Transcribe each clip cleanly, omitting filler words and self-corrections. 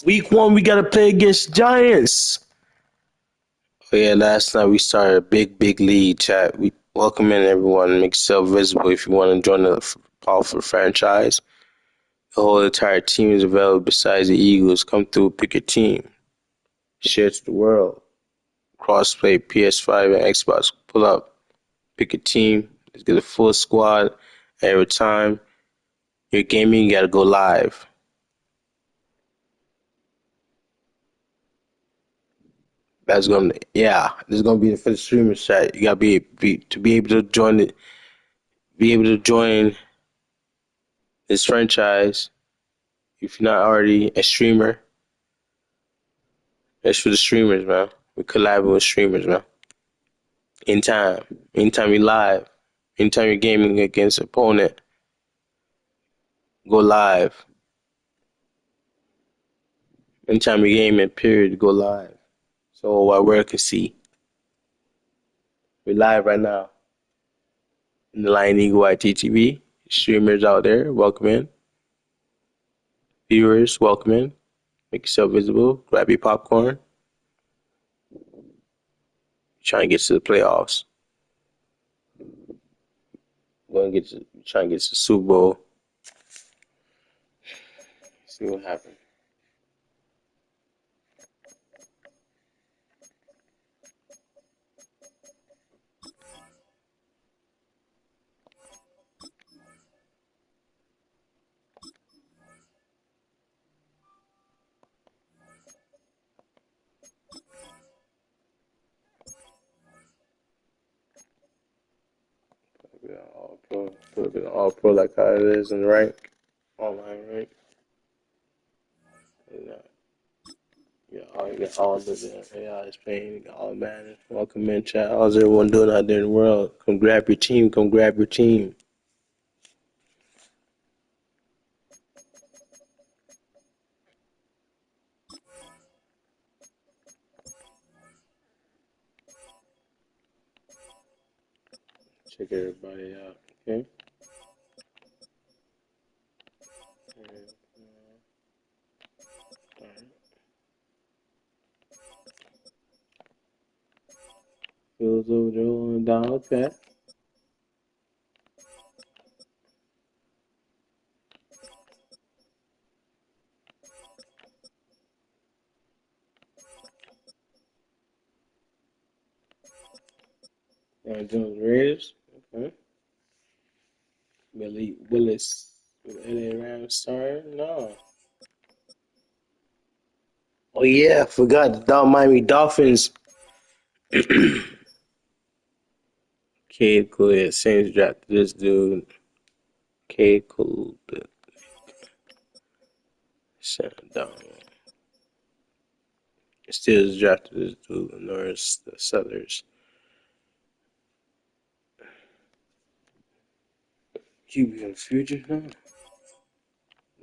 Week 1, we gotta play against Giants. Oh yeah, last night we started a big lead, chat. We welcome in everyone. Make yourself visible if you want to join the powerful franchise. The whole entire team is available besides the Eagles. Come through, pick your team. Share it to the world. Crossplay, PS5 and Xbox. Pull up, pick a team. Let's get a full squad. Every time you're gaming, you gotta go live. This is gonna be for the streamers chat. You gotta be able to join it, be able to join this franchise. If you're not already a streamer, it's for the streamers, man. We collabing with streamers, man. Anytime, anytime you live, anytime you're gaming against an opponent, go live. Anytime you're gaming, period, go live. So our world can see. We're live right now in the Lion Eagle yttv. Streamers out there, welcome in. Viewers, welcome in. Make yourself visible. Grab your popcorn. Trying to get to the playoffs. We're gonna trying to get to the Super Bowl. See what happens. Yeah, all pro, put a bit of all pro like how it is in the rank, online rank. You know, you got all the AI is playing, you got all Madden. Welcome in, chat. How's everyone doing out there in the world? Come grab your team. Come grab your team. Check everybody out. Okay. Feels over there on down. Okay. Jones Raiders. Okay. Billy Willis with LA Rams starting. No. Oh yeah, I forgot the Miami Dolphins. Cade Cool, yeah, Saints drafted this dude. Cade Cool, the down. Steelers drafted this dude, Norris, the Settlers. QB in the future, huh?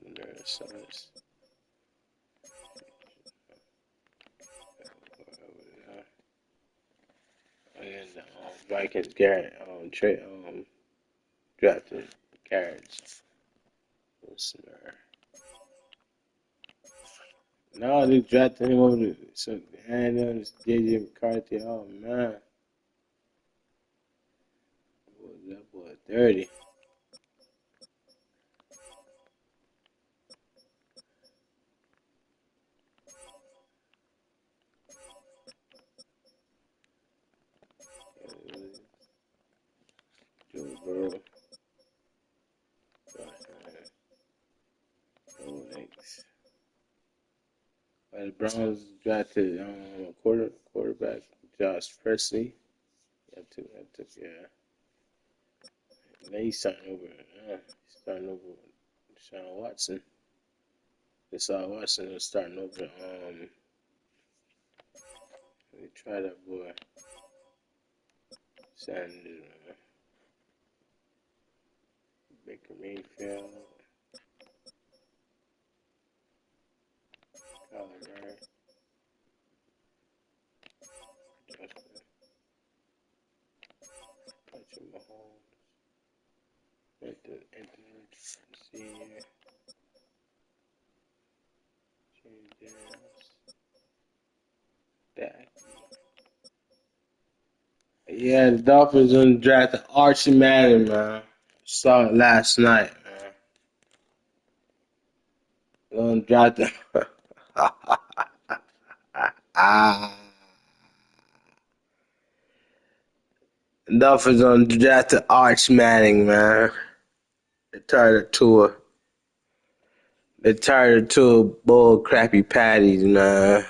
Norris, Settlers. And Vikings, Garrett, drafted Garrett's. No, they drafted him over the so hand on this JJ McCarthy. Oh man, that boy 30. Joe Burrow. Oh, thanks. The Browns drafted quarterback Josh Presley. Yeah. Now he's starting over. Starting over Deshaun Watson. Deshaun Watson is starting over. Let me try that boy. Sanders, Baker Mayfield, Kyler Murray, Patrick Mahomes, Anthony Senior, James Yeah, the Dolphins undrafted Archie Madden, man. Saw it last night, man. Undrafted. Ah. Dolphins undrafted Arch Manning, man. They tired of Tua. They tired of Tua bull crappy patties, man.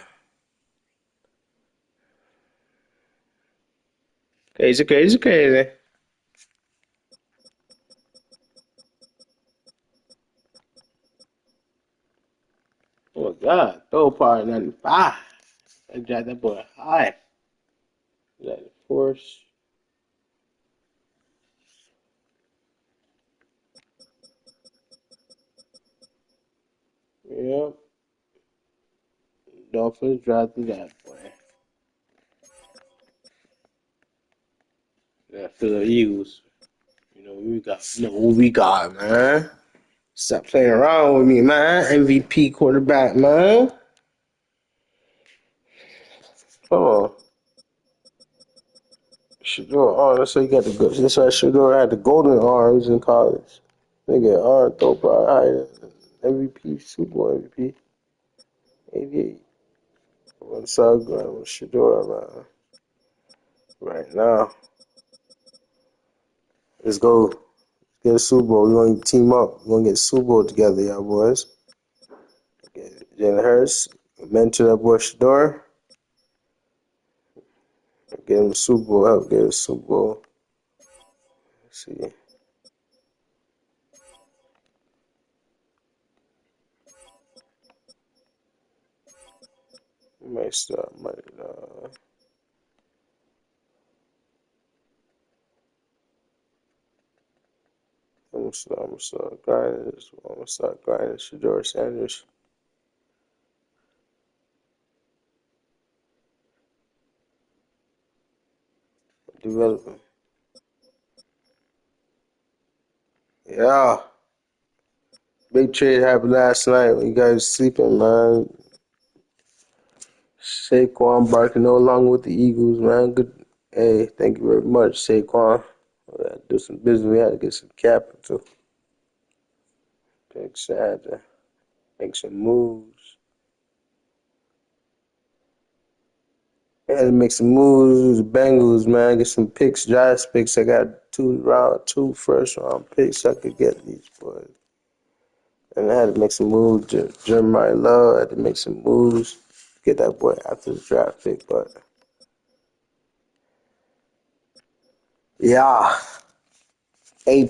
Crazy, crazy, crazy. Oh God, throw part 95. They dropped that boy high. That force. Yep. Dolphins drafted that boy. Yeah, for the Eagles. You know what we got, man. Stop playing around with me, man. MVP quarterback, man. Come on. Shador, oh, that's why you got the good. That's why Shador had the golden arms in college. Nigga, arm throw probably MVP, Super Bowl MVP, 88. What's up, going with Shador, man? Right now, let's go get a Super Bowl. We're gonna team up. We're gonna get a Super Bowl together, y'all boys. Jalen Hurts, mentor that boy Shador. Get him a Super Bowl. Help get a Super Bowl. Let's see. Might start. I'm gonna start grinding this. I'm gonna start grinding Shador Sanders. Developing. Yeah. Big trade happened last night when you guys were sleeping, man. Saquon Barkley no longer with the Eagles, man. Good. Hey, thank you very much, Saquon. We had to do some business. We had to get some capital. Big sad to make some moves. We had to make some moves. The Bengals, man. Get some picks, draft picks. I got two first round picks I could get these boys. And I had to make some moves. Jeremiah Love had to make some moves. Get that boy after the draft pick, but yeah, A+.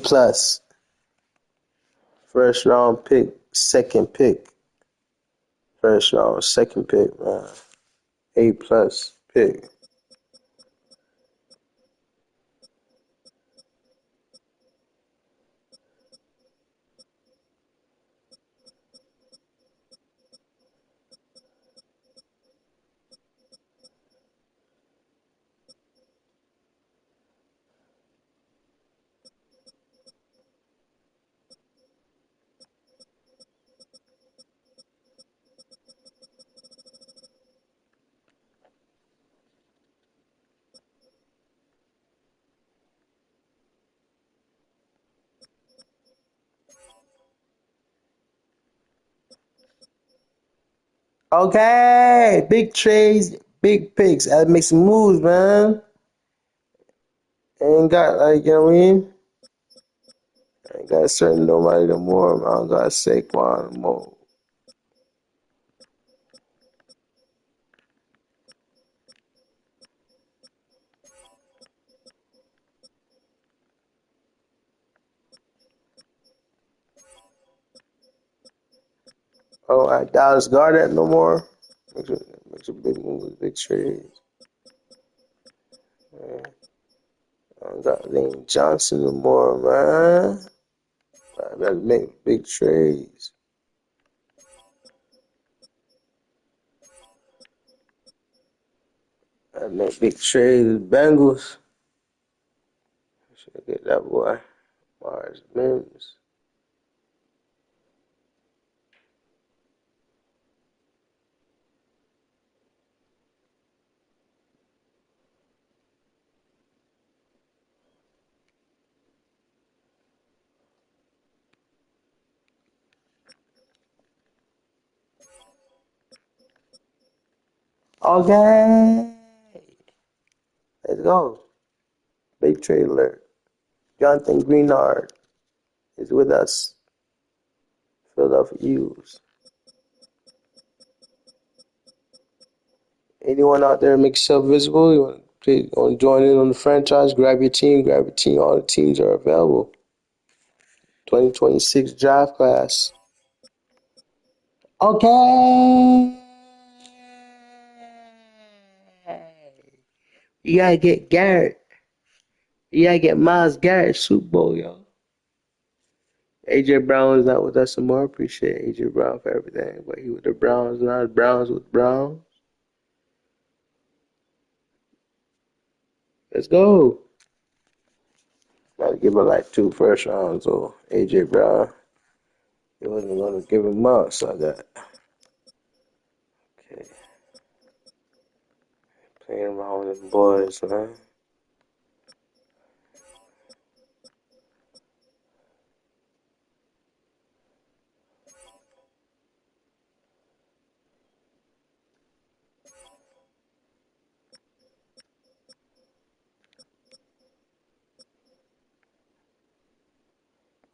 First round pick, second pick. First round, second pick, man. A+ pick. Okay, big trades, big picks. I had to make some moves, man. Ain't got like you know what I mean. I ain't got certain nobody no more. Man. I don't got Saquon no more. Oh, I Dallas Goddard no more. Makes a big move, big trades. Man. I don't got Lane Johnson no more, man. I gotta make big trades. I make big trades. Bengals. Should get that boy. Mars Mims. Okay. Let's go. Big trade alert. Jonathan Greenard is with us. Philadelphia Eagles. Anyone out there make yourself visible? You want to join in on the franchise? Grab your team. Grab your team. All the teams are available. 2026 draft class. Okay. You gotta get Garrett. You gotta get Miles Garrett Super Bowl, yo. AJ Brown is not with us anymore. Appreciate AJ Brown for everything. But he with the Browns now. The Browns with Browns. Let's go. Gotta give him like 2 first rounds or AJ Brown. He wasn't gonna give him up, so that okay. Playing around with them boys, man.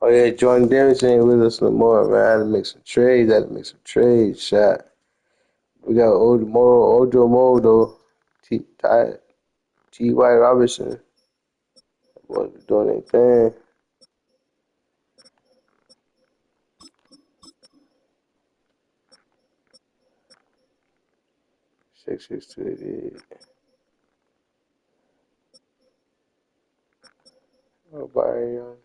Oh yeah, Jordan Davis ain't with us no more, man. I had to make some trades. I had to make some trades. Shot. We got Ojo Modo, T.Y. Robinson. Boys be doing their thing. 6'6", 288. Oh, Byron Young.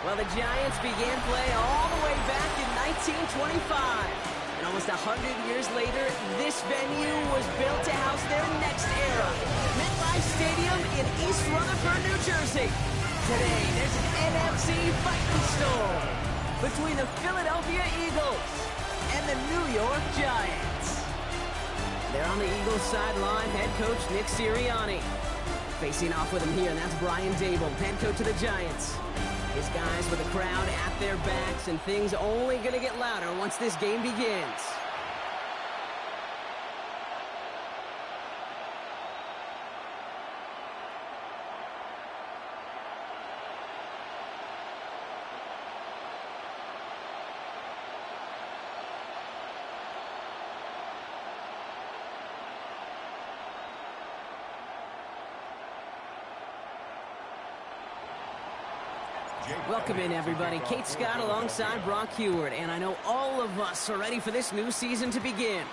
Well, the Giants began play all the way back in 1925. And almost 100 years later, this venue was built to house their next era. MetLife Stadium in East Rutherford, New Jersey. Today, there's an NFC fighting storm between the Philadelphia Eagles and the New York Giants. They're on the Eagles sideline, head coach Nick Sirianni. Facing off with him here, and that's Brian Dable, head coach of the Giants. His guys with the crowd at their backs, and things only going to get louder once this game begins. Welcome in, everybody. Kate Scott alongside Brock Heward, and I know all of us are ready for this new season to begin.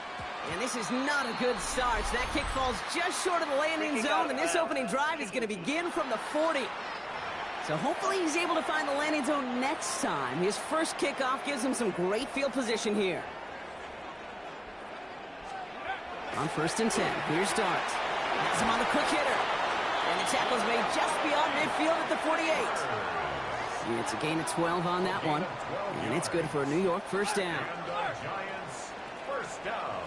And this is not a good start. So that kick falls just short of the landing zone, and this opening drive is going to begin from the 40. So hopefully he's able to find the landing zone next time. His first kickoff gives him some great field position here. On 1st and 10, here's Dart. Has him on the quick hitter. And the tackle's made just beyond midfield at the 48. It's a gain of 12 on that one, and it's good for a New York first down. Giants first down.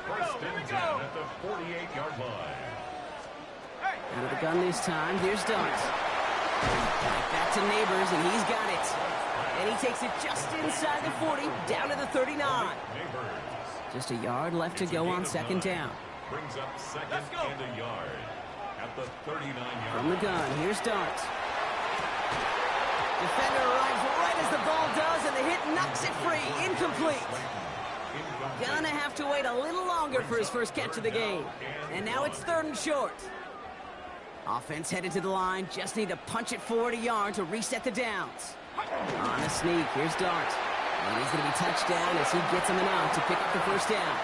First and 10 at the 48-yard line. Out of the gun this time, here's Dart. Back to Neighbors, and he's got it. And he takes it just inside the 40, down to the 39. Just a yard left to go on 2nd down. Brings up 2nd and a yard at the 39-yard. From the gun, here's Dart. Defender arrives right as the ball does, and the hit knocks it free. Incomplete. Gonna have to wait a little longer for his first catch of the game. And now it's 3rd and short. Offense headed to the line. Just need to punch it forward a yard to reset the downs. On a sneak, here's Dart. And he's going to be touched down as he gets him an out to pick up the first down.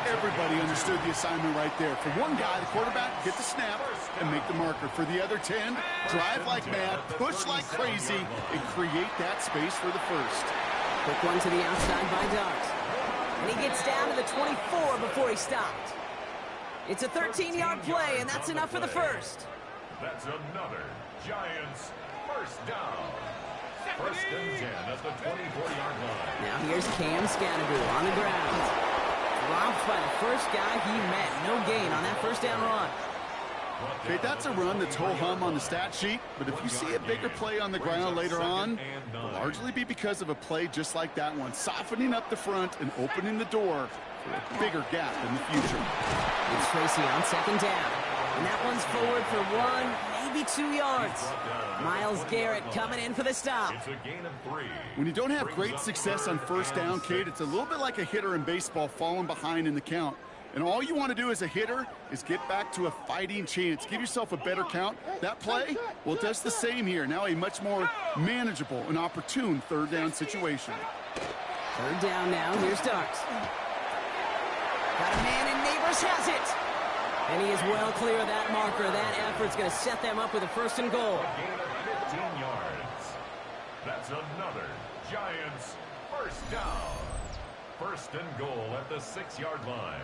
Everybody understood the assignment right there. For one guy, the quarterback, get the snap and make the marker. For the other 10, drive like mad, push like crazy, and create that space for the first. Quick one to the outside by Dart. And he gets down to the 24 before he stopped. It's a 13-yard play, and that's enough for the first. That's another Giants first down. 1st and 10 at the 24-yard line. Now here's Cam Scannaboo on the ground. Dropped by the first guy he met. No gain on that first down run. Okay, that's a run that's ho-hum on the stat sheet, but if you see a bigger play on the ground later on, it'll largely be because of a play just like that one, softening up the front and opening the door for a bigger gap in the future. It's Tracy on 2nd down, and that one's forward for 1, maybe 2 yards. Miles Garrett coming in for the stop. It's a gain of 3. When you don't have great success on first down, Kate, it's a little bit like a hitter in baseball falling behind in the count. And all you want to do as a hitter is get back to a fighting chance. Give yourself a better count. That play, well, it does the same here. Now a much more manageable and opportune 3rd down situation. 3rd down now. Here's Dart. Got a man, and Neighbors has it. And he is well clear of that marker. That effort's going to set them up with a 1st and goal. A gain of 15 yards. That's another Giants first down. 1st and goal at the 6-yard line.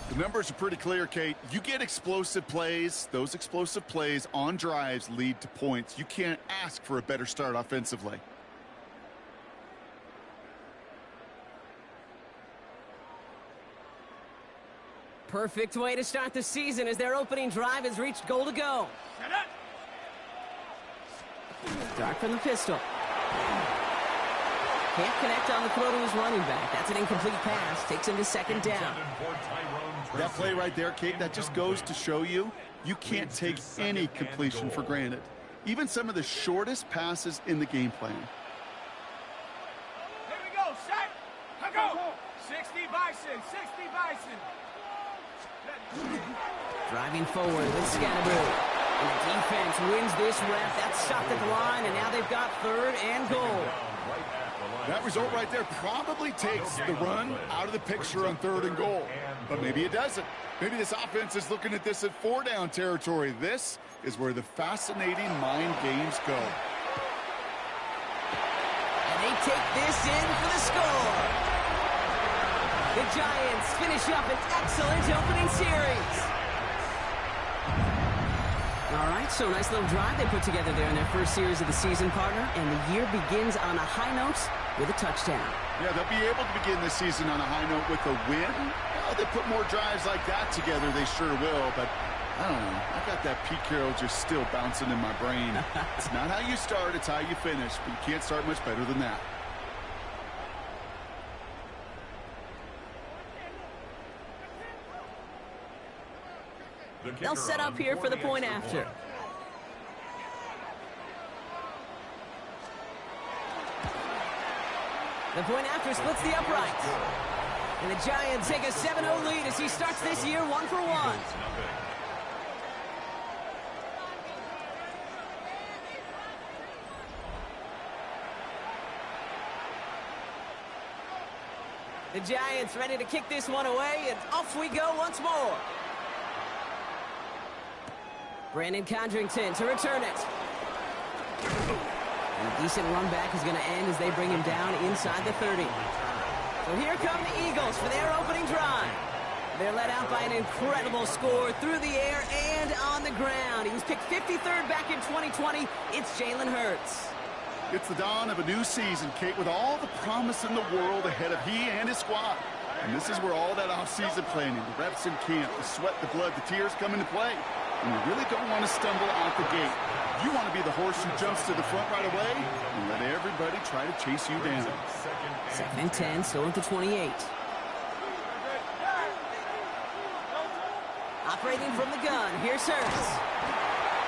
The numbers are pretty clear, Kate. You get explosive plays. Those explosive plays on drives lead to points. You can't ask for a better start offensively. Perfect way to start the season as their opening drive has reached goal to go. Dart from the pistol. Can't connect on the throw to his running back. That's an incomplete pass. Takes him to 2nd down. That play right there, Kate, that just goes to show you, you can't take any completion for granted. Even some of the shortest passes in the game plan. Here we go, set, go! 60 Bison, 60 Bison. Driving forward with Scannaboo. And the defense wins this rep. That's stopped at the line, and now they've got 3rd and goal. Right at the line That result right there probably takes the run out of the picture on 3rd and goal. But maybe it doesn't. Maybe this offense is looking at this at 4-down territory. This is where the fascinating mind games go. And they take this in for the score. The Giants finish up an excellent opening series. All right, so nice little drive they put together there in their first series of the season, partner. And the year begins on a high note with a touchdown. Yeah, they'll be able to begin this season on a high note with a win. Well, they put more drives like that together, they sure will. But I don't know. I got that Pete Carroll just still bouncing in my brain. It's not how you start, it's how you finish. But you can't start much better than that. They'll set up here for the point after. The point after splits the upright. And the Giants take a 7-0 lead as he starts this year 1-for-1. The Giants ready to kick this one away, and off we go once more. Brandon Condrington to return it. And a decent run back is going to end as they bring him down inside the 30. So here come the Eagles for their opening drive. They're led out by an incredible score through the air and on the ground. He was picked 53rd back in 2020. It's Jalen Hurts. It's the dawn of a new season, Kate, with all the promise in the world ahead of he and his squad. And this is where all that off-season planning, the reps in camp, the sweat, the blood, the tears come into play. And you really don't want to stumble out the gate. You want to be the horse who jumps to the front right away and let everybody try to chase you down. 2nd and 10, still at the 28. Operating from the gun, here's Hurts.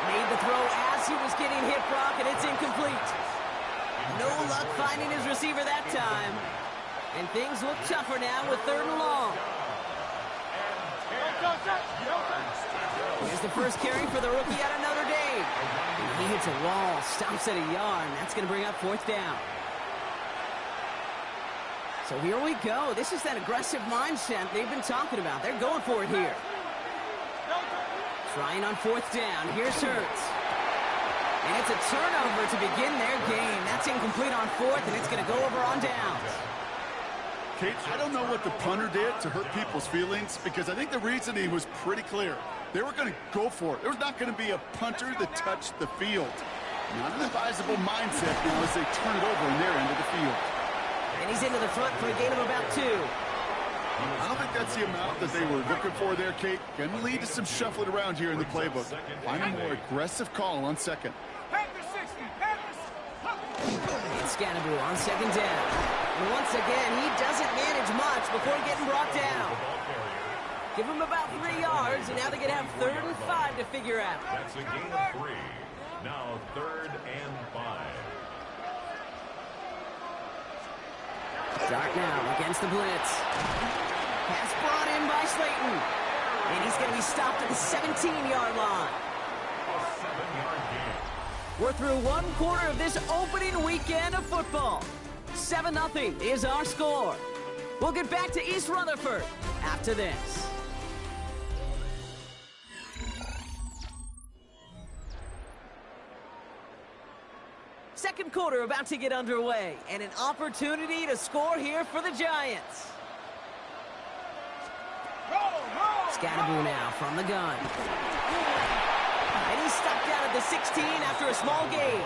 Made the throw as he was getting hit, Brock, and it's incomplete. No luck finding his receiver that time. And things look tougher now with 3rd and long. Here's the first carry for the rookie out of Notre Dame. And he hits a wall, stops at a yard, and that's going to bring up 4th down. So here we go. This is that aggressive mindset they've been talking about. They're going for it here. Trying on 4th down. Here's Hurts. And it's a turnover to begin their game. That's incomplete on 4th, and it's going to go over on downs. Kate, I don't know what the punter did to hurt people's feelings because I think the reasoning was pretty clear. They were going to go for it. There was not going to be a punter that touched the field. Not an advisable mindset now as they turn it over in their end of the field. And he's into the front for a gain of about 2. I don't think that's the amount that they were looking for there, Kate. Going to lead to some shuffling around here in the playbook. Find a more aggressive call on 2nd. It's Scannaboo on 2nd down. And once again, he doesn't manage much before getting brought down. Give him about 3 yards, and now they're going to have 3rd and 5 to figure out. That's a gain of 3. Now 3rd and 5. Dart now against the blitz. Pass brought in by Slayton. And he's going to be stopped at the 17-yard line. A 7-yard gain. We're through 1 quarter of this opening weekend of football. 7-0 is our score. We'll get back to East Rutherford after this. Second quarter about to get underway, and an opportunity to score here for the Giants. Scannaboo now from the gun. And he's stopped down at the 16 after a small gain.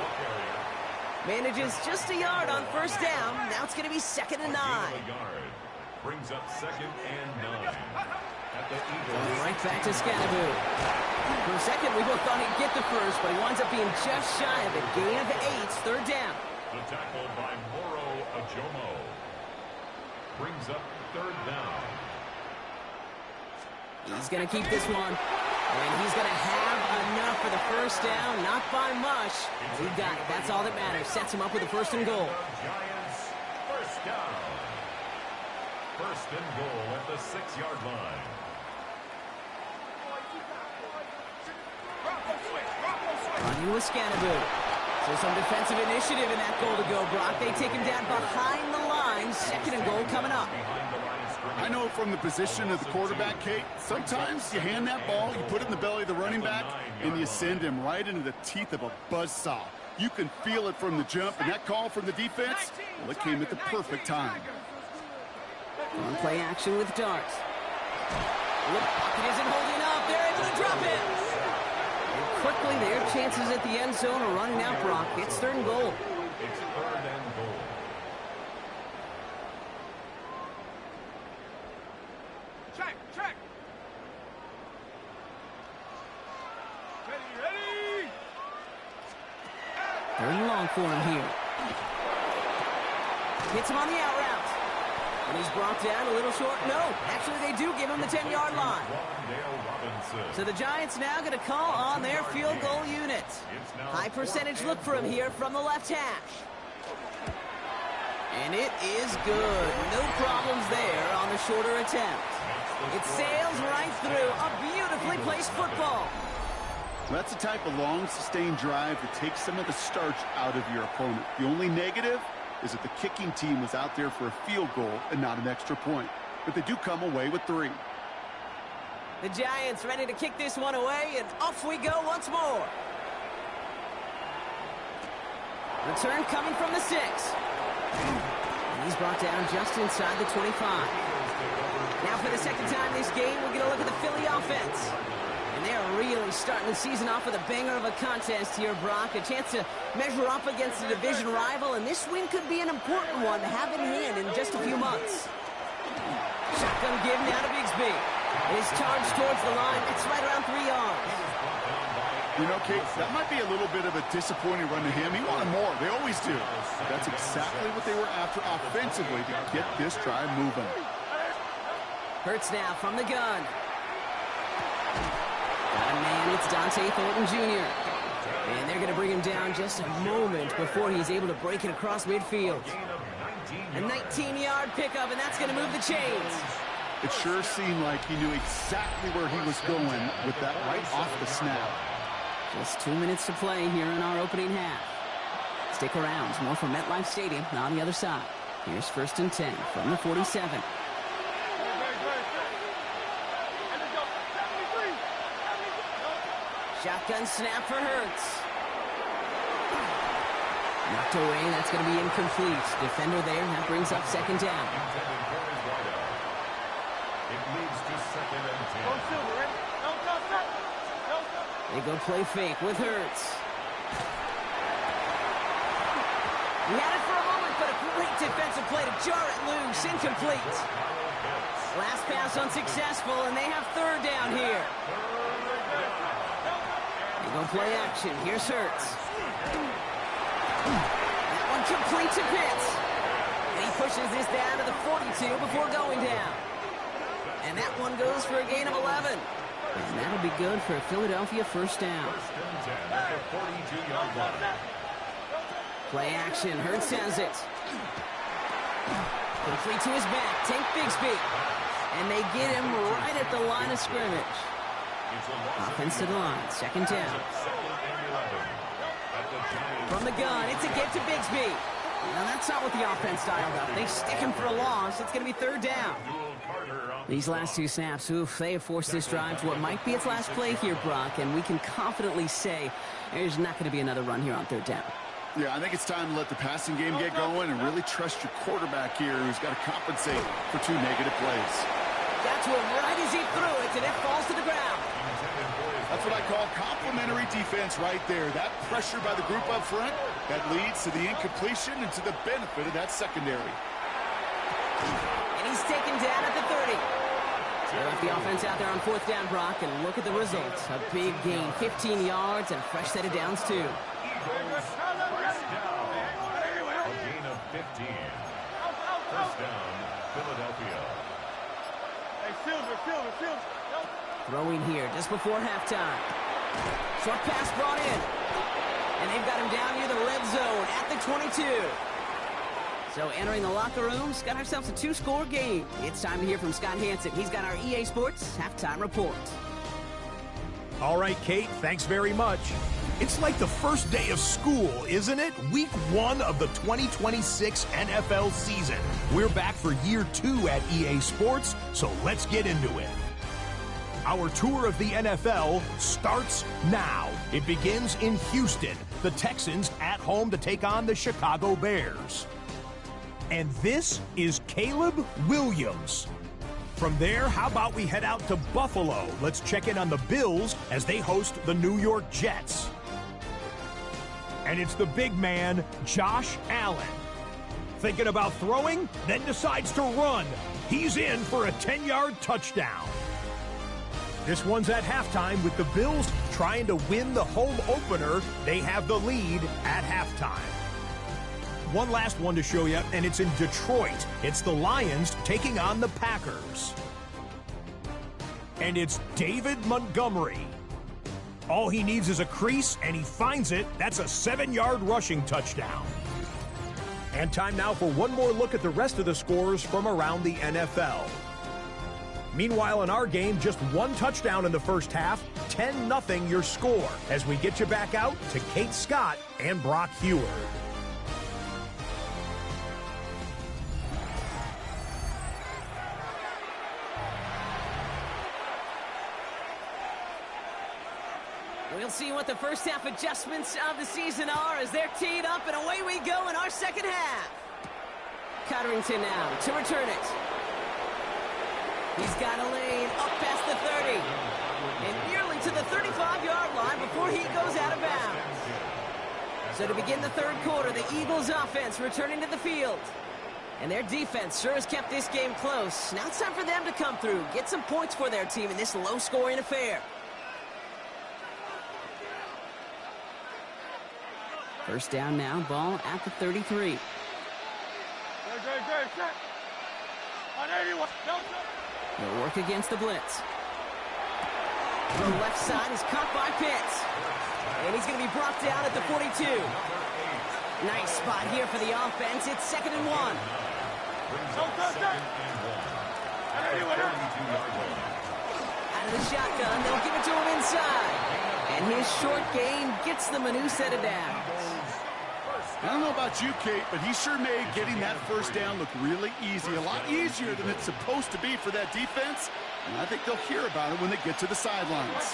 Manages just a yard on 1st down. Now it's going to be 2nd and 9. Brings up 2nd and 9. At the Eagles. Right back to Scannaboo. For a second, we both thought he'd get the first, but he winds up being just shy of a gain of 8. 3rd down. The tackle by Moro Ajomo. Brings up 3rd down. He's going to keep this one. And he's going to have enough for the 1st down. Not by much. He got it. That's all that matters. Sets him up with a 1st and goal. Giants 1st down. 1st and goal at the 6-yard line. Running with Scannaboo. So some defensive initiative in that goal to go, Brock. They take him down behind the line. Second and goal coming up. I know from the position of the quarterback, Kate, sometimes you hand that ball, you put it in the belly of the running back, and you send him right into the teeth of a buzzsaw. You can feel it from the jump, and that call from the defense, well, it came at the perfect time. On play action with darts. Look, pocket isn't holding up. They're able to drop it. And quickly, their chances at the end zone are running out, Brock. It's third and goal. It's third and goal. Check. Ready. Third and long for him here. Hits him on the out route. And he's brought down a little short. No, actually they do give him the 10-yard line. So the Giants now going to call on their field goal unit. High percentage look for him here from the left hash. And it is good. No problems there on the shorter attempt. It sails right through a beautifully placed football. That's the type of long, sustained drive that takes some of the starch out of your opponent. The only negative is that the kicking team was out there for a field goal and not an extra point. But they do come away with 3. The Giants ready to kick this one away, and off we go once more. Return coming from the 6. And he's brought down just inside the 25. Now for the second time this game, we're going to look at the Philly offense. And they're really starting the season off with a banger of a contest here, Brock. A chance to measure up against a division rival, and this win could be an important one to have in hand in just a few months. Shotgun give now to Bigsby. His charge towards the line. It's right around 3 yards. You know, Kate, that might be a little bit of a disappointing run to him. He wanted more. They always do. That's exactly what they were after offensively to get this drive moving. Hurts now from the gun. Got a man, it's Dante Thornton Jr. And they're going to bring him down just a moment before he's able to break it across midfield. A 19-yard pickup, and that's going to move the chains. It sure seemed like he knew exactly where he was going with that right off the snap. Just 2 minutes to play here in our opening half. Stick around. More from MetLife Stadium on the other side. Here's 1st and 10 from the 47. Shotgun snap for Hurts. Knocked away. That's going to be incomplete. Defender there. That brings up 2nd down. It leads to 2nd and 10. They go play fake with Hurts. He had it for a moment, but a great defensive play to jar it loose. Incomplete. Last pass unsuccessful, and they have 3rd down here. They go play action. Here's Hurts. That one complete to Pitts. And he pushes this down to the 42 before going down. And that one goes for a gain of 11. And that'll be good for a Philadelphia 1st down. Play action. Hurts has it. Complete to his back. Take Bigsby. And they get him right at the line of scrimmage. Offense to the line. 2nd down. From the gun, it's a get to Bigsby. Now that's not what the offense styled up. They stick him for a loss. It's going to be 3rd down. These last 2 snaps, they have forced this drive to what might be its last play here, Brock, and we can confidently say there's not going to be another run here on 3rd down. Yeah, I think it's time to let the passing game get going and really trust your quarterback here, who's got to compensate for 2 negative plays. Got to him right as he threw it, and it falls to the ground. That's what I call complimentary defense right there. That pressure by the group up front, that leads to the incompletion and to the benefit of that secondary. And he's taken down at the 30. They left the offense out there on 4th down, Brock, and look at the results. A big gain, 15 yards, and a fresh set of downs, too. First down. A gain of 15. 1st down, Philadelphia. Hey, Silver. Throwing here just before halftime. Short pass brought in. And they've got him down near the red zone at the 22. So entering the locker rooms, got ourselves a 2-score game. It's time to hear from Scott Hansen. He's got our EA Sports halftime report. All right, Kate, thanks very much. It's like the first day of school, isn't it? Week 1 of the 2026 NFL season. We're back for year 2 at EA Sports, so let's get into it. Our tour of the NFL starts now. It begins in Houston. The Texans at home to take on the Chicago Bears. And this is Caleb Williams. From there, how about we head out to Buffalo? Let's check in on the Bills as they host the New York Jets. And it's the big man, Josh Allen. Thinking about throwing, then decides to run. He's in for a 10-yard touchdown. This one's at halftime with the Bills trying to win the home opener. They have the lead at halftime. One last one to show you, and it's in Detroit. It's the Lions taking on the Packers. And it's David Montgomery. All he needs is a crease, and he finds it. That's a 7-yard rushing touchdown. And time now for one more look at the rest of the scores from around the NFL. Meanwhile, in our game, just one touchdown in the first half, 10-0 your score, as we get you back out to Kate Scott and Brock Heward. We'll see what the first half adjustments of the season are as they're teed up, and away we go in our second half. Cotterington now to return it. He's got a lane up past the 30 and nearly to the 35-yard line before he goes out of bounds. So to begin the third quarter, the Eagles offense returning to the field. And their defense sure has kept this game close. Now it's time for them to come through, get some points for their team in this low-scoring affair. First down now, ball at the 33. They'll work against the blitz. The left side is caught by Pitts. And he's going to be brought down at the 42. Nice spot here for the offense. It's 2nd and 1. Out of the shotgun, they'll give it to him inside. And his short gain gets them a new set of downs. I don't know about you, Kate, but he sure made getting that first down look really easy. A lot easier than it's supposed to be for that defense. And I think they'll hear about it when they get to the sidelines.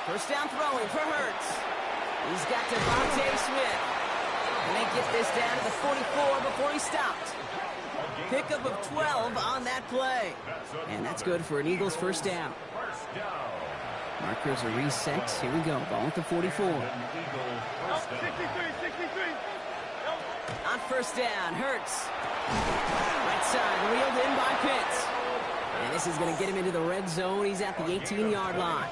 First down throwing for Hurts. He's got Devontae Smith. And they get this down to the 44 before he stopped. Pickup of 12 on that play. And that's good for an Eagles first down. Markers are reset. Here we go. Ball at the 44. On first down, Hurts. Right side, reeled in by Pitts. And this is going to get him into the red zone. He's at the 18-yard line.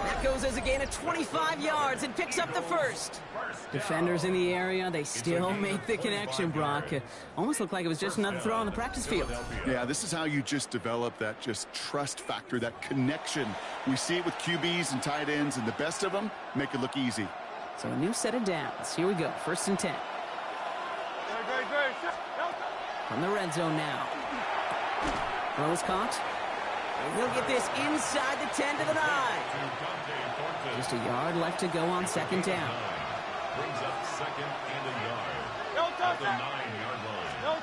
That goes as a gain of 25 yards and picks up the first. Defenders in the area, they still make the connection, Brock. Almost looked like it was just another throw on the practice field. Yeah, this is how you just develop that just trust factor, that connection. We see it with QBs and tight ends, and the best of them make it look easy. So a new set of downs. Here we go, 1st and 10. From the red zone now. Throw is caught. And he'll get this inside the 10 to the 9. Just a yard left to go on 2nd down. Brings up 2nd and a yard. At the 9-yard line.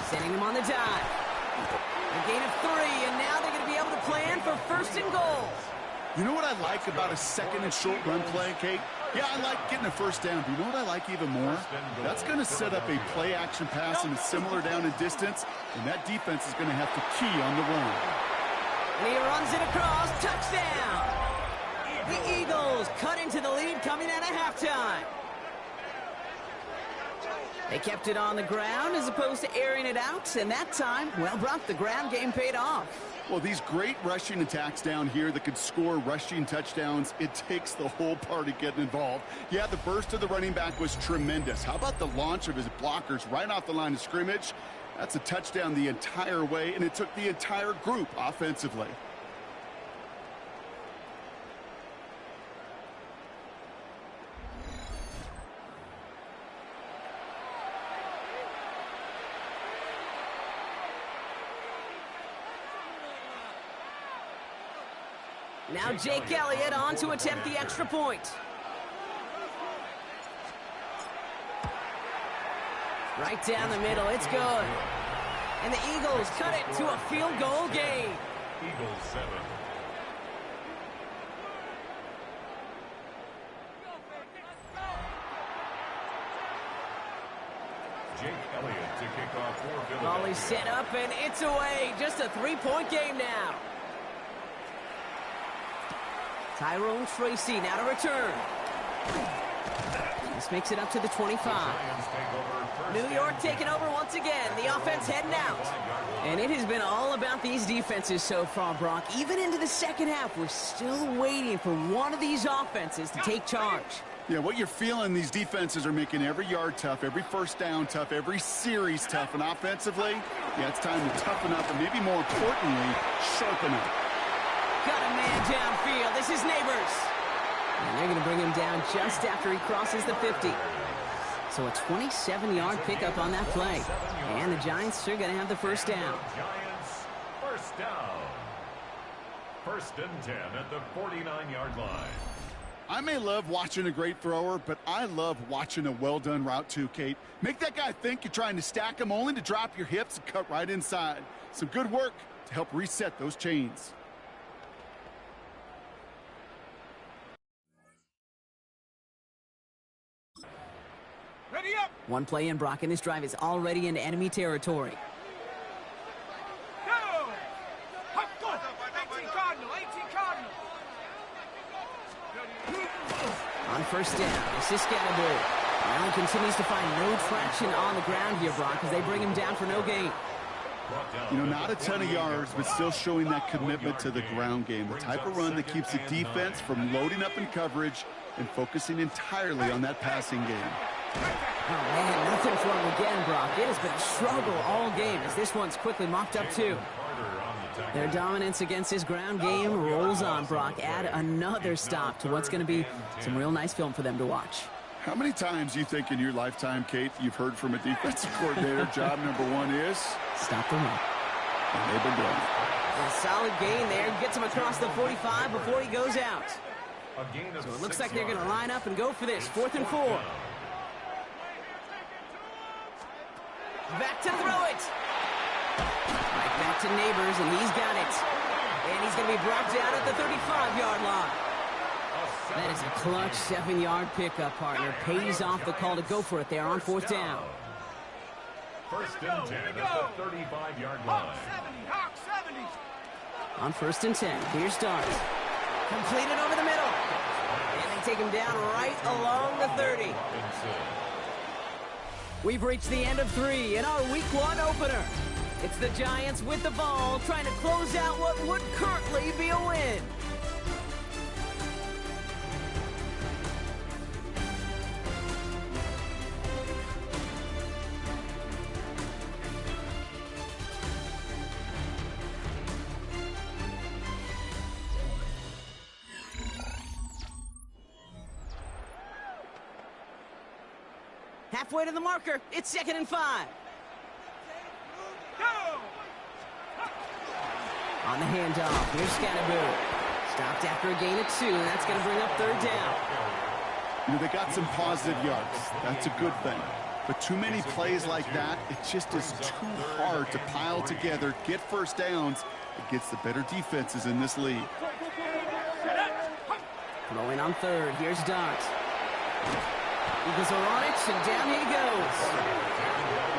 Sending him on the dive. A gain of 3, and now they're going to be able to plan for 1st and goal. You know what I like about a 2nd and short run play, Kate? Yeah, I like getting a first down, but you know what I like even more? That's going to set up a play-action pass in a similar down and distance, and that defense is going to have to key on the run. And he runs it across. Touchdown! The Eagles cut into the lead coming out of halftime. They kept it on the ground as opposed to airing it out, and that time, well, Brock, the ground game paid off. Well, these great rushing attacks down here that could score rushing touchdowns, it takes the whole party getting involved. Yeah, the burst of the running back was tremendous. How about the launch of his blockers right off the line of scrimmage? That's a touchdown the entire way, and it took the entire group offensively. Now Jake Elliott on to attempt the extra point. Right down the middle, it's good. And the Eagles cut it to a field goal game. Eagles 7. Jake Elliott to kick off for Philadelphia. Volley set up and it's away. Just a three-point game now. Tyrone Tracy now to return. This makes it up to the 25. New York taking over once again. The offense heading out. And it has been all about these defenses so far, Brock. Even into the second half, we're still waiting for one of these offenses to take charge. Yeah, what you're feeling, these defenses are making every yard tough, every first down tough, every series tough. And offensively, yeah, it's time to toughen up and maybe more importantly, sharpen up. Got a man downfield. This is Neighbors. And they're going to bring him down just after he crosses the 50. So a 27-yard pickup on that play. And the Giants are going to have the first down. Giants, first down. First and 10 at the 49-yard line. I may love watching a great thrower, but I love watching a well-done route too, Kate. Make that guy think you're trying to stack him only to drop your hips and cut right inside. Some good work to help reset those chains. Ready up. One play in, Brock, and this drive is already into enemy territory. Go. Hop, go. 18 Cardinal. 18 Cardinal. On first down, this is Scatterbury. Allen continues to find no traction on the ground here, Brock, as they bring him down for no gain. You know, not a ton of yards, but still showing that commitment to the ground game. The type of run that keeps the defense from loading up in coverage and focusing entirely on that passing game. Oh, man, nothing for him again, Brock. It has been a struggle all game as this one's quickly mopped up, too. Their dominance against this ground game rolls on, Brock. Add another stop to what's going to be some real nice film for them to watch. How many times do you think in your lifetime, Kate, you've heard from a defensive coordinator, job number one is? Stop the run. And they've been doing it. A solid gain there. Gets him across the 45 before he goes out. So it looks like they're going to line up and go for this. 4th and 4. Back to throw it. Right back to Neighbors, and he's got it. And he's going to be brought down at the 35-yard line. That is a clutch 7-yard pickup, partner. Pays off the call to go for it there on 4th down. First and 10 at the 35-yard line. Hawk 70. On 1st and 10, here's Dart. Completed over the middle. And they take him down right along the 30. We've reached the end of 3 in our Week 1 opener. It's the Giants with the ball, trying to close out what would currently be a win. Halfway to the marker, it's 2nd and 5. Go. On the handoff, here's Scatterbury. Stopped after a gain of 2, and that's going to bring up 3rd down. You know, they got some positive yards. That's a good thing. But too many plays like that, it just is too hard to pile together, get first downs against the better defenses in this league. Throwing on 3rd, here's Dart. Eagles are on it, and down he goes.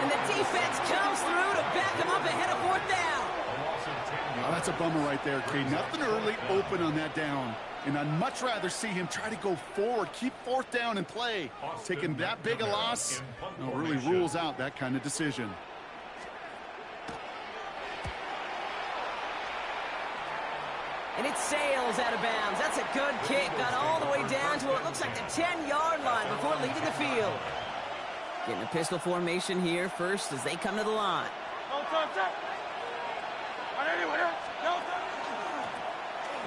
And the defense comes through to back him up ahead of 4th down. Oh, that's a bummer right there, Kate. Nothing early open on that down. And I'd much rather see him try to go forward, keep 4th down and play. Taking that big a loss really rules out that kind of decision. And it sails out of bounds. That's a good kick. Got all the way down to what looks like the 10-yard line before leaving the field. Getting a pistol formation here first as they come to the line.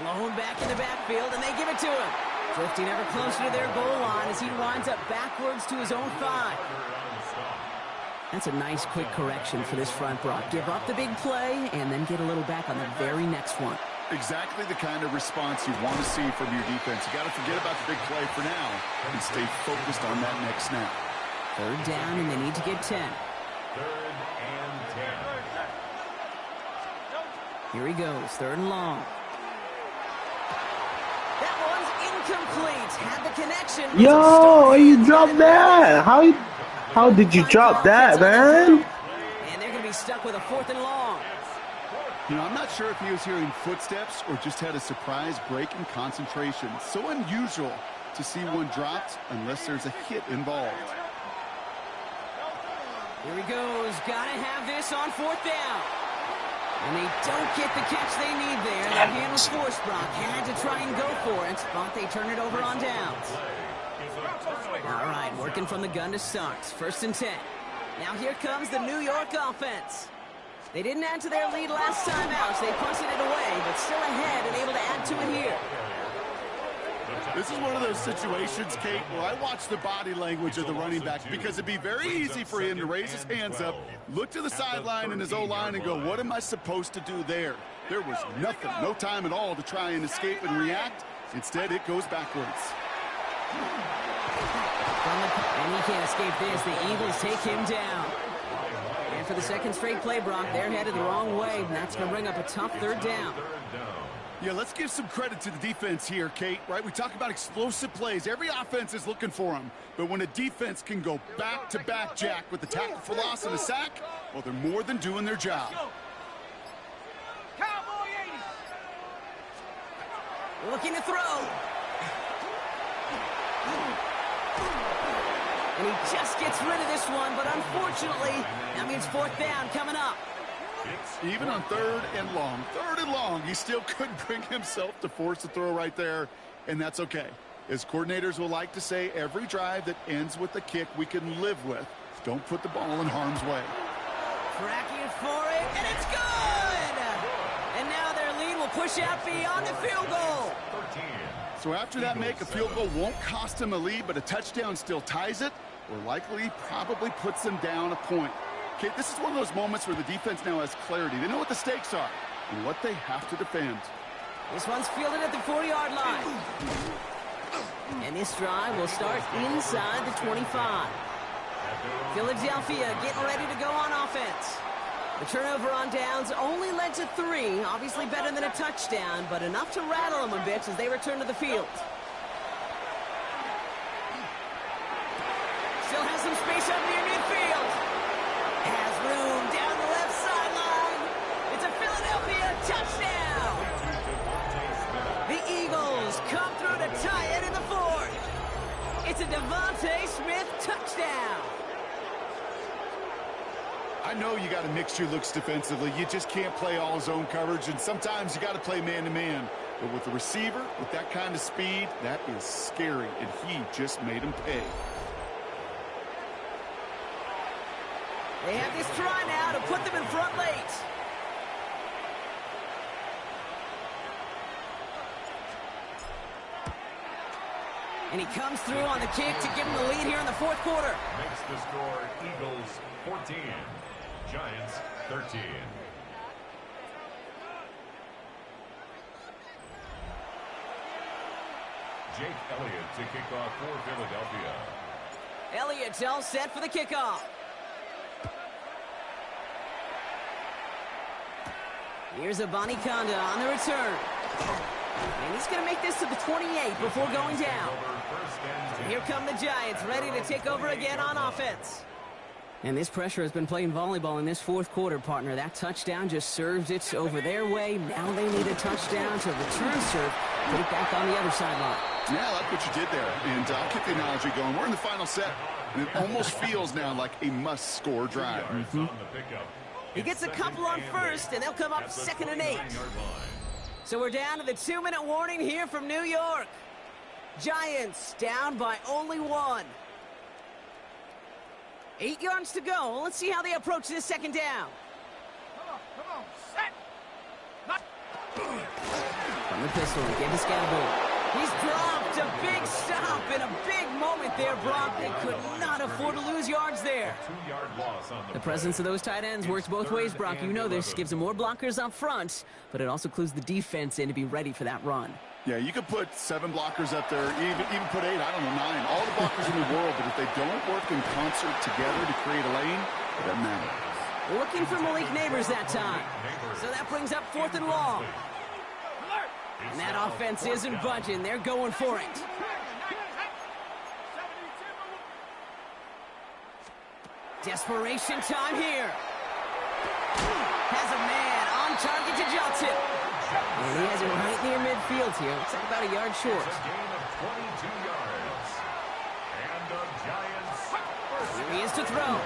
Lone back in the backfield, and they give it to him. Drifting ever closer to their goal line as he winds up backwards to his own 5. That's a nice quick correction for this front, Brock. Give up the big play and then get a little back on the very next one. Exactly the kind of response you want to see from your defense. You got to forget about the big play for now and stay focused on that next snap. Third down, and they need to get 10. Third and 10. Here he goes, third and long. That one's incomplete. Had the connection. Yo, you dropped that? How did you drop that, man? And they're going to be stuck with a 4th and long. You know, I'm not sure if he was hearing footsteps or just had a surprise break in concentration. So unusual to see one dropped unless there's a hit involved. Here he goes. Got to have this on 4th down. And they don't get the catch they need there. Their hand was forced, Brock. Had to try and go for it, but they turn it over on downs. All right, working from the gun to start. 1st and 10. Now here comes the New York offense. They didn't add to their lead last time out, so they punted it away, but still ahead and able to add to it here. This is one of those situations, Kate, where I watch the body language of the running back because it'd be very easy for him to raise his hands up, look to the sideline in his O-line and go, what am I supposed to do there? There was nothing, no time at all to try and escape and react. Instead, it goes backwards. And he can't escape this. The Eagles take him down. And for the second straight play, Brock, they're headed the wrong way, and that's going to bring up a tough 3rd down. Yeah, let's give some credit to the defense here, Kate, right? We talk about explosive plays. Every offense is looking for them. But when a defense can go back-to-back, Jack, with the tackle for loss and a sack, well, they're more than doing their job. Cowboy 80. Looking to throw. And he just gets rid of this one, but unfortunately, that means 4th down coming up. Even on 3rd and long, he still couldn't bring himself to force the throw right there, and that's okay. As coordinators will like to say, every drive that ends with a kick we can live with. Don't put the ball in harm's way. Tracking for it, and it's good! And now their lead will push out beyond the field goal. So after that make, a field goal won't cost them a lead, but a touchdown still ties it, or likely probably puts them down a point. Okay, this is one of those moments where the defense now has clarity. They know what the stakes are and what they have to defend. This one's fielded at the 40-yard line. And this drive will start inside the 25. Philadelphia getting ready to go on offense. The turnover on downs only led to 3. Obviously better than a touchdown, but enough to rattle them a bit as they return to the field. Still has some space up near midfield. Has room down the left sideline. It's a Philadelphia touchdown. The Eagles come through to tie it in the 4th. It's a Devontae Smith touchdown. I know you got to mix your looks defensively. You just can't play all zone coverage, and sometimes you got to play man-to-man. But with the receiver, with that kind of speed, that is scary, and he just made him pay. They have this try now to put them in front late. And he comes through on the kick to give him the lead here in the 4th quarter. Makes the score Eagles 14, Giants 13. Jake Elliott to kick off for Philadelphia. Elliott's all set for the kickoff. Here's Abani Konda on the return. And he's going to make this to the 28 before going down. And here come the Giants, ready to take over again on offense. And this pressure has been playing volleyball in this 4th quarter, partner. That touchdown just served it over their way. Now they need a touchdown to return serve, put it back on the other sideline. Yeah, I like what you did there. And I'll keep the analogy going. We're in the final set, and it almost feels now like a must-score drive. He gets a couple on first, and they'll come up 2nd and 8. So we're down to the 2-minute warning here from New York. Giants down by only 1. 8 yards to go. Let's see how they approach this 2nd down. Come on, set. From the pistol, get to Scatterbo. He's dropped a big stop and a big moment there. there, Brock. They could not afford to lose yards there. 2-yard loss on The presence of those tight ends works both ways, Brock. You know this. Gives them more blockers up front, but it also clues the defense in to be ready for that run. Yeah, you could put 7 blockers up there, even put 8, I don't know, 9. All the blockers in the world, but if they don't work in concert together to create a lane, it doesn't matter. Looking for Malik Neighbors that time. So that brings up 4th and long. And that offense isn't budging. They're going for it. Desperation time here. Has a man on target to Johnson. And he has it right near midfield here. Looks like about a yard short. It's a gain of 22 yards. And the Giants first. Here he is to throw.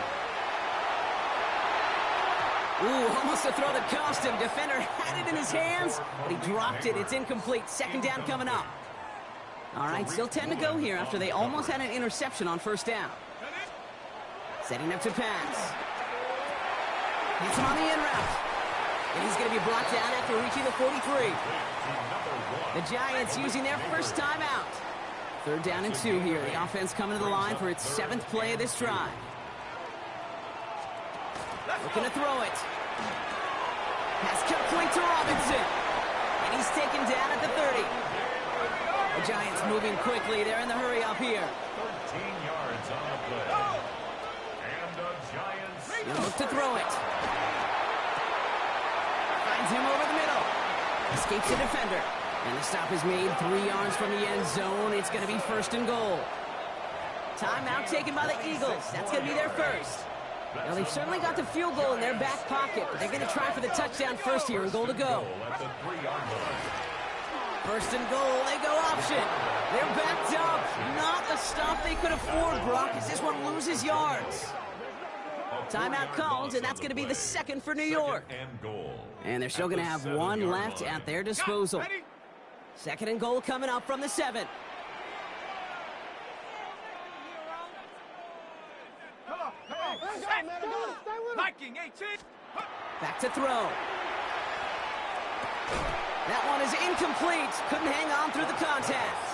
Ooh, almost a throw that cost him. Defender had it in his hands, but he dropped it. It's incomplete. 2nd down coming up. All right, still 10 to go here after they almost had an interception on 1st down. Setting up to pass. Hits him on the in route. And he's going to be brought down after reaching the 43. The Giants using their first timeout. 3rd down and 2 here. The offense coming to the line for its 7th play of this drive. Looking to throw it. Pass complete to Robinson. And he's taken down at the 30. The Giants moving quickly. They're in the hurry up here. 13 yards on the play. And the Giants He'll look to throw it. Finds him over the middle. Escapes the defender. And the stop is made 3 yards from the end zone. It's going to be 1st and goal. Timeout taken by the Eagles. That's going to be their first. Now, they've certainly got the field goal in their back pocket, but they're going to try for the touchdown first here and goal to go. at the 3-yard line. 1st and goal, they go option. They're backed up. Not a stop they could afford, Brock, as this one loses yards. Timeout called, and that's going to be the 2nd for New York. Second and goal. And they're still going to have 1 left at their disposal. 2nd and goal coming up from the 7. Viking 18. Back to throw. That one is incomplete. Couldn't hang on through the contact.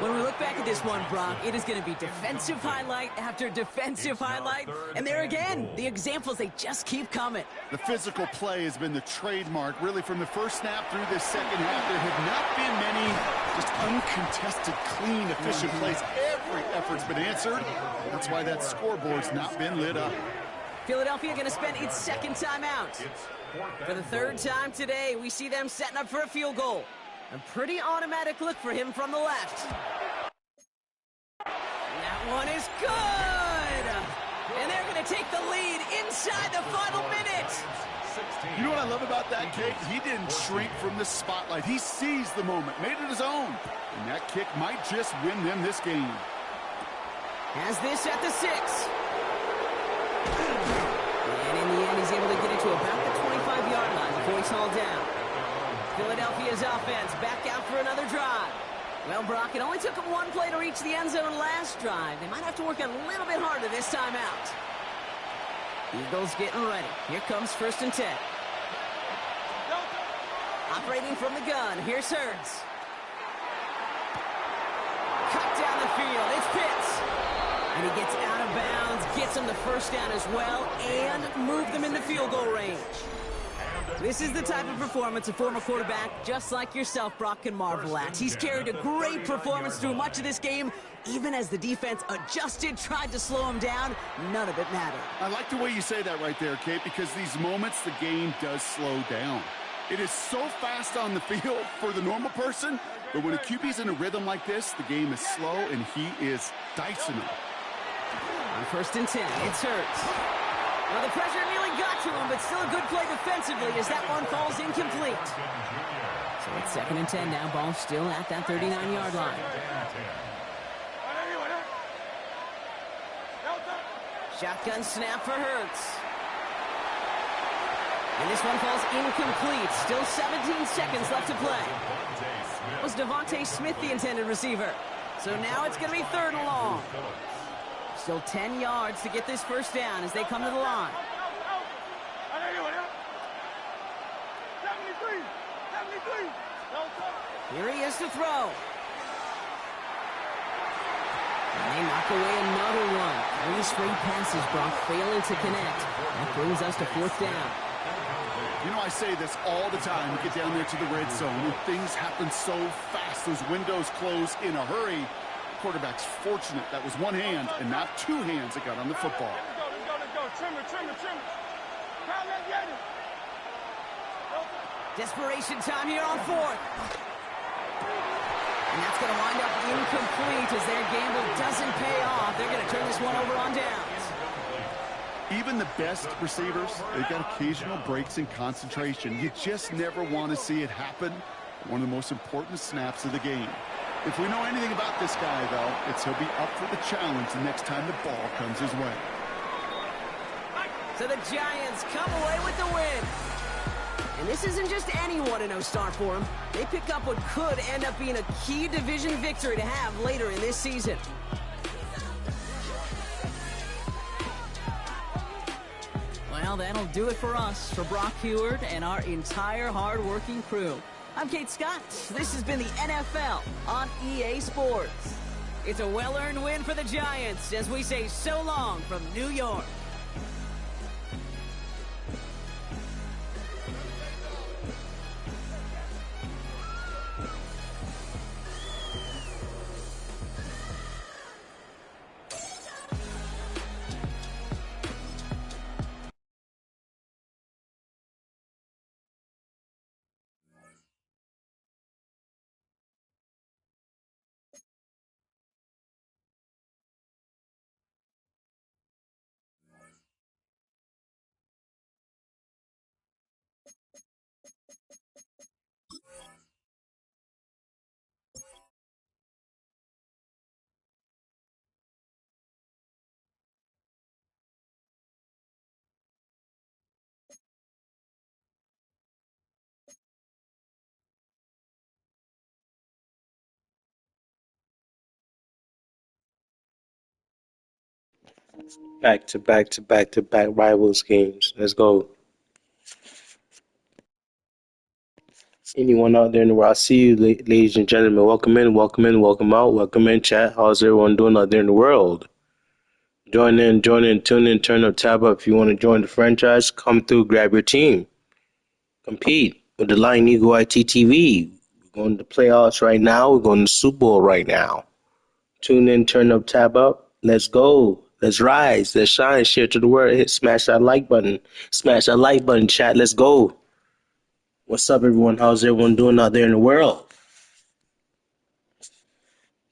When we look back at this one, Brock, it is going to be defensive highlight after defensive highlight. And there again, the examples, they just keep coming. The physical play has been the trademark, really, from the first snap through this second half. There have not been many just uncontested, clean, efficient plays. Every effort's been answered. That's why that scoreboard's not been lit up. Philadelphia going to spend its 2nd timeout. For the 3rd time today, we see them setting up for a field goal. A pretty automatic look for him from the left. That one is good! And they're going to take the lead inside the final minute. You know what I love about that kick? He didn't shrink from the spotlight. He seized the moment, made it his own. And that kick might just win them this game. Has this at the 6. And in the end, he's able to get it to about the 25-yard line before he's hauled down. Philadelphia's offense back out for another drive. Well, Brock, it only took them 1 play to reach the end zone last drive. They might have to work a little bit harder this time out. Eagles getting ready. Here comes 1st and 10. Operating from the gun. Here's Hurts. Cut down the field. It's Pitts. And he gets out of bounds, gets them the 1st down as well, and move them into field goal range. This is the type of performance a former quarterback, just like yourself, Brock, can marvel at. He's carried a great performance through much of this game. Even as the defense adjusted, tried to slow him down, none of it mattered. I like the way you say that right there, Kate, because these moments the game does slow down. It is so fast on the field for the normal person, but when a QB's in a rhythm like this, the game is slow and he is dicing it. On 1st and 10, it's Hurts. Well, the pressure nearly got to him, but still a good play defensively as that one falls incomplete. So it's 2nd and 10 now. Ball still at that 39-yard line. Shotgun snap for Hurts. And this one falls incomplete. Still 17 seconds left to play. That was Devontae Smith, the intended receiver. So now it's going to be 3rd and long. Still 10 yards to get this 1st down as they come to the line. Here he is to throw. And they knock away another one. 3 straight passes, Brock, failing to connect. That brings us to 4th down. You know, I say this all the time. We get down there to the red zone, and things happen so fast. Those windows close in a hurry. Quarterback's fortunate that was one hand and not 2 hands that got on the football. Let's go. Trimmer. Come and get it. Desperation time here on 4th. And that's going to wind up incomplete as their gamble doesn't pay off. They're going to turn this one over on downs. Even the best receivers, they've got occasional breaks in concentration. You just never want to see it happen. One of the most important snaps of the game. If we know anything about this guy, though, it's he'll be up for the challenge the next time the ball comes his way. So the Giants come away with the win. And this isn't just any 1-0 start for them. They pick up what could end up being a key division victory to have later in this season. Well, that'll do it for us, for Brock Heward and our entire hard-working crew. I'm Kate Scott. This has been the NFL on EA Sports. It's a well-earned win for the Giants as we say so long from New York. Back to back to back to back rivals games. Let's go. Anyone out there in the world, I see you, ladies and gentlemen. Welcome in, welcome out, welcome in, chat. How's everyone doing out there in the world? Join in, tune in, turn up, tab up. If you want to join the franchise, come through, grab your team. Compete with the Lion Eagle yttv. We're going to the playoffs right now. We're going to the Super Bowl right now. Tune in, turn up, tab up. Let's go. Let's rise. Let's shine. Share to the world. Hit smash that like button. Smash that like button, chat. Let's go. What's up, everyone? How's everyone doing out there in the world?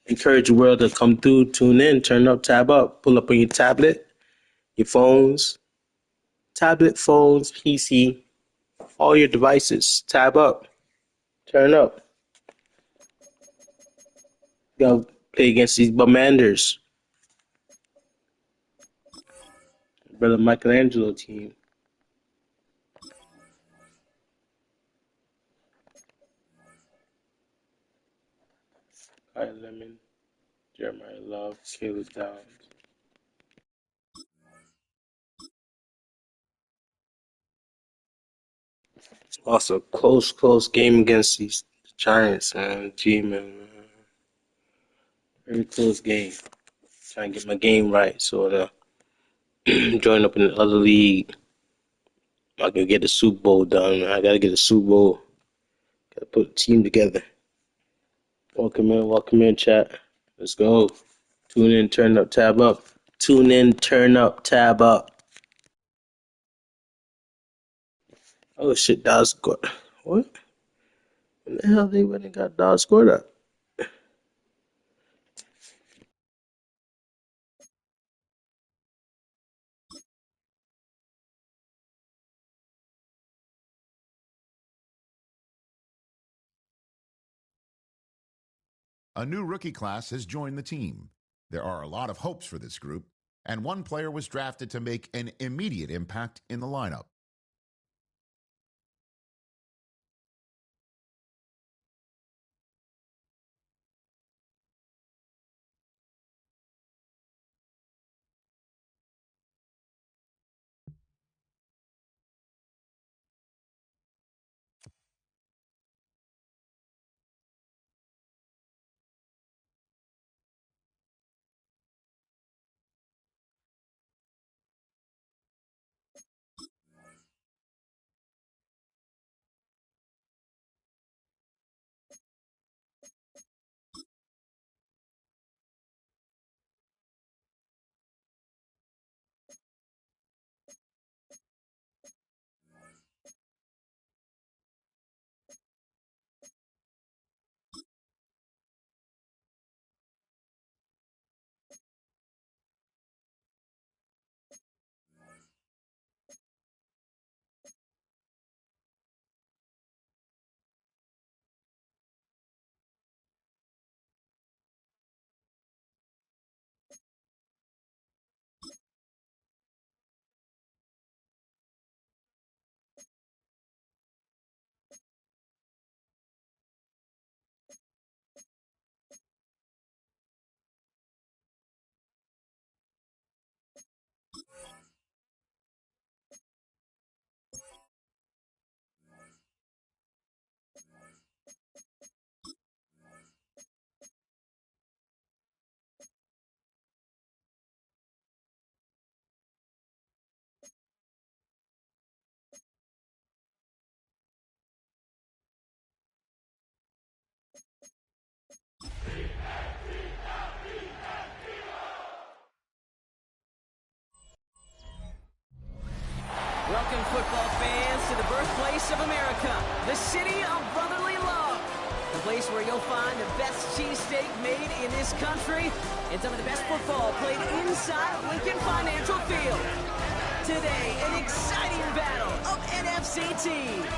Encourage the world to come through, tune in, turn up, tab up, pull up on your tablet, your phones, tablet, phones, PC, all your devices. Tab up, turn up. Go play against these Bumanders. Brother Michelangelo team. Kyle Lemon, Jeremiah Love, Caleb Downs. Also, close game against these Giants, man. G-Man, man. Very close game. Trying to get my game right, so join up in the other league. I can get the Super Bowl done. I gotta get the Super Bowl. Gotta put a team together. Welcome in, chat. Let's go. Tune in, turn up, tab up. Tune in, turn up, tab up. Oh shit, Dodge scored. What? When the hell they went and got Dodge scored up? A new rookie class has joined the team. There are a lot of hopes for this group, and one player was drafted to make an immediate impact in the lineup. Welcome, football fans, to the birthplace of America, the city of brotherly love. The place where you'll find the best cheesesteak made in this country and some of the best football played inside of Lincoln Financial Field. Today, an exciting battle of NFC teams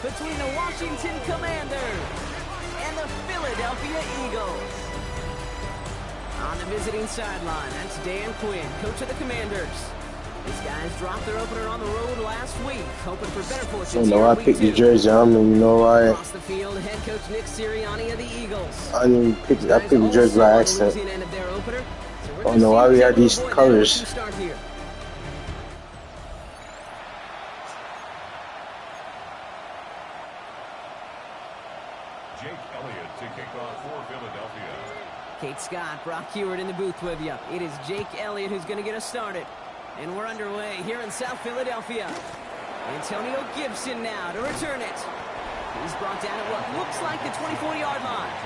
between the Washington Commanders and the Philadelphia Eagles. On the visiting sideline, that's Dan Quinn, coach of the Commanders. These guys dropped their opener on the road last week, hoping for better fortunes. I picked the jersey. I don't even know why. Across the field, head coach Nick Sirianni of the Eagles. I picked the jersey by accident. I don't know why we had these colors. Jake Elliott to kick off for Philadelphia. Kate Scott, Brock Heward in the booth with you. It is Jake Elliott who's going to get us started. And we're underway here in South Philadelphia. Antonio Gibson now to return it. He's brought down at what looks like the 24-yard line.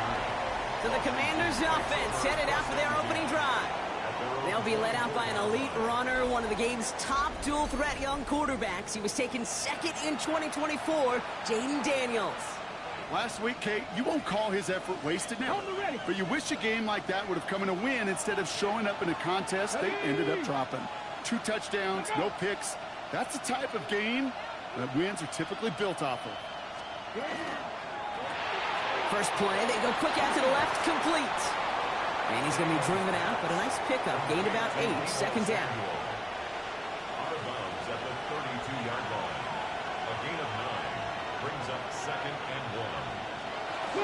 So the Commanders' offense headed out for their opening drive. They'll be led out by an elite runner, one of the game's top dual-threat young quarterbacks. He was taken second in 2024, Jaden Daniels. Last week, Kate, you won't call his effort wasted now. But you wish a game like that would have come in a win instead of showing up in a contest they ended up dropping. 2 touchdowns, no picks. That's the type of game that wins are typically built off of. First play, they go quick out to the left, complete. And he's going to be driven out, but a nice pickup. Gained about 8, second down. Out of bounds at the 32-yard line. A gain of 9 brings up 2nd and 1.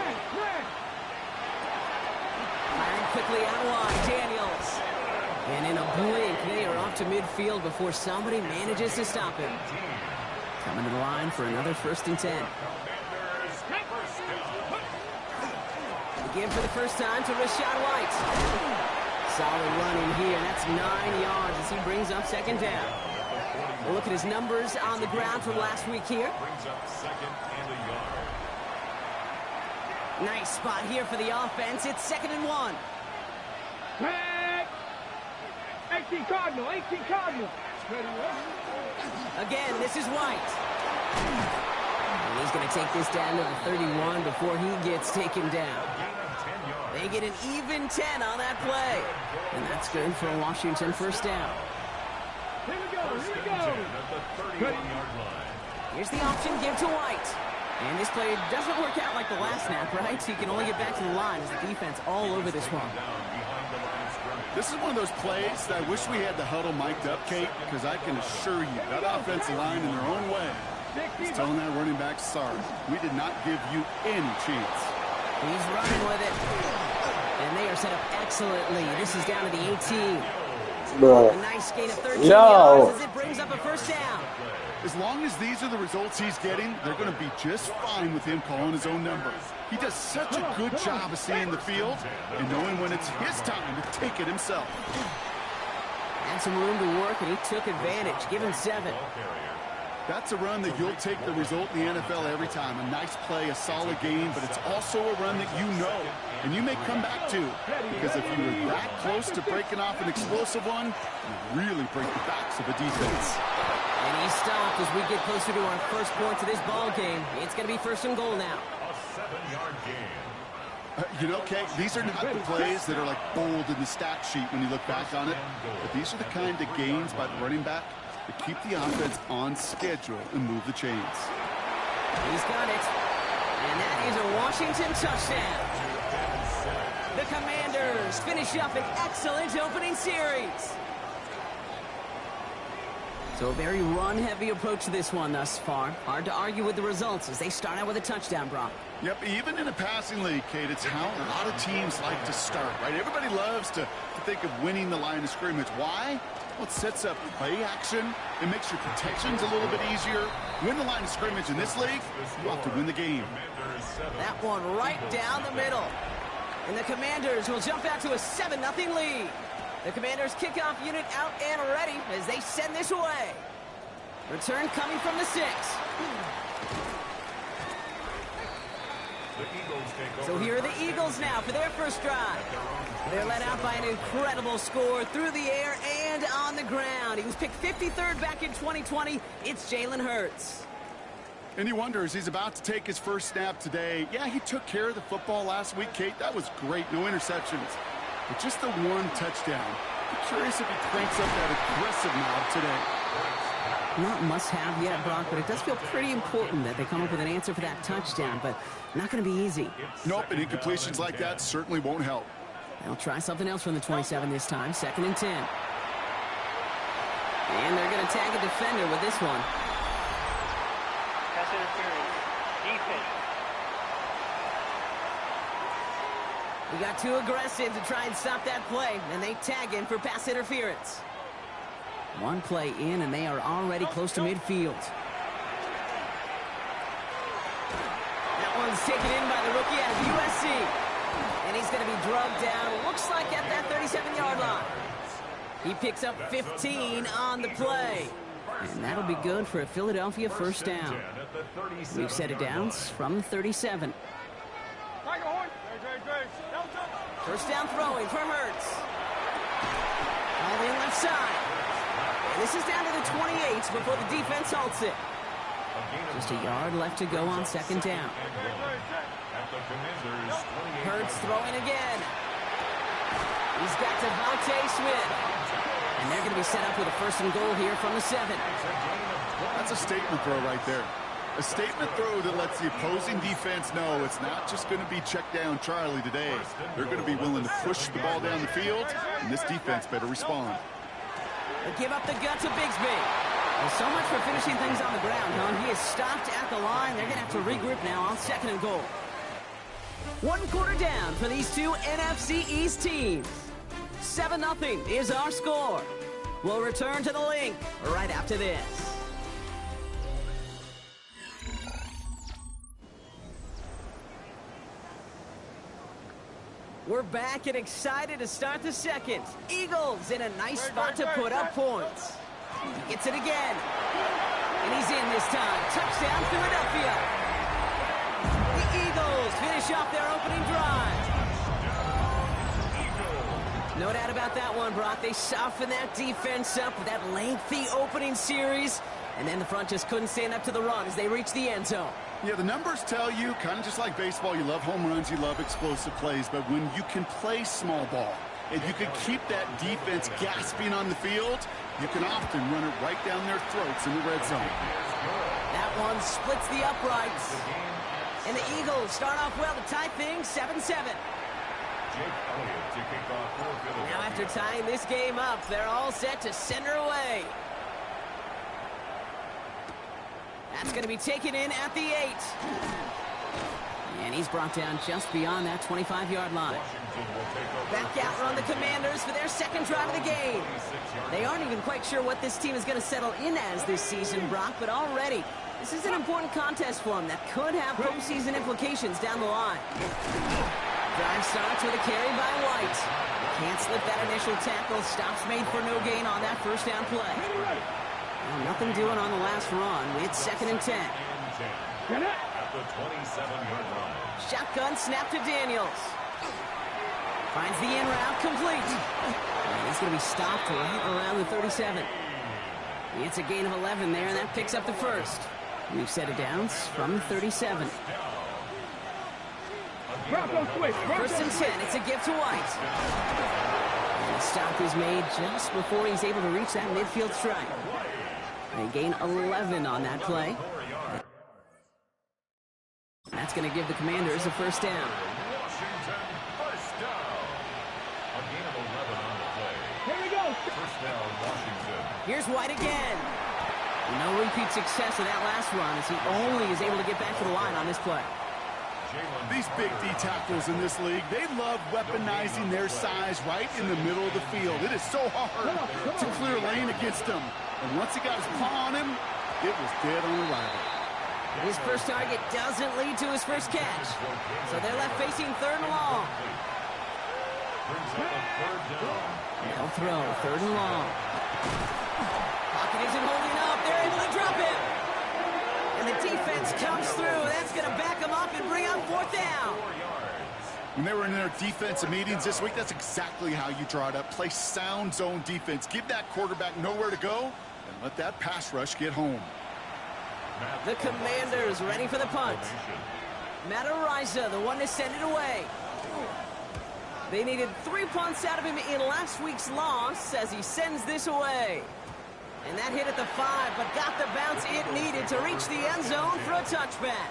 Firing quickly out wide, Daniels. And in a blink, they are off to midfield before somebody manages to stop him. Coming to the line for another 1st and 10. Again for the first time to Rashad White. Solid running here. That's 9 yards as he brings up 2nd down. We'll look at his numbers on the ground from last week here. Brings up 2nd and a yard. Nice spot here for the offense. It's 2nd and 1. 18 Cardinal, 18 Cardinal. Again, this is White. And he's going to take this down to the 31 before he gets taken down. They get an even 10 on that play. And that's good for a Washington 1st down. Here we go, here we go. At the 31-yard line. Here's the option, give to White. And this play doesn't work out like the last snap, right? He can only get back to the line as the defense all over this one. This is one of those plays that I wish we had the huddle mic'd up, Kate, because I can assure you that offensive line in their own way is telling that running back, sorry, we did not give you any chance. He's running with it. And they are set up excellently. This is down to the 18. Bro. A nice gain of 13 yards as it brings up a 1st down. As long as these are the results he's getting, they're going to be just fine with him calling his own number. He does such a good job of seeing the field and knowing when it's his time to take it himself. Had some room to work, and he took advantage. Give him 7. That's a run that you'll take the result in the NFL every time. A nice play, a solid game, but it's also a run that you know and you may come back to. Because if you were that close to breaking off an explosive one, you really break the backs of a defense. And he stopped as we get closer to our first point to this ball game. It's going to be 1st and goal now. A 7-yard gain. You know, Kate, these are not the plays that are like bold in the stat sheet when you look back on it. But these are the kind of gains by the running back that keep the offense on schedule and move the chains. He's got it. And that is a Washington touchdown. The Commanders finish up an excellent opening series. So a very run-heavy approach to this one thus far. Hard to argue with the results as they start out with a touchdown, Brock. Yep, even in a passing league, Kate, it's how a lot of teams like to start, right? Everybody loves to think of winning the line of scrimmage. Why? Well, it sets up play action. It makes your protections a little bit easier. Win the line of scrimmage in this league, you have to win the game. That one right down the middle. And the Commanders will jump out to a 7-0 lead. The Commanders kickoff unit out and ready as they send this away. Return coming from the 6. So here are the Eagles now for their first drive. They're led out by an incredible score through the air and And on the ground, he was picked 53rd back in 2020. It's Jalen Hurts. And he wonders, he's about to take his first snap today. Yeah, he took care of the football last week, Kate. That was great. No interceptions. But just the one touchdown. I'm curious if he cranks up that aggressive knob today. Not must-have yet, Brock, but it does feel pretty important that they come up with an answer for that touchdown, but not going to be easy. Nope, and incompletions like that certainly won't help. They'll try something else from the 27 this time, 2nd and 10. And they're going to tag a defender with this one. Pass interference. Defense. He got too aggressive to try and stop that play, and they tag him for pass interference. One play in, and they are already close to midfield. That one's taken in by the rookie out of USC. And he's going to be drugged down, looks like at that 37-yard line. He picks up 15 on the play. And that'll be good for a Philadelphia first down. We've set it down from the 37. First down throwing for Hurts. All the left side. And this is down to the 28 before the defense halts it. Just a yard left to go on 2nd down. Hurts throwing again. He's got Devontae Smith. And they're going to be set up with a 1st and goal here from the 7. That's a statement throw right there. A statement throw that lets the opposing defense know it's not just going to be check down Charlie today. They're going to be willing to push the ball down the field, and this defense better respond. They give up the gut to Bigsby. Well, so much for finishing things on the ground, huh? He is stopped at the line. They're going to have to regroup now on 2nd and goal. 1 quarter down for these two NFC East teams. 7-0 is our score. We'll return to the link right after this. We're back and excited to start the 2nd. Eagles in a nice spot to put up points. He gets it again. And he's in this time. Touchdown, Philadelphia. The Eagles finish off their opening drive. No doubt about that one, Brock. They softened that defense up with that lengthy opening series. And then the front just couldn't stand up to the run as they reached the end zone. Yeah, the numbers tell you, kind of just like baseball, you love home runs, you love explosive plays, but when you can play small ball and you can keep that defense gasping on the field, you can often run it right down their throats in the red zone. That one splits the uprights. And the Eagles start off well to tie things 7-7. Now after tying this game up, they're all set to send her away. That's going to be taken in at the 8. And he's brought down just beyond that 25-yard line. Back out run the Commanders for their 2nd drive of the game. They aren't even quite sure what this team is going to settle in as this season, Brock, but already this is an important contest for them that could have postseason implications down the line. Drive starts with a carry by White. Can't slip that initial tackle. Stops made for no gain on that 1st down play. Well, nothing doing on the last run. It's 2nd and 10. At the 27-yard line. Shotgun snap to Daniels. Finds the in route complete. And he's going to be stopped right around the 37. It's a gain of 11 there, and that picks up the 1st. We've set it down from the 37. 1st and 10. It's a gift to White. And the stop is made just before he's able to reach that midfield strike. They gain 11 on that play. That's going to give the Commanders a 1st down. Washington, 1st down. A gain of 11 on the play. Here we go. 1st down, Washington. Here's White again. No repeat success of that last run as he only is able to get back to the line on this play. These big D tackles in this league, they love weaponizing their size right in the middle of the field. It is so hard to clear lane against them. And once he got his paw on him, it was dead on arrival. His first target doesn't lead to his first catch. So they're left facing 3rd and long. They'll throw 3rd and long. Pocket isn't holding up. They're able to drop him. And the defense comes through. That's going to back him up and bring up 4th down. When they were in their defensive meetings this week, that's exactly how you draw it up. Play sound zone defense. Give that quarterback nowhere to go, and let that pass rush get home. The Commanders ready for the punt. Madden26, the one to send it away. They needed 3 punts out of him in last week's loss as he sends this away. And that hit at the 5, but got the bounce it needed to reach the end zone for a touchback.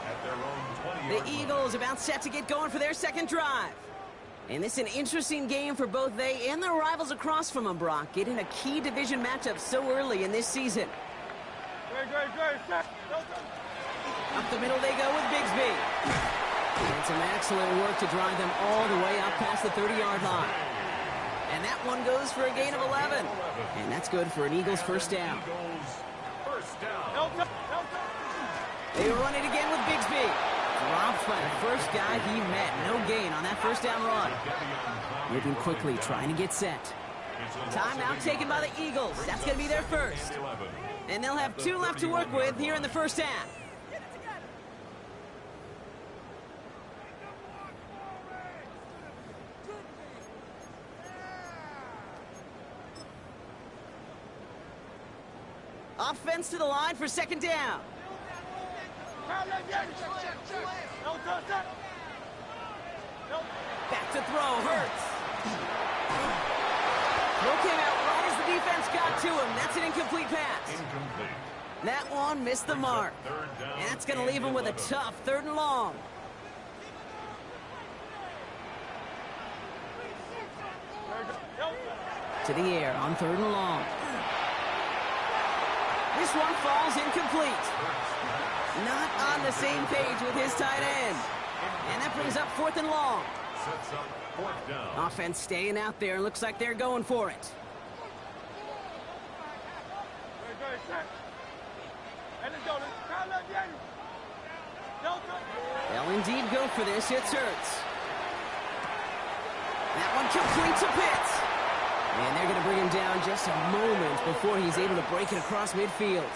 The Eagles about set to get going for their second drive. And this is an interesting game for both they and their rivals across from them, Brock, getting a key division matchup so early in this season. Up the middle they go with Bigsby. And some excellent work to drive them all the way up past the 30-yard line. And that one goes for a gain of 11. And that's good for an Eagles first down. They run it again with Bigsby. Dropped by the first guy he met. No gain on that first down run. Moving quickly, trying to get set. Timeout taken by the Eagles. That's going to be their first. And they'll have 2 left to work with here in the first half. Offense to the line for second down. Back to throw, Hurts. Throw came out right as the defense got to him. That's an incomplete pass. That one missed the mark. And that's going to leave him with a tough 3rd and long. To the air on 3rd and long. This one falls incomplete. Not on the same page with his tight end. And that brings up 4th and long. Offense staying out there. Looks like they're going for it. They'll indeed go for this. It's Hurts. That one complete to Pitts. And they're going to bring him down just a moment before he's able to break it across midfield.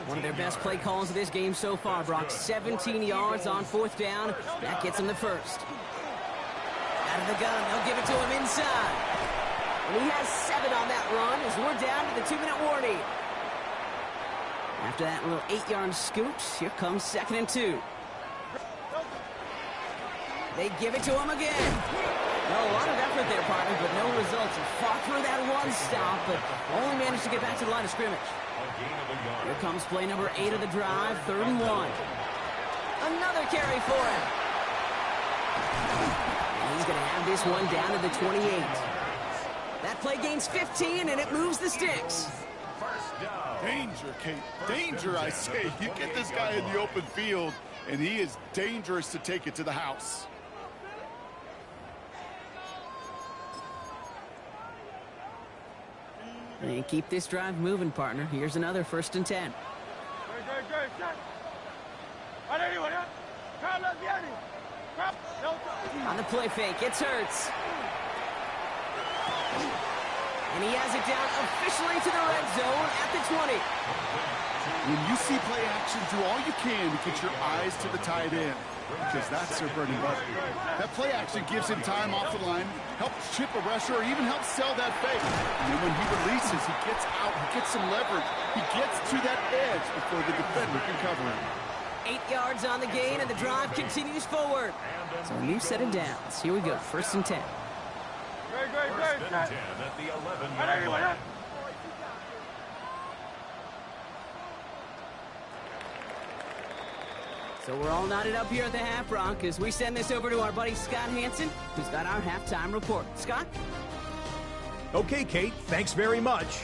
One of their best play calls of this game so far, Brock. 17 yards on 4th down. That gets him the first. Out of the gun, they'll give it to him inside. And he has 7 on that run as we're down to the 2-minute warning. After that little 8-yard scoot, here comes 2nd and 2. They give it to him again. Well, a lot of effort there, partner, but no results. He fought through that one stop, but only managed to get back to the line of scrimmage. Here comes play number 8 of the drive, 3rd and 1. Another carry for him. And he's going to have this one down to the 28. That play gains 15, and it moves the sticks. Danger, Kate. Danger, I say. You get this guy in the open field, and he is dangerous to take it to the house. And keep this drive moving, partner. Here's another 1st and 10. On the play fake, it's Hurts. And he has it down officially to the red zone at the 20. When you see play action, do all you can to get your eyes to the tight end, because that's their bread and butter. That play action gives him time off the line, helps chip a rusher, or even helps sell that fake. And then when he releases, he gets out, he gets some leverage. He gets to that edge before the defender can cover him. 8 yards on the gain, and the drive continues forward. So a new set of downs. Here we go, 1st and 10. First and 10 at the 11-yard line. So we're all knotted up here at the half, Brock, as we send this over to our buddy Scott Hansen, who's got our halftime report. Scott? Okay, Kate, thanks very much.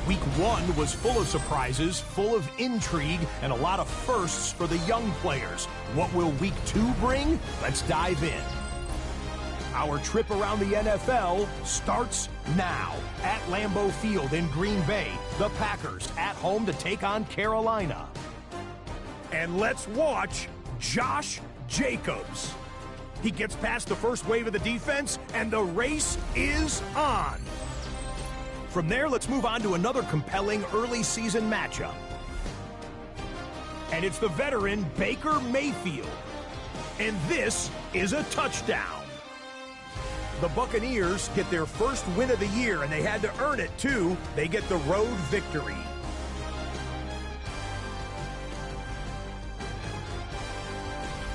Week 1 was full of surprises, full of intrigue, and a lot of firsts for the young players. What will Week 2 bring? Let's dive in. Our trip around the NFL starts now. At Lambeau Field in Green Bay, the Packers at home to take on Carolina. And let's watch Josh Jacobs. He gets past the first wave of the defense, and the race is on. From there, let's move on to another compelling early season matchup. And it's the veteran Baker Mayfield And this is a touchdown. The Buccaneers get their first win of the year, and they had to earn it, too. They get the road victory.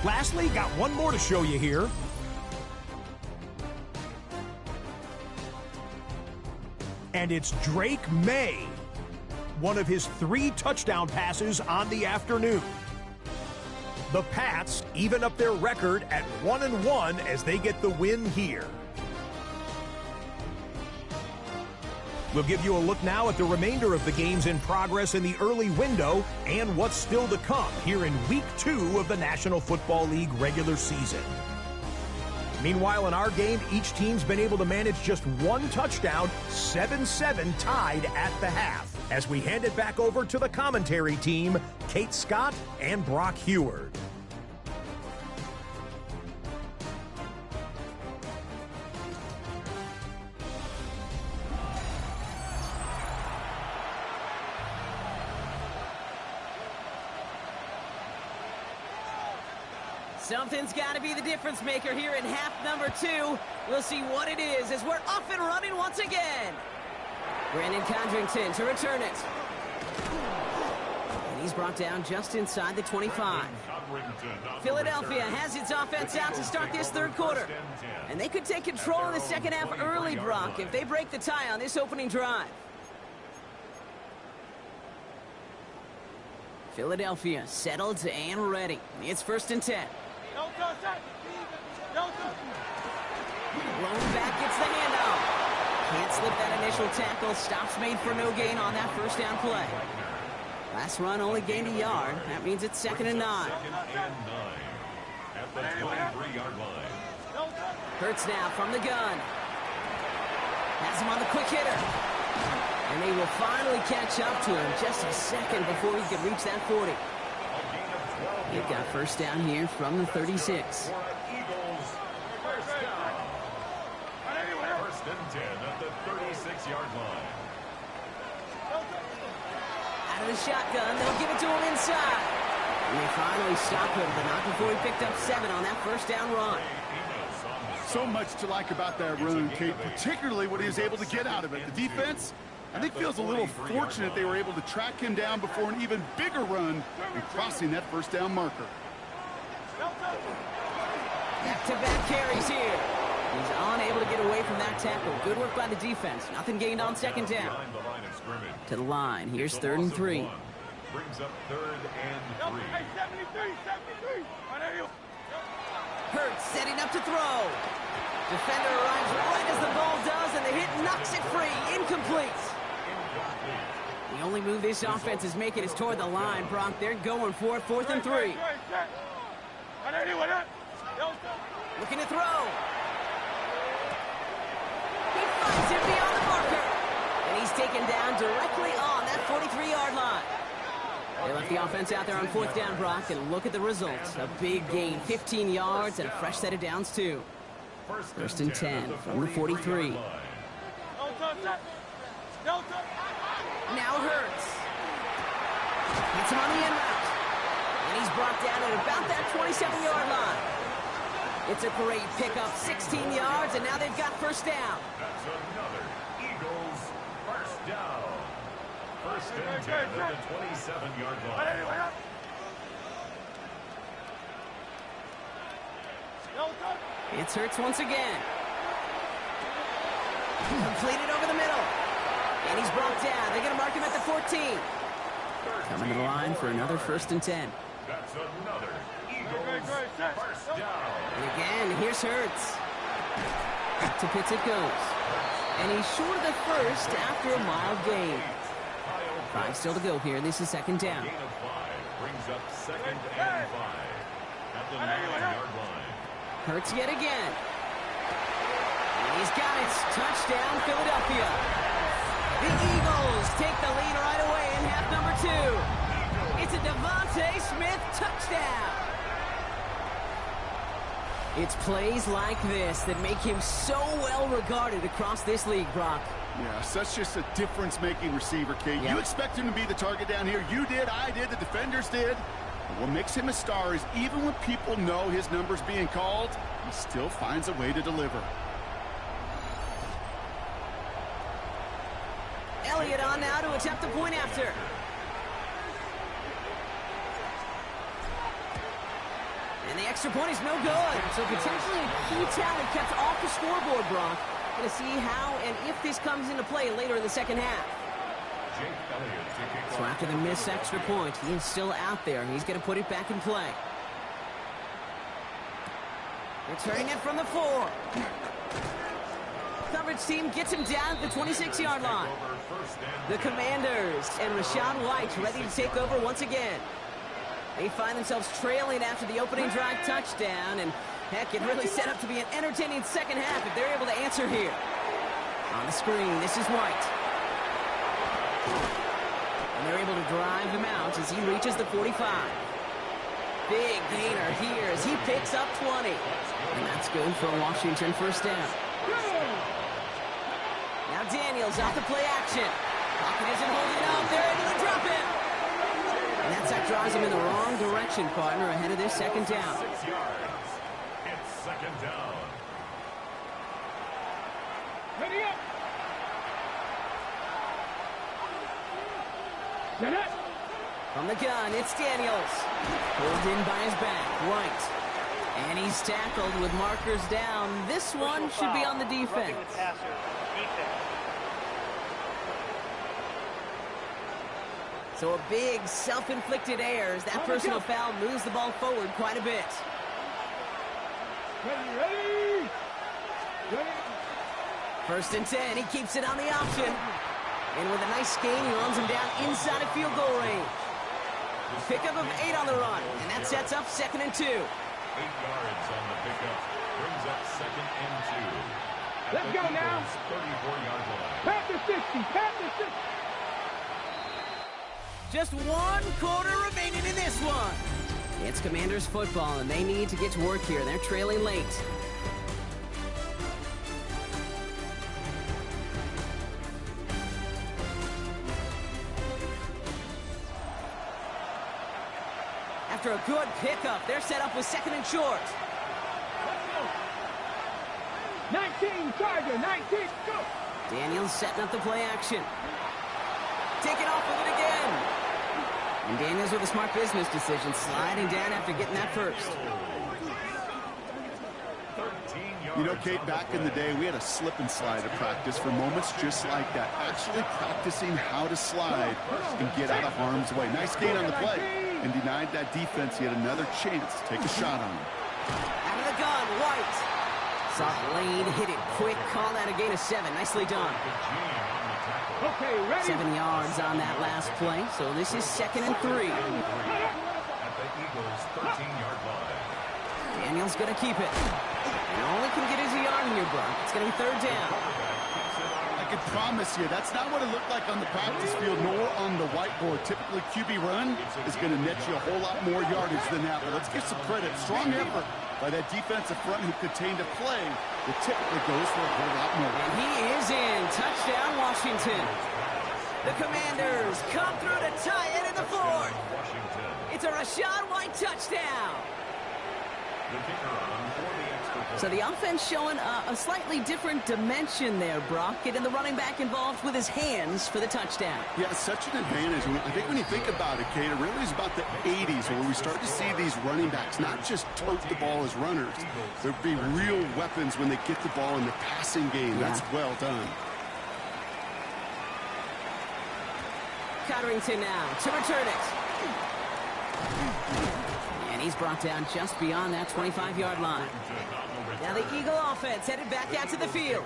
Lastly, got one more to show you here. And it's Drake May, one of his 3 touchdown passes on the afternoon. The Pats even up their record at 1-1 as they get the win here. We'll give you a look now at the remainder of the games in progress in the early window and what's still to come here in Week 2 of the National Football League regular season. Meanwhile, in our game, each team's been able to manage just 1 touchdown, 7-7 tied at the half. As we hand it back over to the commentary team, Kate Scott and Brock Heward. Something's got to be the difference maker here in half number 2. We'll see what it is as we're off and running once again. Brandon Condrington to return it. And he's brought down just inside the 25. Philadelphia has its offense out to start this third quarter. And they could take control of the second half early, Brock, if they break the tie on this opening drive. Philadelphia settled and ready. It's 1st and 10. Blown back gets the handoff. Can't slip that initial tackle. Stops made for no gain on that first down play. Last run only gained a yard. That means it's 2nd and 9. At the 23-yard line. Hurts now from the gun. Has him on the quick hitter. And they will finally catch up to him just a second before he can reach that 40. They've got first down here from the 36. Eagles, first down. 1st and 10 at the 36-yard line. Out of the shotgun, they'll give it to him inside. And they finally stop him, but not before he picked up 7 on that first down run. So much to like about that run, Kate, particularly what he was able to get out of it. The defense, I think, feels a little fortunate they were able to track him down before an even bigger run and crossing that first down marker. Back-to-back carries here. He's unable to get away from that tackle. Good work by the defense. Nothing gained on 2nd down. To the line. Here's 3rd and 3. Brings up 3rd and 3. Hurts setting up to throw. Defender arrives right as the ball does, and the hit knocks it free. Incomplete. The only move this offense is making is toward the line, Brock. They're going for it, 4th and 3. Looking to throw. He finds him beyond the marker. And he's taken down directly on that 43-yard line. They left the offense out there on 4th down, Brock, and look at the results. A big gain, 15 yards, and a fresh set of downs, too. 1st and 10 from the 43. Now Hurts. Hits him on the end route. And he's brought down at about that 27-yard line. It's a great pickup, 16 yards, and now they've got first down. That's another Eagles first down. 1st and 10 at the 27-yard line. It's Hurts once again. Completed over the middle. And he's brought down. They're going to mark him at the 14. Coming to the line for another 1st and 10. That's another Eagles first down. And again, here's Hurts. Back to Pitts it goes. And he's short of the first after a mild gain. 5 still to go here. This is 2nd down. Gain of 5 brings up 2nd and 5 at the 9-yard line. Hurts yet again. And he's got it. Touchdown, Philadelphia. The Eagles take the lead right away in half number 2. It's a Devontae Smith touchdown. It's plays like this that make him so well regarded across this league, Brock. Yeah, such just a difference-making receiver, Kate. Yeah. You expect him to be the target down here. You did, I did, the defenders did. What makes him a star is even when people know his number's being called, he still finds a way to deliver. Elliott on now to attempt the point after. And the extra point is no good. So potentially a key tally kept off the scoreboard, Brock. Going to see how and if this comes into play later in the second half. So after the missed extra point, he is still out there. He's going to put it back in play. Returning it from the 4. Coverage team gets him down at the 26-yard line. The Commanders and Rachaad White ready to take over once again. They find themselves trailing after the opening drive touchdown, and heck, it really set up to be an entertaining second half if they're able to answer here. On the screen, this is White. And they're able to drive him out as he reaches the 45. Big gainer here as he picks up 20. And that's good for a Washington first down. Now Daniels off the play action. Pocket isn't holding up. They're able to drop him. And that sack drives him in the wrong direction, partner, ahead of this second down. 6 yards. It's second down. Ready up. Set it. From the gun, it's Daniels. Pulled in by his back, White. And he's tackled with markers down. This one should be on the defense. So a big self-inflicted error as that personal foul moves the ball forward quite a bit. Ready. First and 10, he keeps it on the option. And with a nice gain, he runs him down inside of field goal range. Pickup of 8 on the run, and that sets up 2nd and 2. 8 yards on the pickup. Brings up 2nd and 2. Let's go now. 34-yard line. Pat the 60. Pat the 60. Just 1 quarter remaining in this one. It's Commanders football, and they need to get to work here. They're trailing late. After a good pickup, they're set up with 2nd and short. 19, Charger, 19, go! Daniels setting up the play action. Taking off with it again. And Daniels with a smart business decision, sliding down after getting that first. You know, Kate, back in the day, we had a slip and slide at practice for moments just like that. Actually practicing how to slide and get out of harm's way. Nice gain on the play. And denied that defense yet another chance to take a shot on him. Out of the gun, White. Soft lane, hit it quick, call that a gain of 7. Nicely done. Okay, ready? 7 yards on that last play, so this is 2nd and 3. At the Eagles' 13-yard line. Daniels gonna keep it. And all he can get is a yard here, Brock. It's gonna be 3rd down. I can promise you, that's not what it looked like on the practice field nor on the whiteboard. Typically, QB run is going to net you a whole lot more yardage than that. But let's give some credit. Strong effort by that defensive front who contained a play that typically goes for a whole lot more. And he is in. Touchdown, Washington. The Commanders come through to tie it in the 4th. It's a Rachaad White touchdown. The kicker on for the extra point. So the offense showing a slightly different dimension there, Brock. Getting the running back involved with his hands for the touchdown. Yeah, such an advantage. I think when you think about it, Kate, it really is about the 80s where we start to see these running backs not just tote the ball as runners. There'll be real weapons when they get the ball in the passing game. Yeah. That's well done. Cotterington now to return it. And he's brought down just beyond that 25-yard line. Now the Eagle offense headed back out to the field.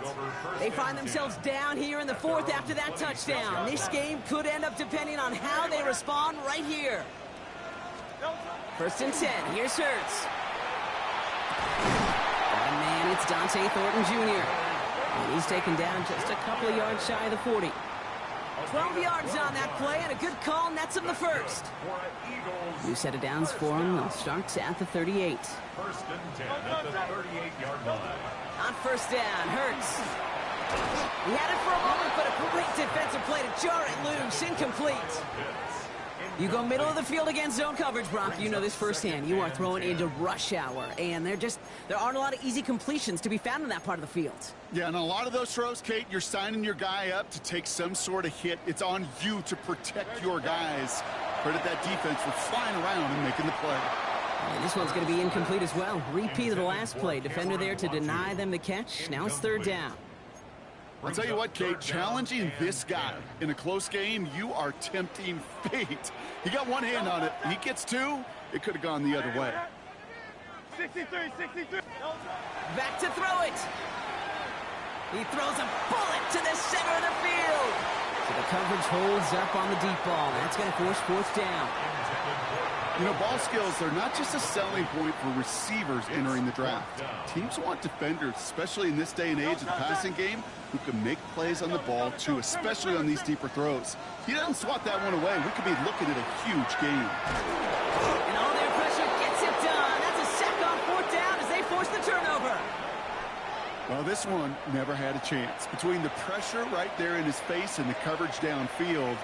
They find themselves down here in the 4th after that touchdown. This game could end up depending on how they respond right here. 1st and 10. Here's Hurts. Got a man, it's Dante Thornton Jr. And he's taken down just a couple of yards shy of the 40. 12 yards on that play, and a good call nets him the first. New set of downs for him. They'll start at the 38. 1st and 10 at the 38-yard line. On 1st down, Hurts. He had it for a moment, but a great defensive play to jar it loose. Incomplete. You go middle of the field against zone coverage, Brock. You know this firsthand. You are throwing into rush hour, and there aren't a lot of easy completions to be found in that part of the field. Yeah, and a lot of those throws, Kate, you're signing your guy up to take some sort of hit. It's on you to protect your guys. Credit that defense for flying around and making the play. And this one's going to be incomplete as well. Repeat of the last play. Defender there to deny them the catch. Now it's third down. I'll tell you what, Kate, challenging this guy in a close game, you are tempting fate. He got one hand on it. He gets two. It could have gone the other way. 63. Back to throw it. He throws a bullet to the center of the field. So the coverage holds up on the deep ball. That's going to force fourth down. You know, ball skills are not just a selling point for receivers entering the draft. Teams want defenders, especially in this day and age of the passing game, who can make plays on the ball, too, especially on these deeper throws. He doesn't swat that one away. We could be looking at a huge game. And all their pressure gets it done. That's a sack on fourth down as they force the turnover. Well, this one never had a chance. Between the pressure right there in his face and the coverage downfield,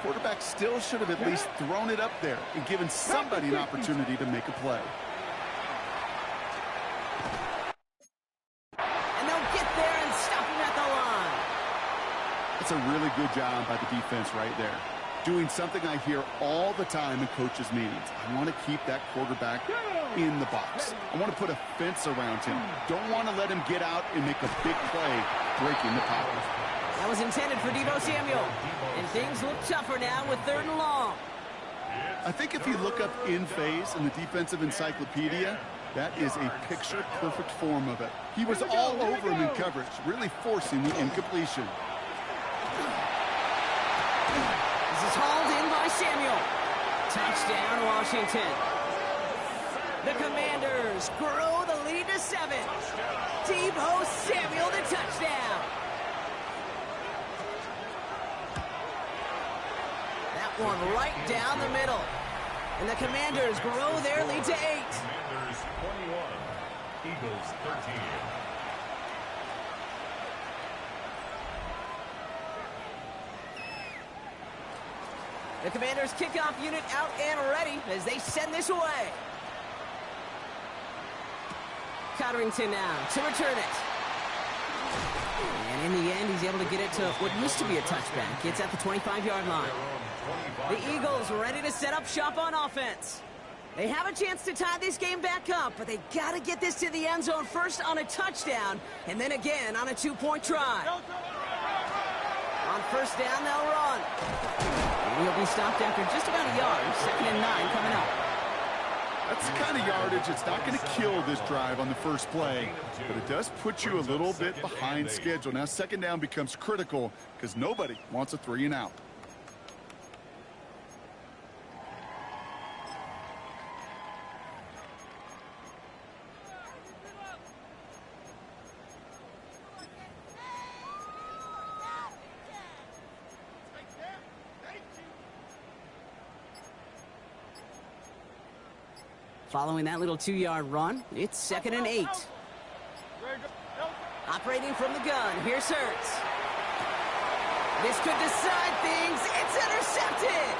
quarterback still should have at least thrown it up there and given somebody an opportunity to make a play. And they'll get there and stop him at the line. That's a really good job by the defense right there. Doing something I hear all the time in coaches' meetings. I want to keep that quarterback in the box. I want to put a fence around him. Don't want to let him get out and make a big play breaking the pocket. That was intended for Deebo Samuel. And things look tougher now with third and long. I think if you look up in phase in the defensive encyclopedia, that is a picture-perfect form of it. He was all over him in coverage, really forcing the incompletion. This is hauled in by Samuel. Touchdown, Washington. The Commanders grow the lead to 7. Deebo Samuel, the touchdown. One right down the middle. And the Commanders grow their lead to 8. Commanders 21, Eagles 13. The Commanders kickoff unit out and ready as they send this away. Cotterington now to return it. And in the end, he's able to get it to what used to be a touchback. It's at the 25-yard line. The Eagles ready to set up shop on offense. They have a chance to tie this game back up, but they got to get this to the end zone first on a touchdown, and then again on a two-point try. On first down, they'll run. And he'll be stopped after just about a yard. 2nd and 9 coming up. That's the kind of yardage it's not going to kill this drive on the first play, but it does put you a little bit behind schedule. Now 2nd down becomes critical because nobody wants a 3 and out. Following that little 2-yard run, it's 2nd and 8. Operating from the gun, here's Hurts. This could decide things. It's intercepted.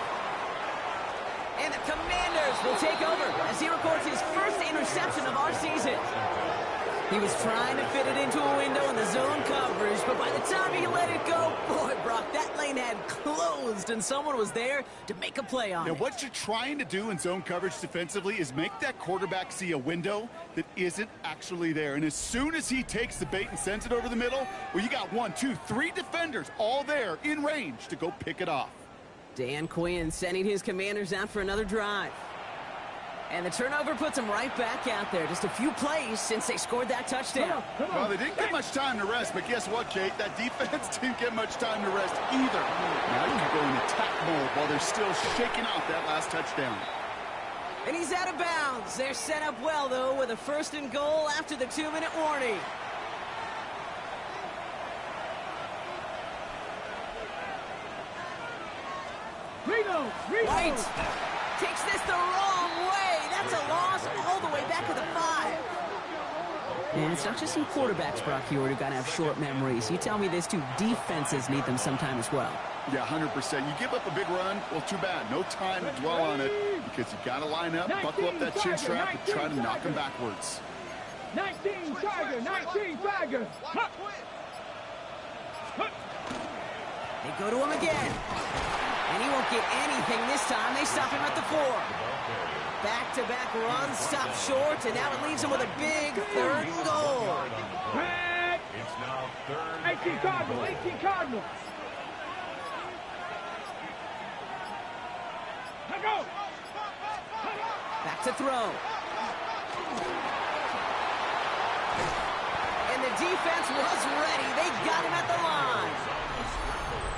And the Commanders will take over as he records his first interception of our season. He was trying to fit it into a window in the zone coverage, but by the time he let it go, boy, Brock, that lane had closed, and someone was there to make a play on it. Now, what you're trying to do in zone coverage defensively is make that quarterback see a window that isn't actually there. And as soon as he takes the bait and sends it over the middle, well, you got 1, 2, 3 defenders all there in range to go pick it off. Dan Quinn sending his Commanders out for another drive. And the turnover puts them right back out there. Just a few plays since they scored that touchdown. Well, they didn't get much time to rest, but guess what, Kate? That defense didn't get much time to rest either. Now you can go in attack mode while they're still shaking off that last touchdown. And he's out of bounds. They're set up well, though, with a 1st and goal after the 2-minute warning. White takes this the wrong way. That's a loss all the way back to the 5. And it's not just some quarterbacks, Brock Heward, who got to have short memories. You tell me this too, defenses need them sometime as well. Yeah, 100%. You give up a big run, well, too bad. No time to dwell on it because you got to line up, buckle up that chin strap, and try to knock them backwards. 19 Tiger, 19 Tiger. They go to him again. And he won't get anything this time. They stop him at the 4. Back-to-back runs, stop short, and now it leaves him with a big 3rd and goal. It's now 3rd 18 Cardinal, 18 Cardinal. Go. Back to throw. And the defense was ready. They got him at the line.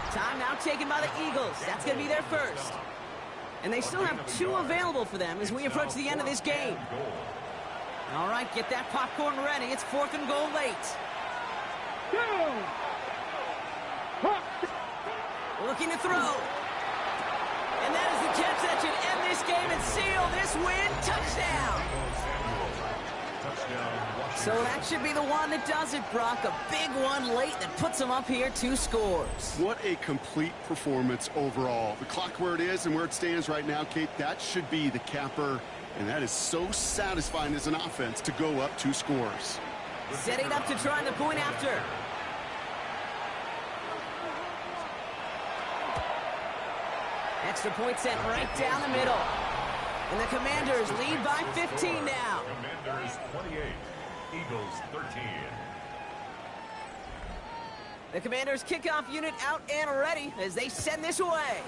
Timeout taken by the Eagles. That's going to be their first. And they still have 2 available for them as we approach the end of this game. All right, get that popcorn ready. It's 4th and goal late. Looking to throw. And that is the catch that should end this game and seal this win. Touchdown. So that should be the one that does it, Brock. A big one late that puts them up here 2 scores. What a complete performance overall. The clock where it is and where it stands right now, Kate, that should be the capper. And that is so satisfying as an offense to go up 2 scores. Setting up to try the point after. Extra point sent right down the middle. And the Commanders lead by 15 now. Commanders 28, Eagles 13. The Commanders kickoff unit out and ready as they send this away.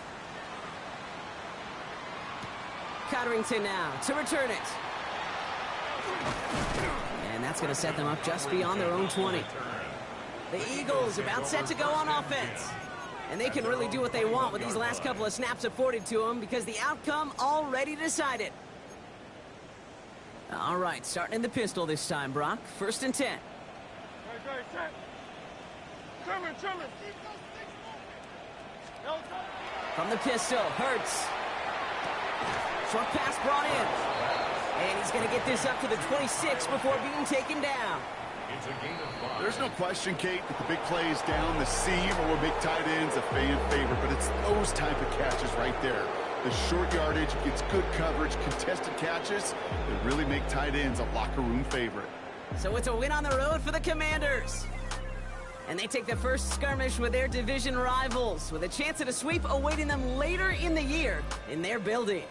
Cotterington now to return it. And that's going to set them up just beyond their own 20. The Eagles about set to go on offense. And they can really do what they want with these last couple of snaps afforded to them because the outcome already decided. All right, starting in the pistol this time, Brock. 1st and 10. From the pistol, Hurts. Short pass brought in. And he's going to get this up to the 26 before being taken down. It's a gain of 5. There's no question, Kate, that the big plays down the seam or big tight ends a fan favorite, but it's those type of catches right there. The short yardage, gets good coverage, contested catches that really make tight ends a locker room favorite. So it's a win on the road for the Commanders. And they take the first skirmish with their division rivals with a chance at a sweep awaiting them later in the year in their building.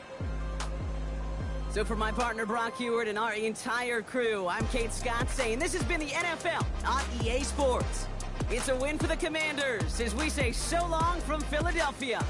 So for my partner Brock Heward and our entire crew, I'm Kate Scott saying this has been the NFL on EA Sports. It's a win for the Commanders as we say so long from Philadelphia.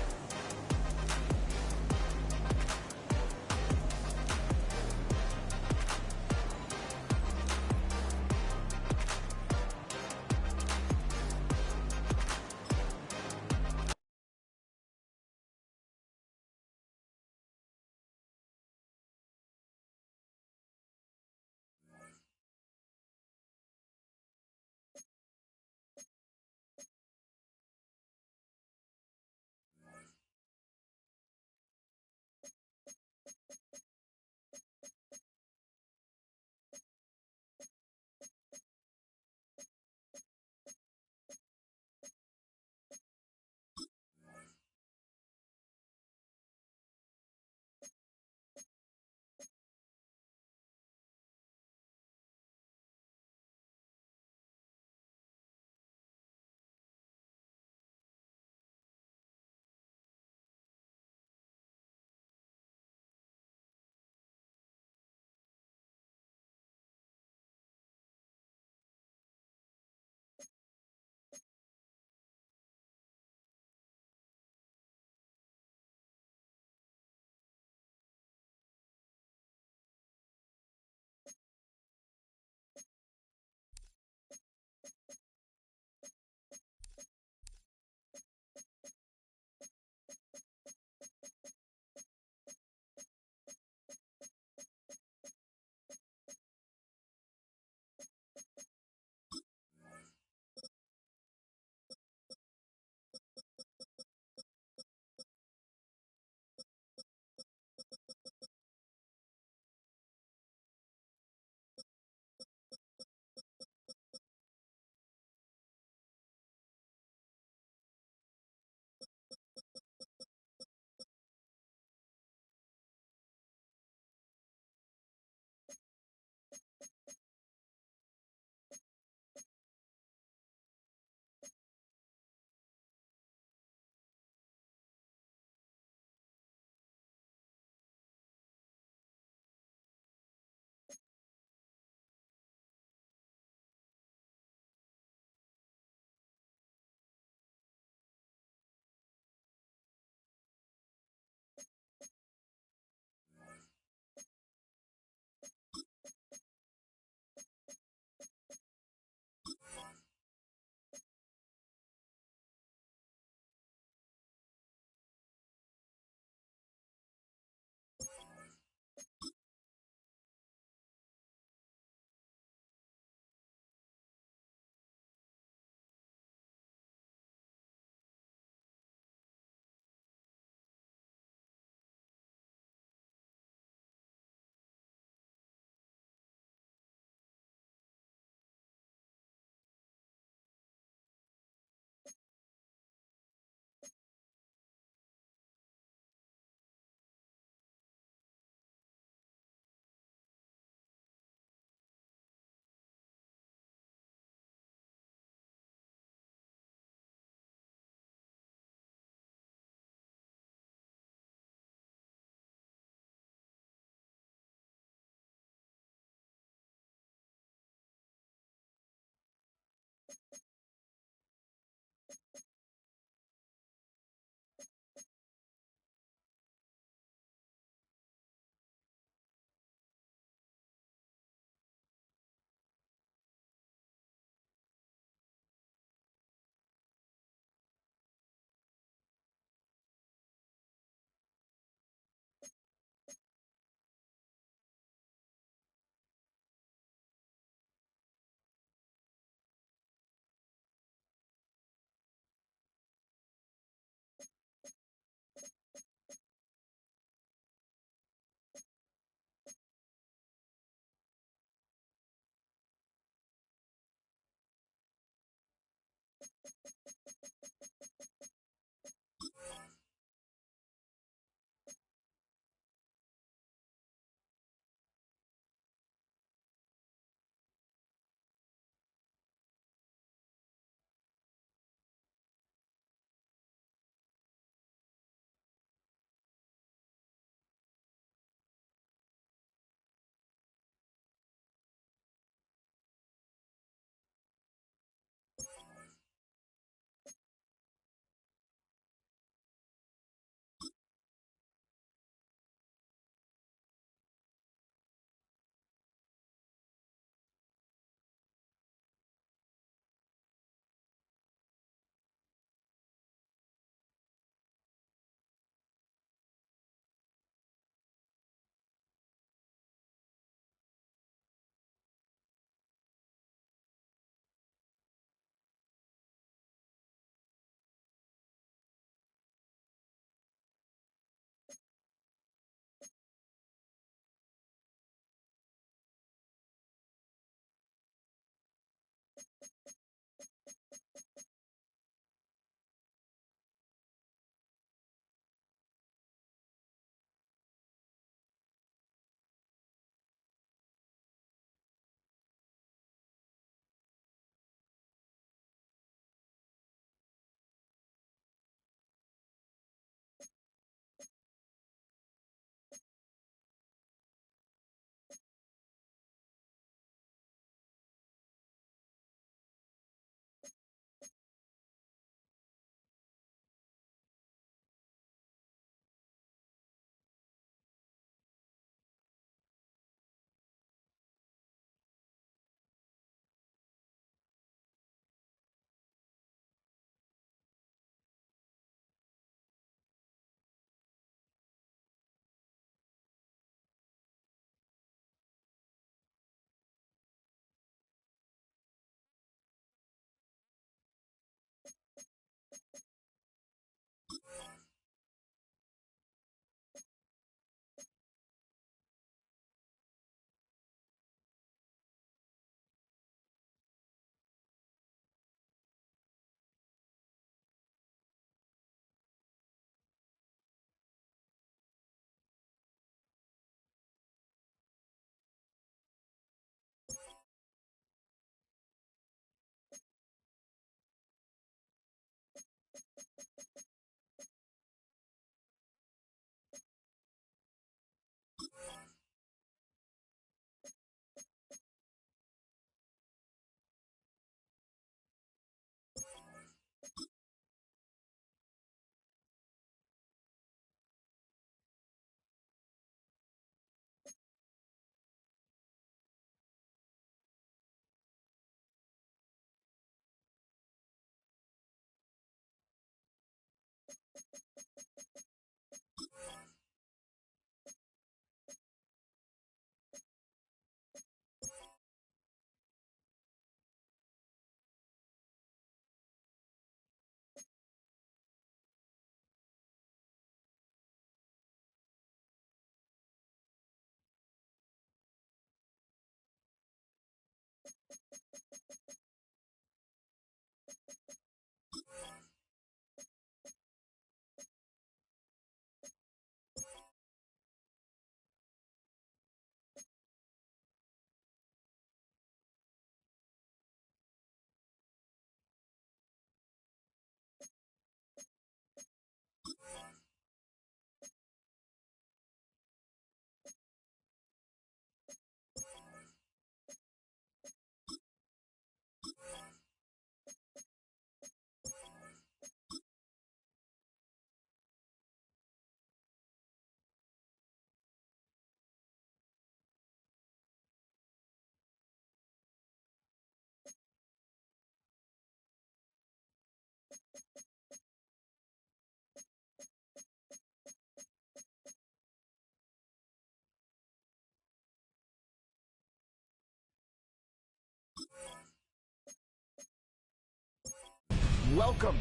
Welcome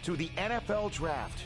to the NFL Draft.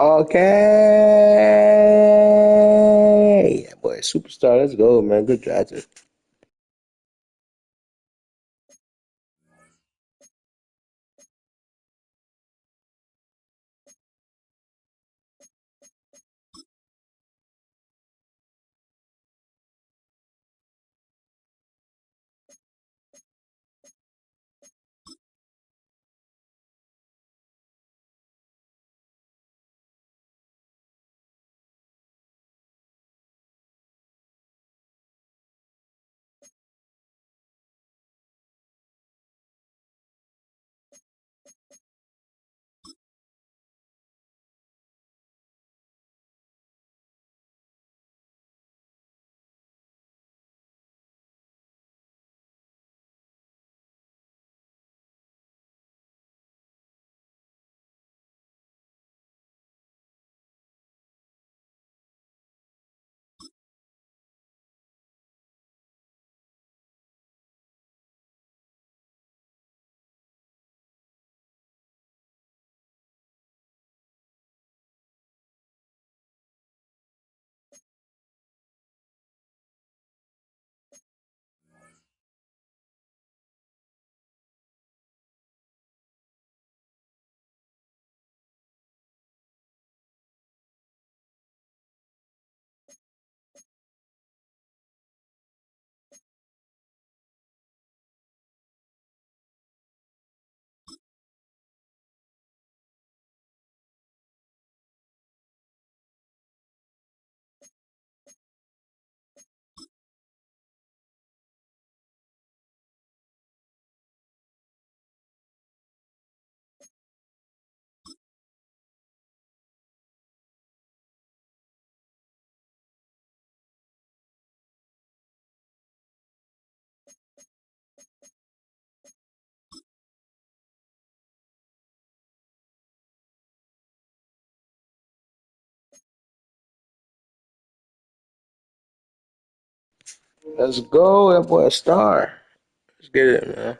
Okay. Yeah, boy, superstar. Let's go, man. Good draft. Let's go, that boy a star. Let's get it, man.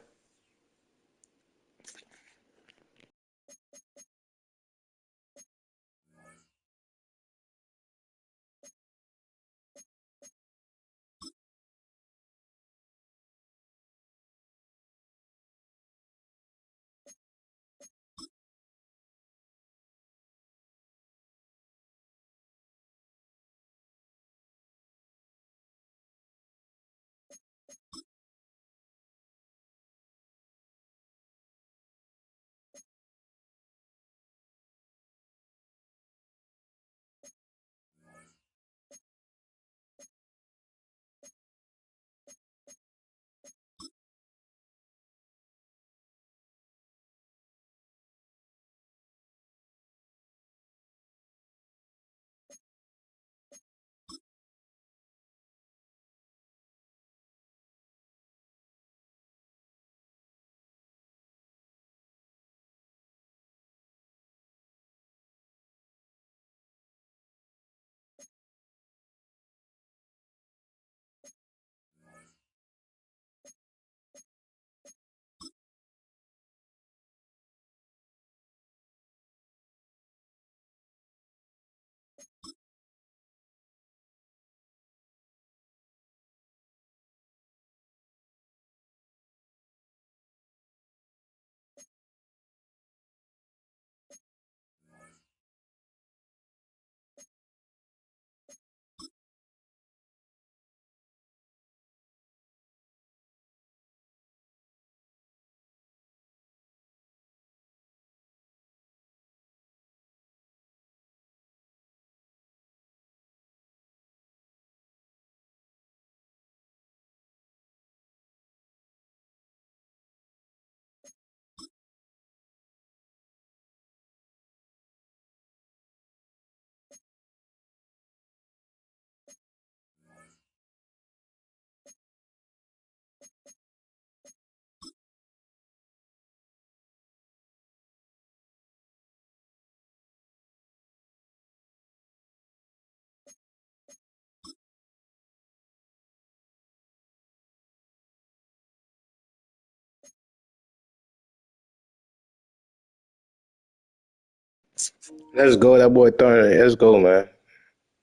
Let's go, that boy Thornton. Let's go, man.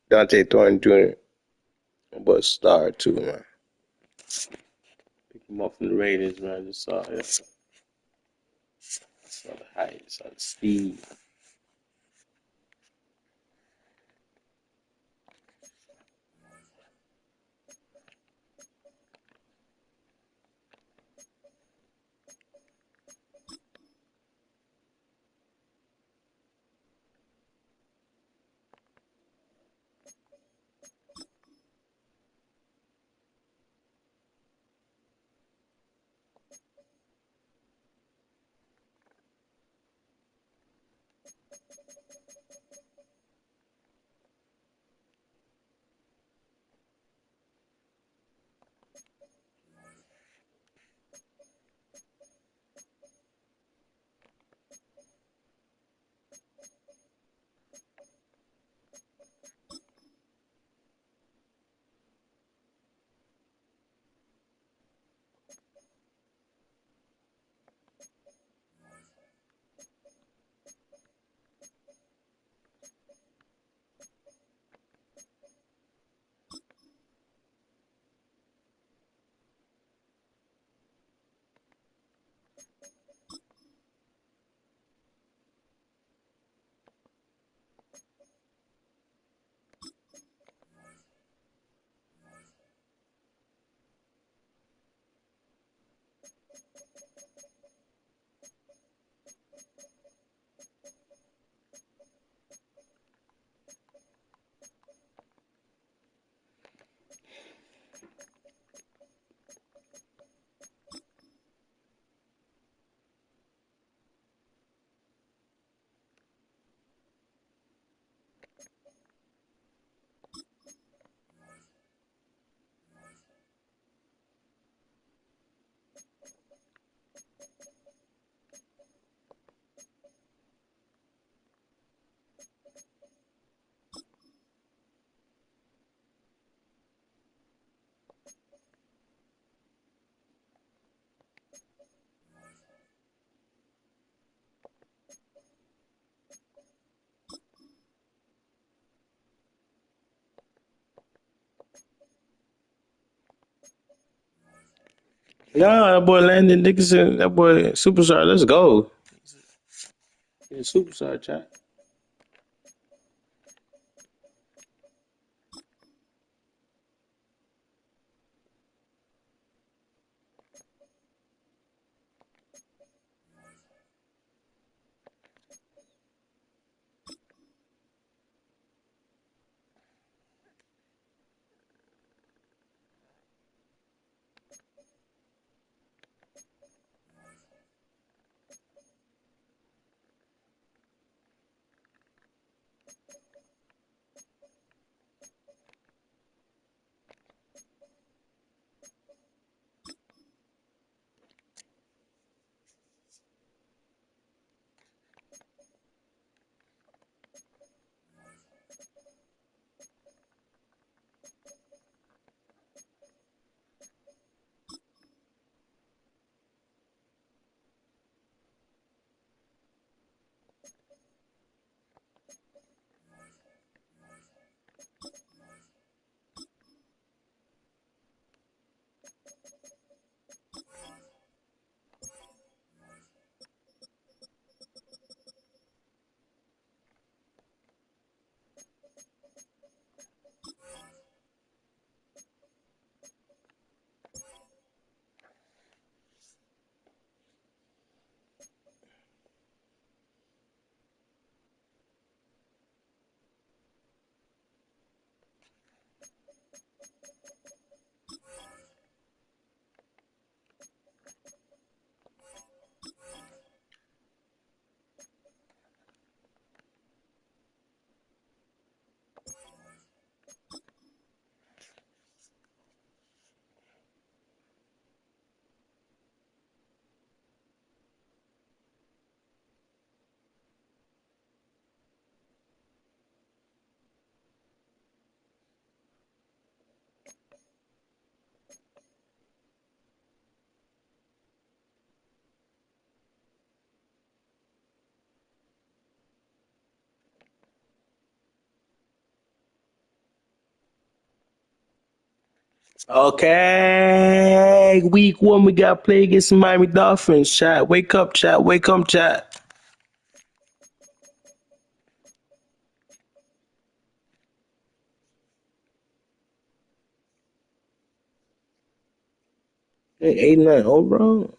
Dante Thornton Jr. That boy a star too, man. Pick him up from the Raiders, man. Just saw it. Saw the height, saw the speed. Yeah, that boy Landon Dickinson, that boy superstar. Let's go. Yeah, superstar chat. Okay, week one we got to play against the Miami Dolphins. Chat, wake up, chat, wake up, chat. Hey, 89 overall.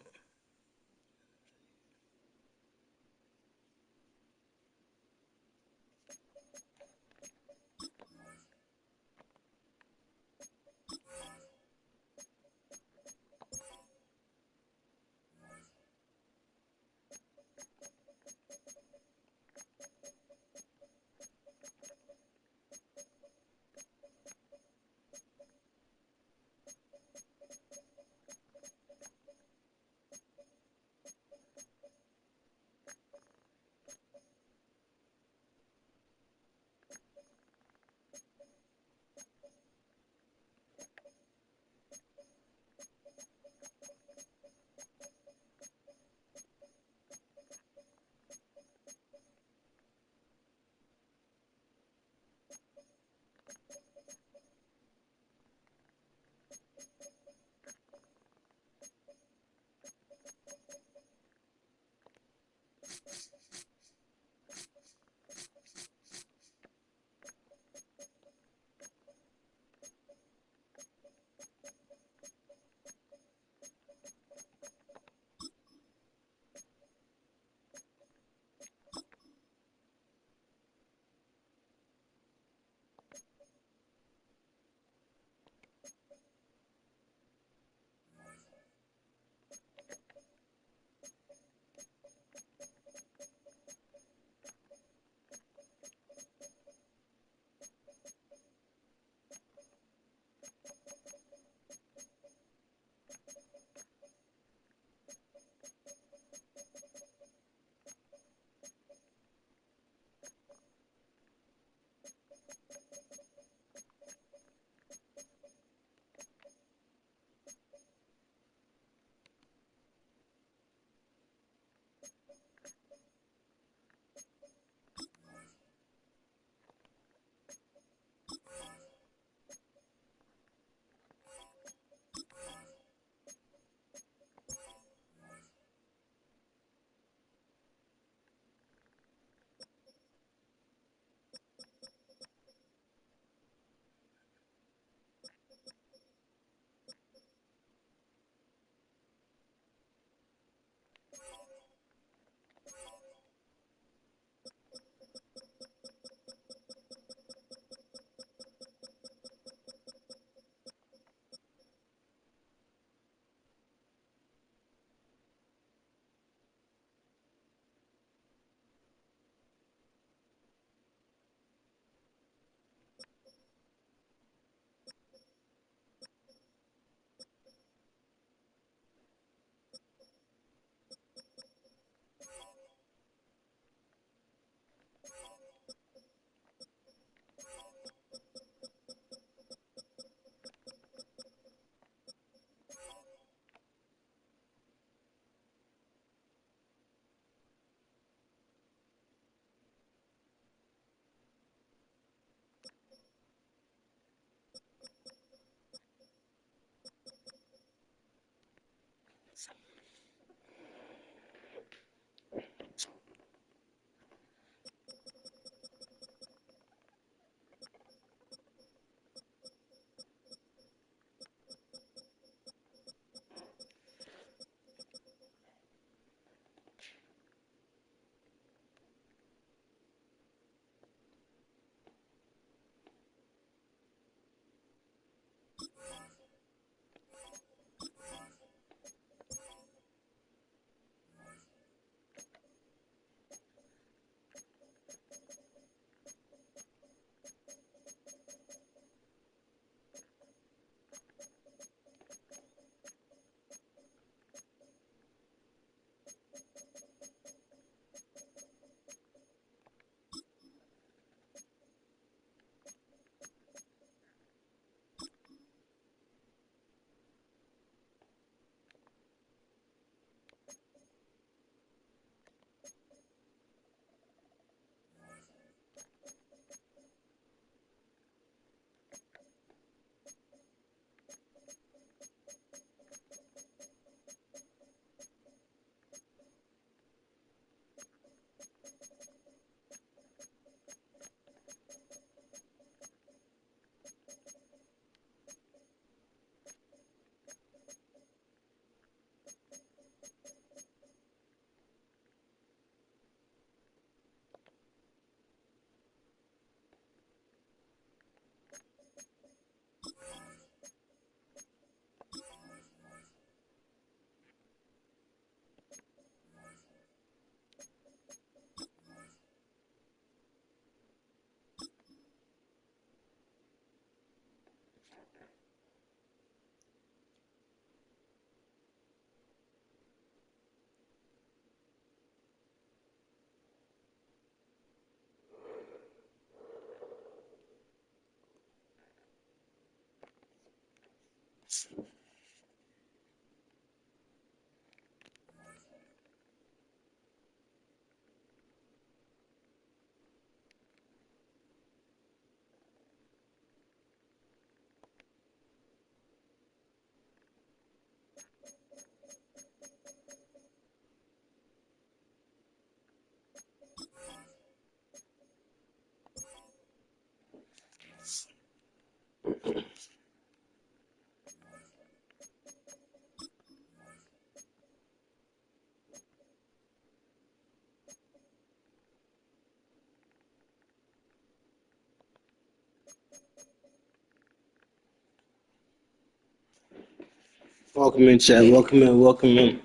Welcome in, chat. Welcome in. Welcome in.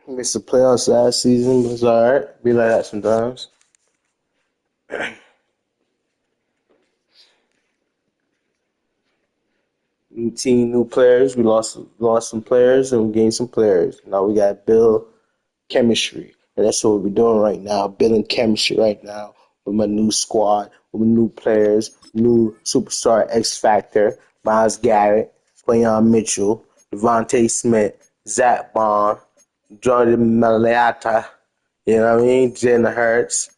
Missed the playoffs last season, but it's alright. Be like that sometimes. New team, new players. We lost some players and we gained some players. Now we got build chemistry, and that's what we're doing right now. Building chemistry right now with my new squad, with new players, new superstar X Factor, Miles Garrett, Quayon Mitchell, Devontae Smith, Zach Bond, Jordan Maliata. You know what I mean? Jalen Hurts,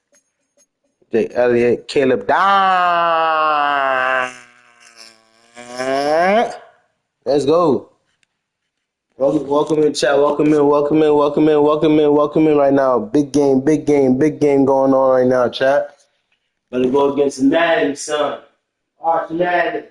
Jake Elliott, Caleb Don. Let's go. Welcome in, chat. Welcome in, welcome in, welcome in, welcome in, welcome in right now. Big game, big game, big game going on right now, chat. Better go against Madden, son. Arch Madden.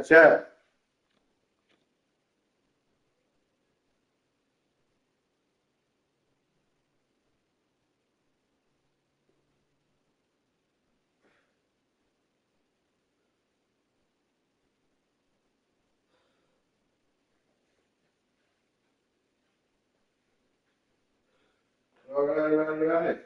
Chat. All right.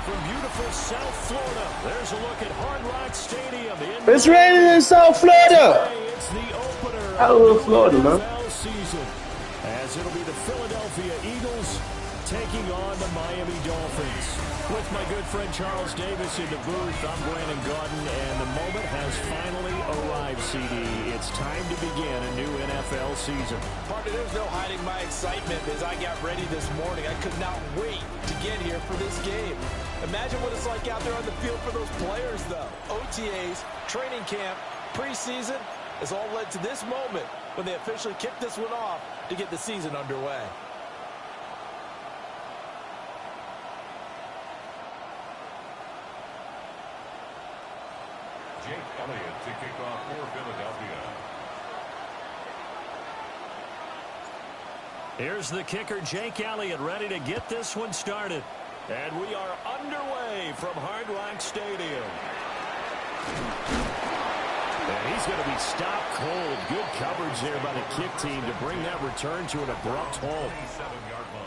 from beautiful South Florida, there's a look at Hard Rock Stadium. It's raining in South Florida. It's the opener I of the love Florida, man. NFL season, as it'll be the Philadelphia Eagles taking on the Miami Dolphins. With my good friend Charles Davis in the booth, I'm Brandon Gaudin, and the moment has finally arrived, CD. It's time to begin a new NFL season. Partner, there's no hiding my excitement as I got ready this morning. I could not wait to get here for this game. Imagine what it's like out there on the field for those players, though. OTAs, training camp, preseason has all led to this moment when they officially kick this one off to get the season underway. Jake Elliott to kick off for Philadelphia. Here's the kicker, Jake Elliott, ready to get this one started. And we are underway from Hard Rock Stadium. And he's going to be stopped cold. Good coverage there by the kick team to bring that return to an abrupt halt.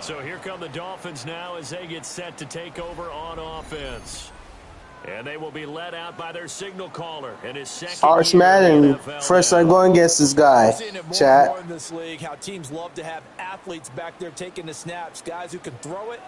So here come the Dolphins now as they get set to take over on offense. And they will be led out by their signal caller in his second Arch year in Madden, the NFL first time now. going against this guy. We're seeing it more and Chat. more in this league, how teams love to have athletes back there taking the snaps, guys who can throw it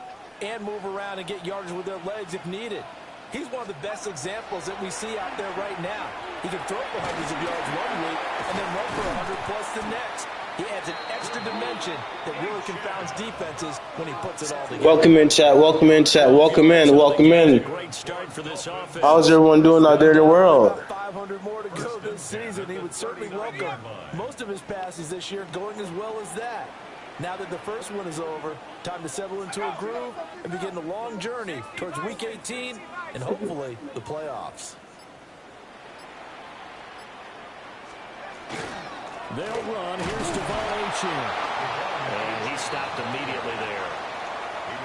and move around and get yardage with their legs if needed. He's one of the best examples that we see out there right now. He can throw for hundreds of yards one week and then run for 100 plus the next. He adds an extra dimension that really confounds defenses when he puts it all together. Welcome in, chat. Welcome in, chat. Welcome in. Welcome in. Great start for this offense. How's everyone doing out there in the world? About 500 more to go this season. He would certainly welcome most of his passes this year going as well as that. Now that the first one is over, time to settle into a groove and begin the long journey towards Week 18 and hopefully the playoffs. They'll run. Here's Devon Achane. And he stopped immediately there.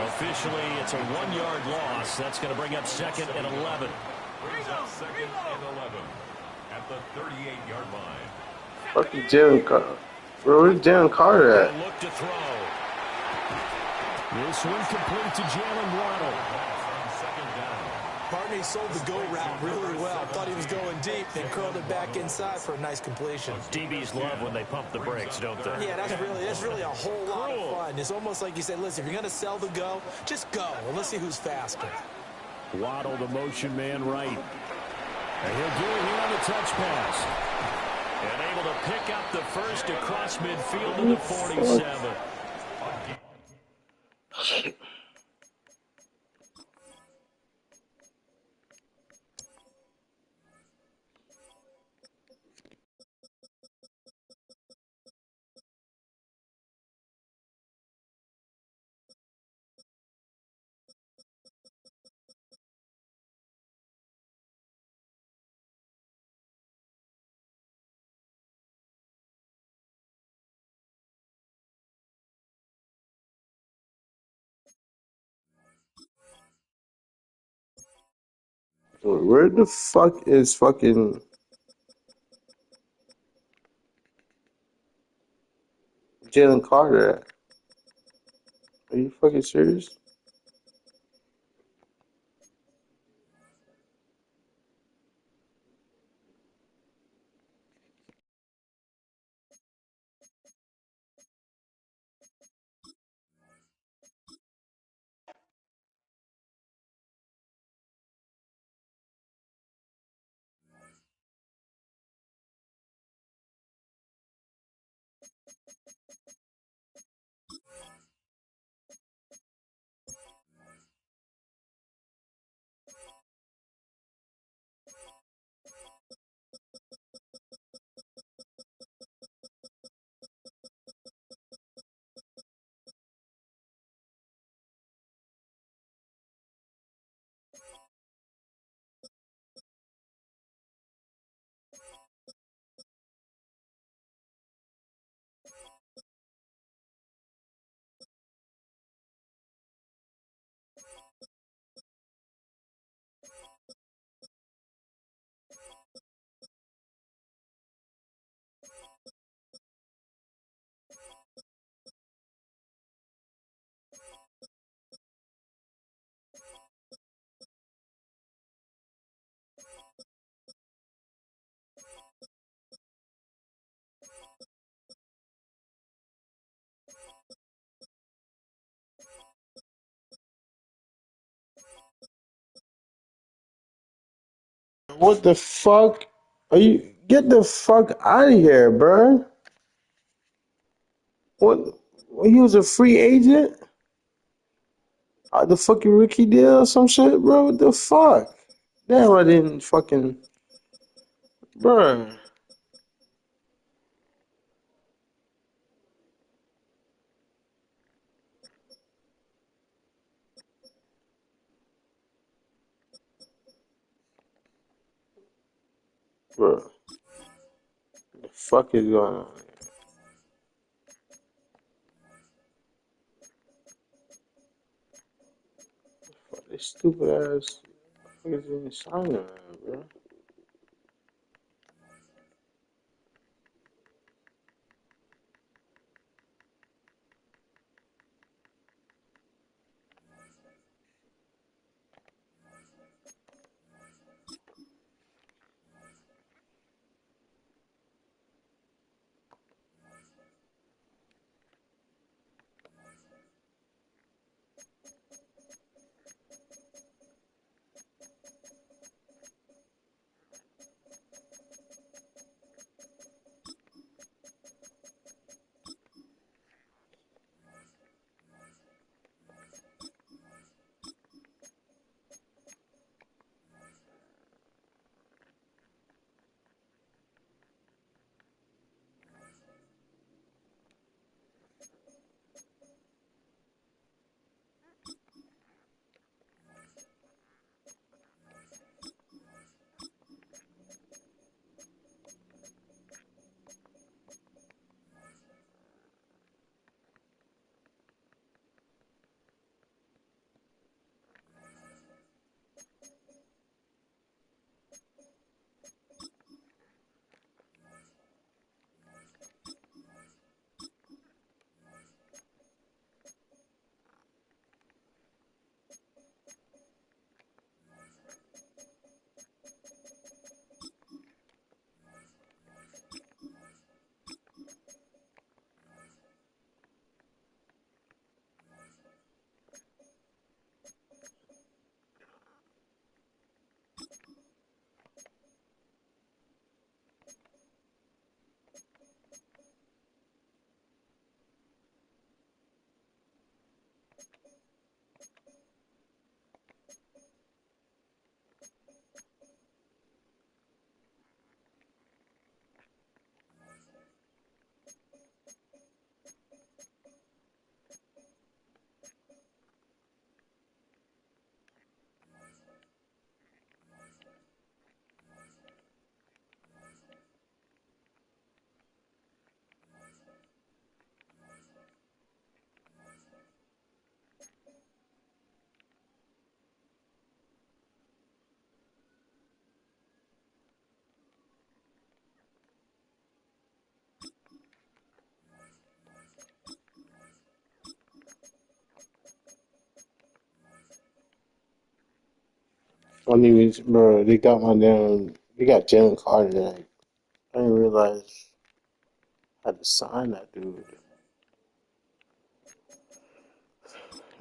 Officially, it's a 1-yard loss. That's going to bring up second and 11. Brings up second and 11 at the 38-yard line. Fucking Jalen Carter. Bro, where's Jalen Carter at? Look to throw. This one complete to Jalen Waddle. Partner, he sold the go route really well. Thought he was going deep and curled it back inside for a nice completion. DBs love when they pump the brakes, don't they? Yeah, that's really a whole lot of fun. It's almost like you say, listen, if you're going to sell the go, just go. And let's see who's faster. Waddle, the motion man right. And he'll do it here on the touch pass. And able to pick up the first across midfield to the 47. Where the fuck is fucking Jalen Carter at? Are you fucking serious? What the fuck? Are you get the fuck out of here, bro? What? He was a free agent? The fucking rookie deal or some shit, bro? What the fuck? Damn, I didn't fucking, bro. Bro, the fuck is going on? Fuck this stupid ass. What is even signing, bro? I don't even, bro. They got my damn. They got Jalen Carter. There. I didn't realize I had to sign that dude.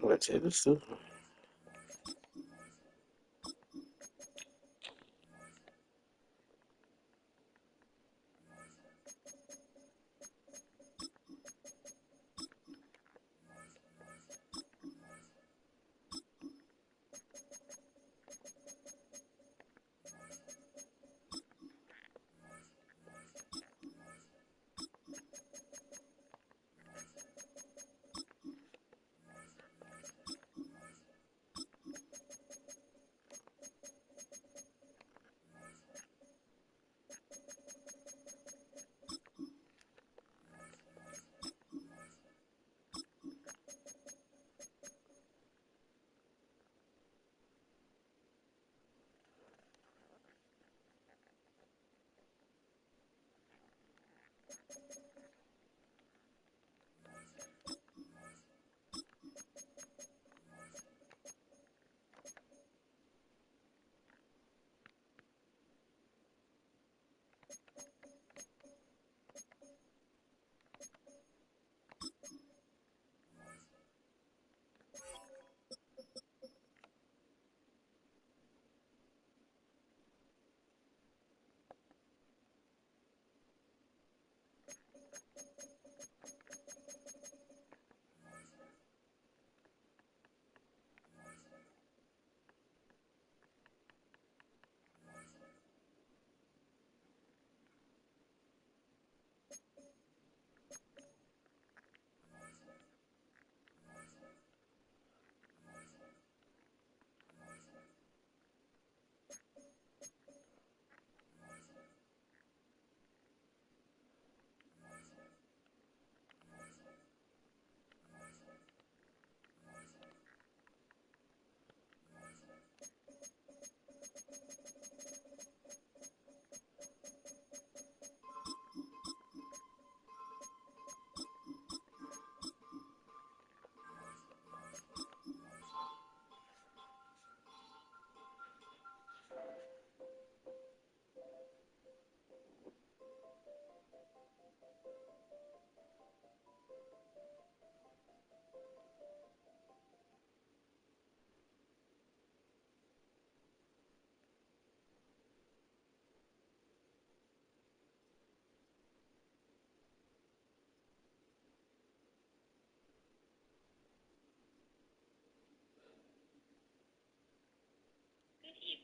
Let's hit this too.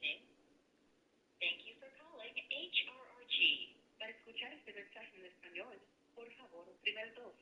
listening. Thank you for calling HRRG. Para escuchar este mensaje en español, por favor, oprima el 2.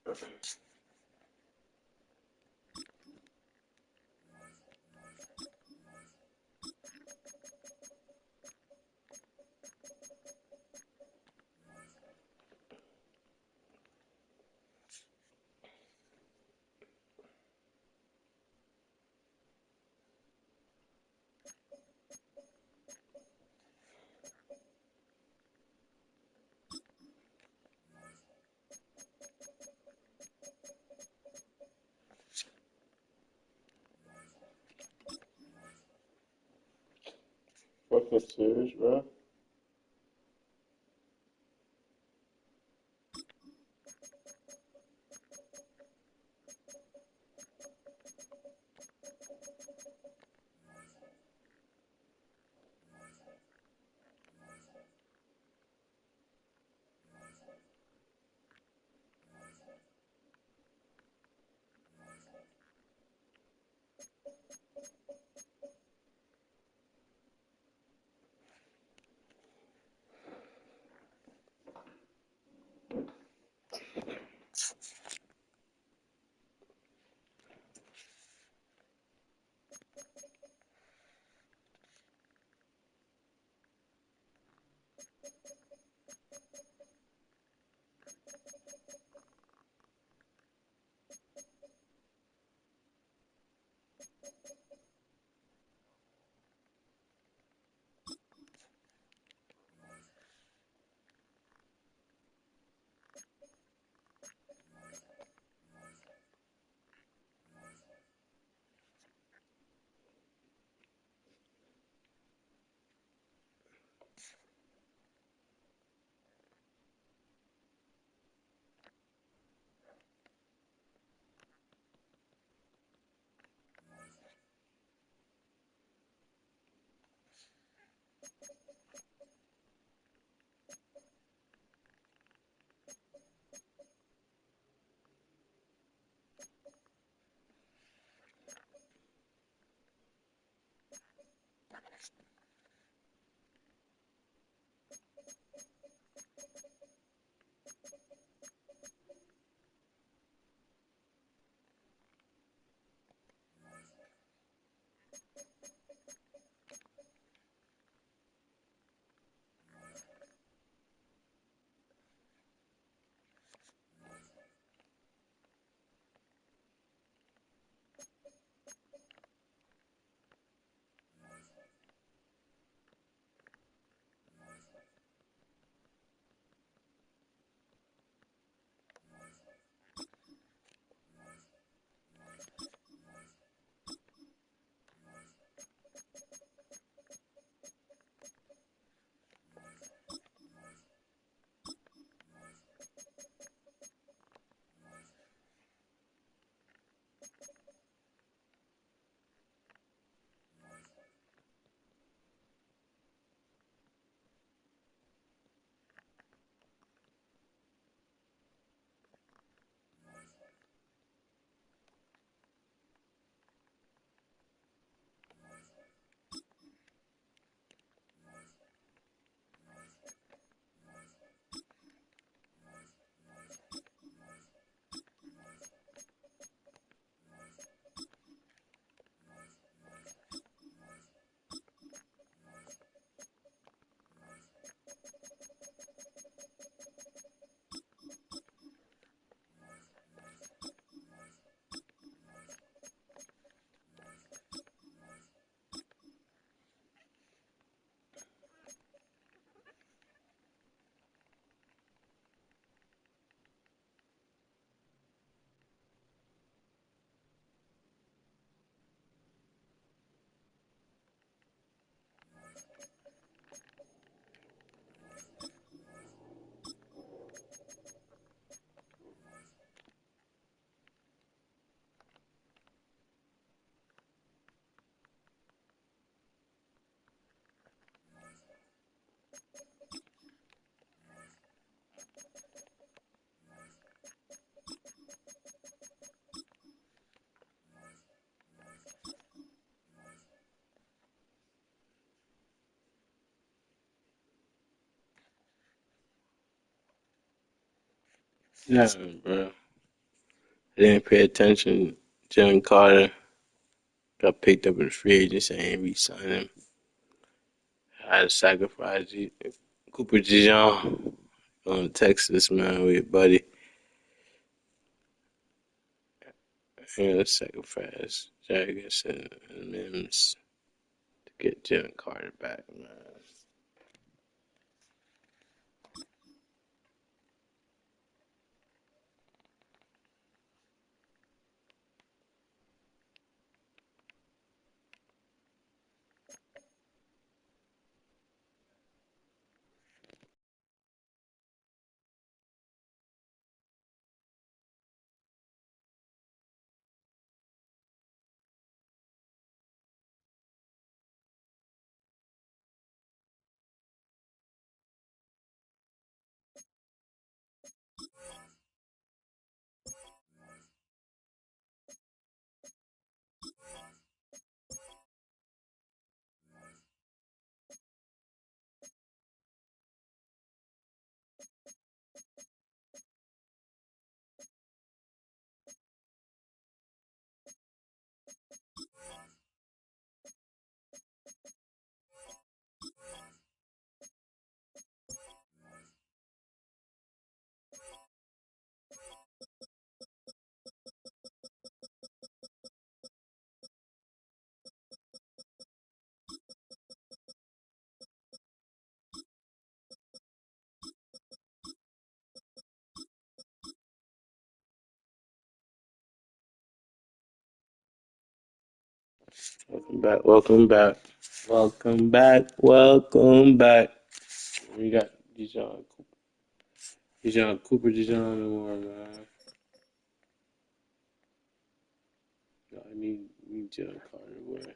Fucking serious, bro. Yeah, bro. I didn't pay attention. Jalen Carter got picked up in free agency. I ain't re-signed him. I had to sacrifice Cooper DeJean on Texas, man, with buddy. I'm gonna sacrifice Jaggers and Mims to get Jalen Carter back, man. Welcome back, welcome back, welcome back, welcome back. We got Dijon Cooper, Dijon no more, man. I need Jalen Carter, boy.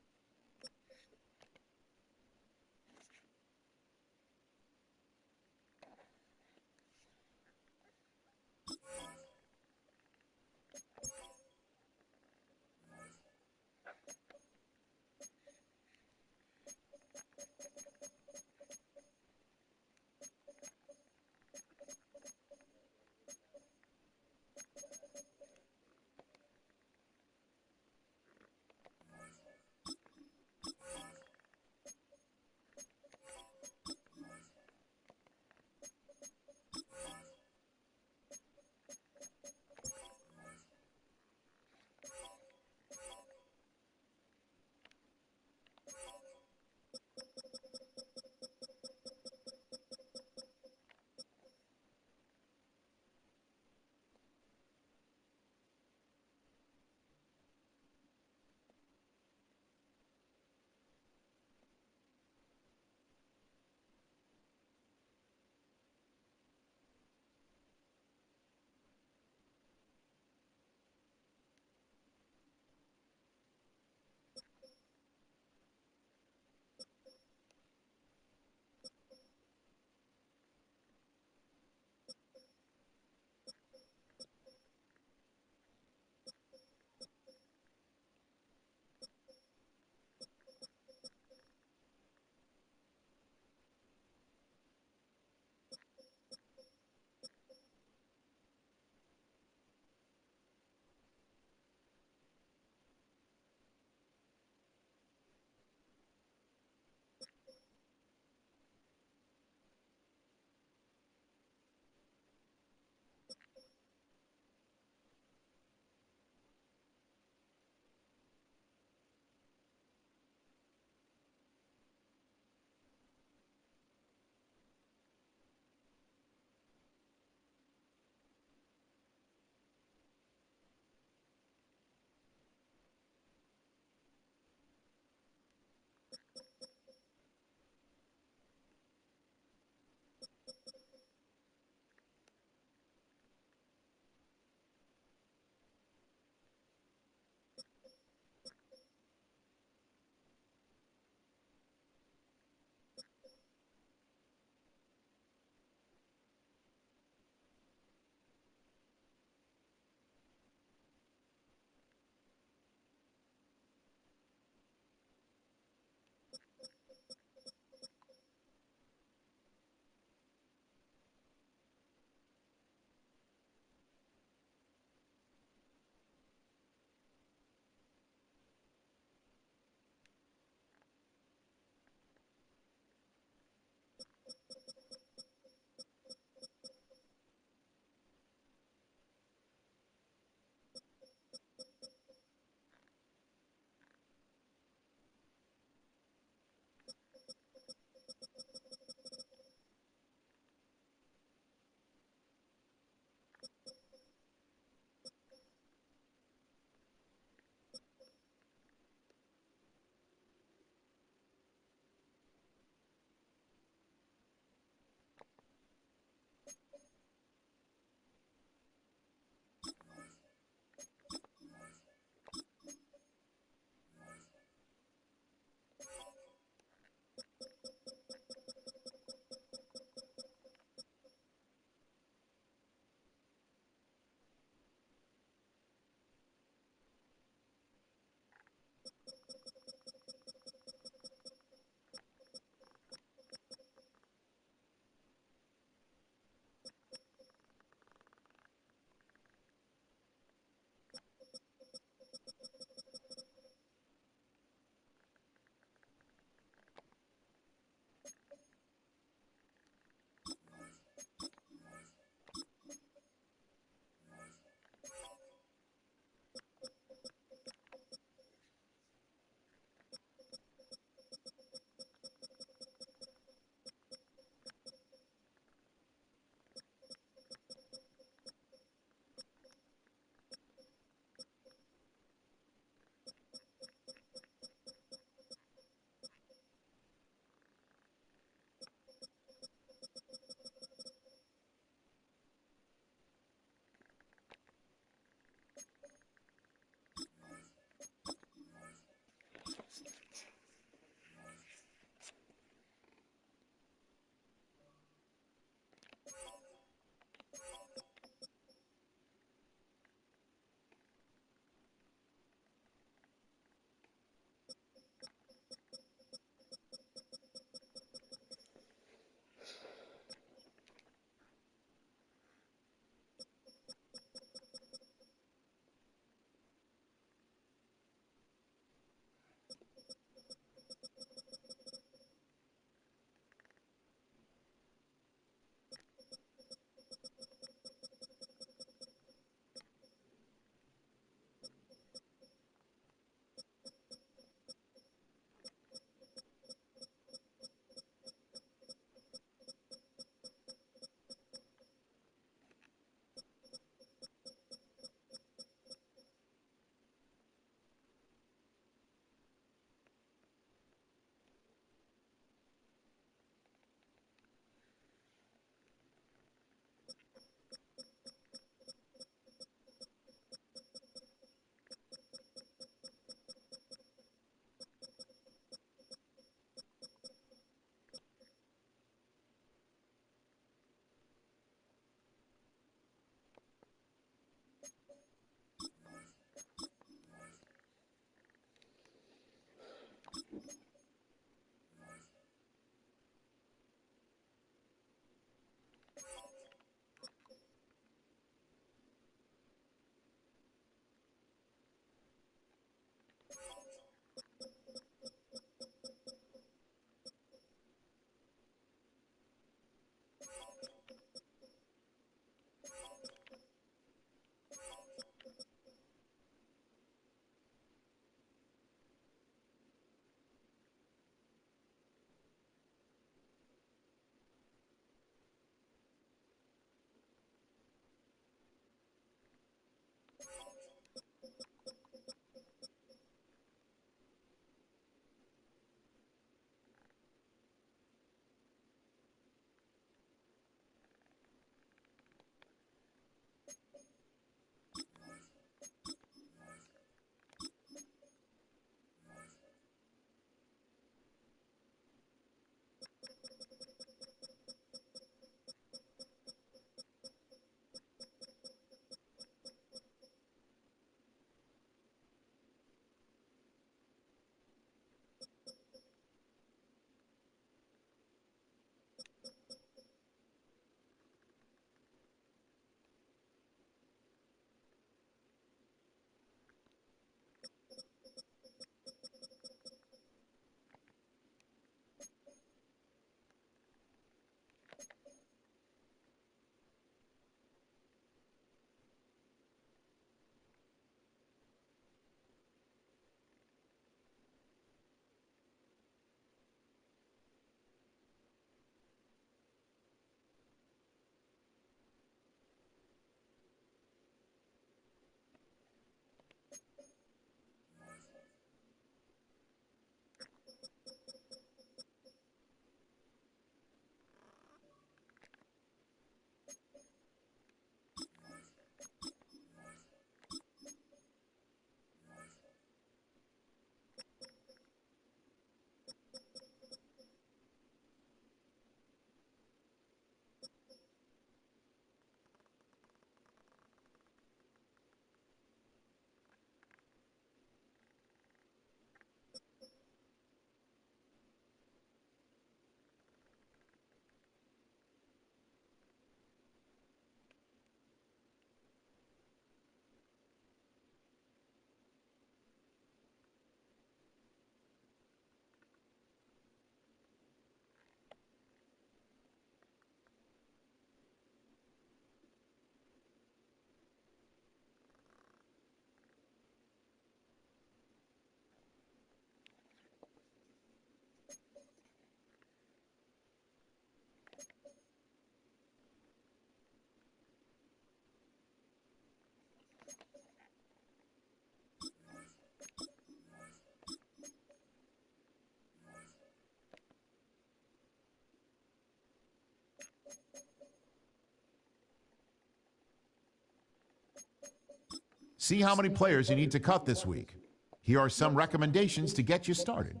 See how many players you need to cut this week. Here are some recommendations to get you started.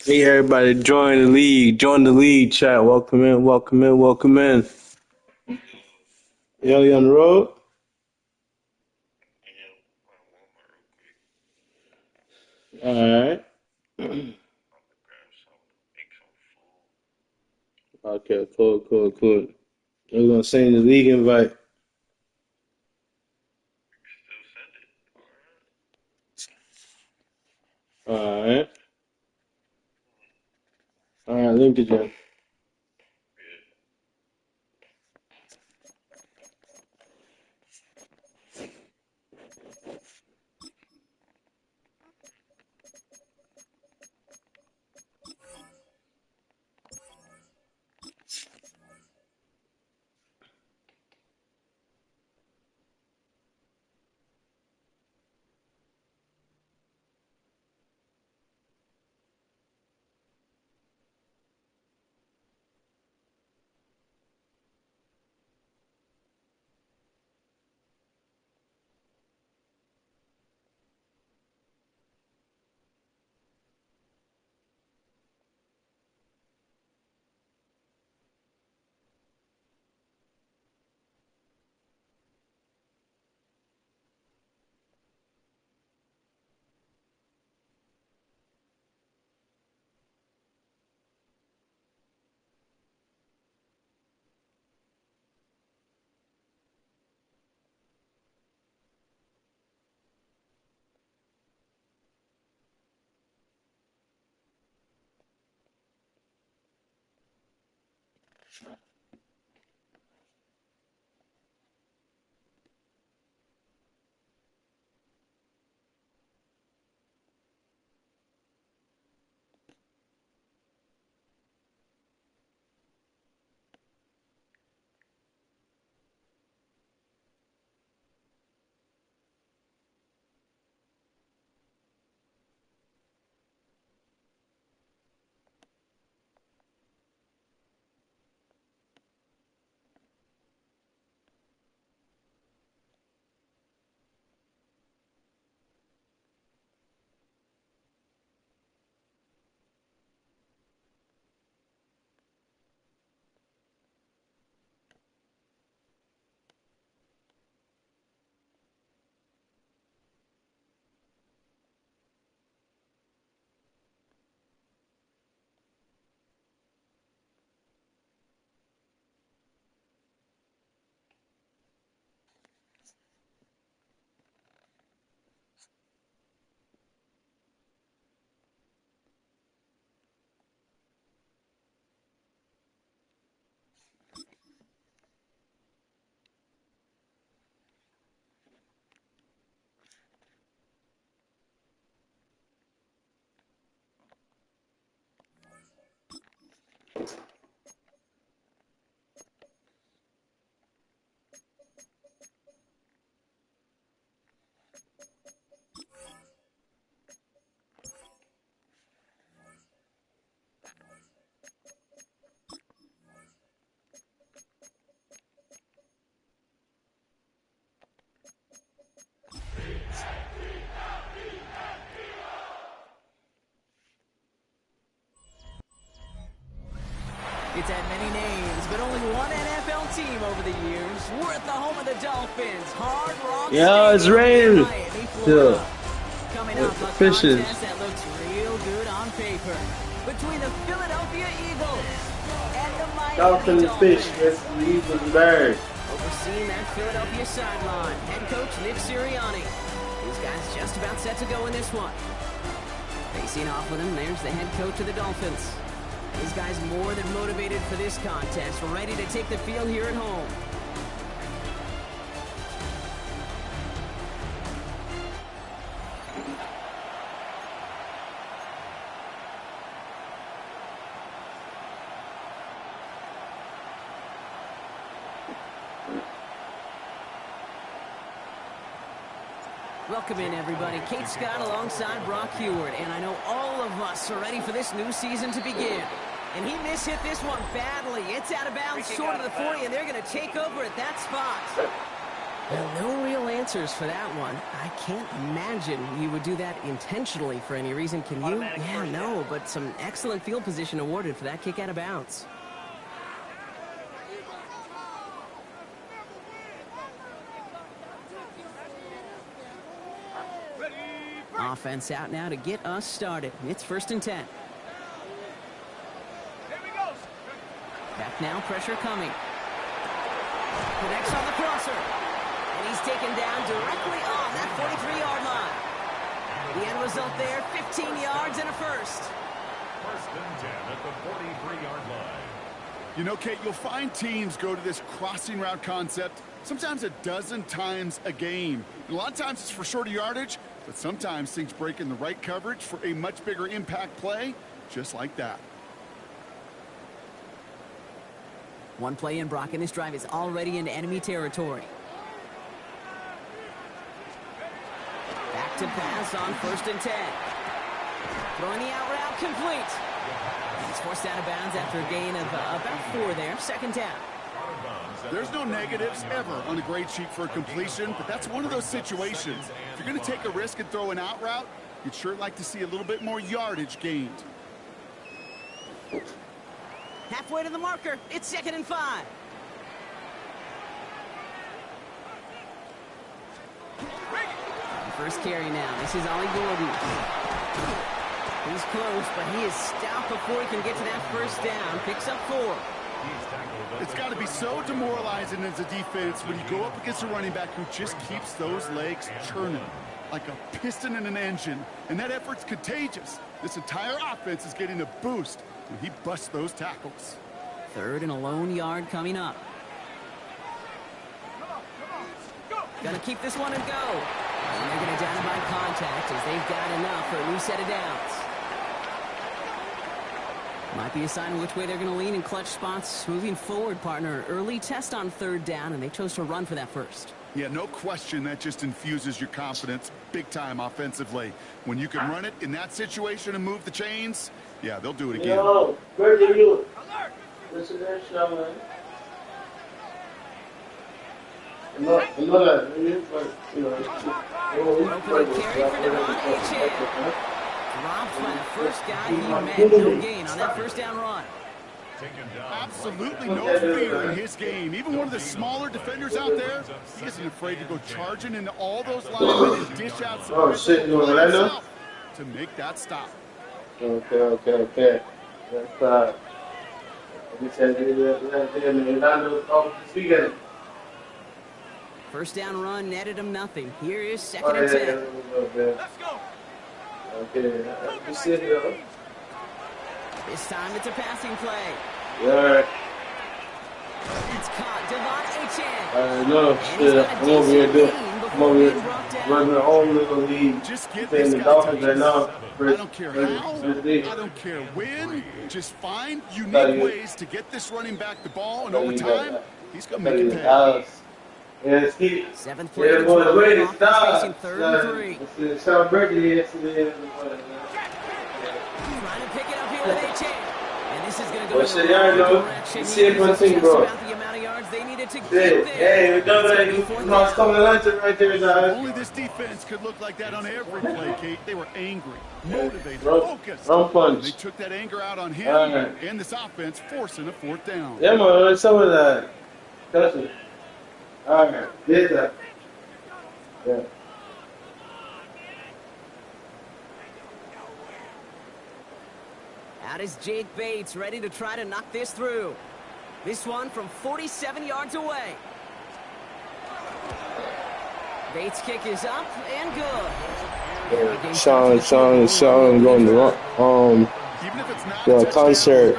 Hey, everybody, join the league. Join the league, chat. Welcome in, welcome in, welcome in. Yo, you on the road? All right. Okay, cool, cool, cool. We're going to send the league invite. All right. All right, link it, Jen. It's had many names, but only one NFL team over the years. We're at the home of the Dolphins, Hard Rock Yo, it's Stadium in raining. Miami, Still. Florida. Coming up, a Fishes. contest that looks real good on paper. Between the Philadelphia Eagles and the Miami Dolphin and fish. Dolphins. That's the Eagles and bird. Overseeing that Philadelphia sideline, head coach Nick Sirianni. These guys just about set to go in this one. Facing off with him, there's the head coach of the Dolphins. These guys more than motivated for this contest, ready to take the field here at home. Welcome in, everybody. Kate Scott alongside Brock Heward. And I know all of us are ready for this new season to begin. And he mishit this one badly. It's out of bounds short of the 40, and they're going to take over at that spot. Well, no real answers for that one. I can't imagine you would do that intentionally for any reason, can you? Yeah, no, but some excellent field position awarded for that kick out of bounds. Offense out now to get us started. It's 1st and 10. Back now, pressure coming. Connects on the crosser. And he's taken down directly on that 43-yard line. The end result there, 15 yards and a first. 1st and 10 at the 43-yard line. You know, Kate, you'll find teams go to this crossing route concept sometimes a dozen times a game. And a lot of times it's for shorter yardage, but sometimes things break in the right coverage for a much bigger impact play, just like that. One play in, Brock, and this drive is already into enemy territory. Back to pass on 1st and 10. Throwing the out route complete. He's forced out of bounds after a gain of about 4 there. 2nd down. There's no negatives ever on a grade sheet for a completion, but that's one of those situations. If you're going to take a risk and throw an out route, you'd sure like to see a little bit more yardage gained. Halfway to the marker. It's 2nd and 5. First carry now. This is Ollie Gordon. He's close, but he is stopped before he can get to that 1st down. Picks up 4. It's got to be so demoralizing as a defense when you go up against a running back who just keeps those legs churning like a piston in an engine, and that effort's contagious. This entire offense is getting a boost when he busts those tackles. 3rd and a lone yard coming up. Got to keep this one and go. And they're going to down it by contact as they've got enough for a new set of downs. Might be a sign of which way they're going to lean in clutch spots moving forward, partner. Early test on 3rd down, and they chose to run for that 1st. Yeah, no question that just infuses your confidence big time offensively. When you can run it in that situation and move the chains, yeah, they'll do it again. Yo, where do you? Listen to that show, man. Dropped by the first guy he met. No gain on that 1st down run. Absolutely no fear in his game. Even one of the smaller defenders out there, he isn't afraid to go charging into all those linemen and dish out some to make that stop. Okay. That's 1st down run netted him nothing. Here is 2nd and 10. Let's go. Okay. This time it's a passing play. Yeah. It's caught. Devon Achane. No, shit. I'm over here running the whole little league. Just get this guy I don't care how, I don't care when. Just find unique ways to get this running back the ball, and over time, he's going to make it pay. Yes, he. 7th play. Yeah, boy, the way to stop. Facing 3rd and 3. Sean Berkeley yesterday. Trying to pick it up here with Achane. And this is going to go What's in the the yard, wrong though? direction. See it one thing, Just bro. about the amount of yards they needed to get Hey, there. we done that. You lost coming to lunch right there, guys. Only this defense could look like that on every play, Kate. They were angry, motivated, Wrong focused. punch. They took that anger out on him and this offense, forcing a 4th down. Yeah, man. What's up with that? Touch it. All right. There's that. Yeah. Out is Jake Bates, ready to try to knock this through. This one from 47 yards away. Bates' kick is up and good. Sean going to the concert.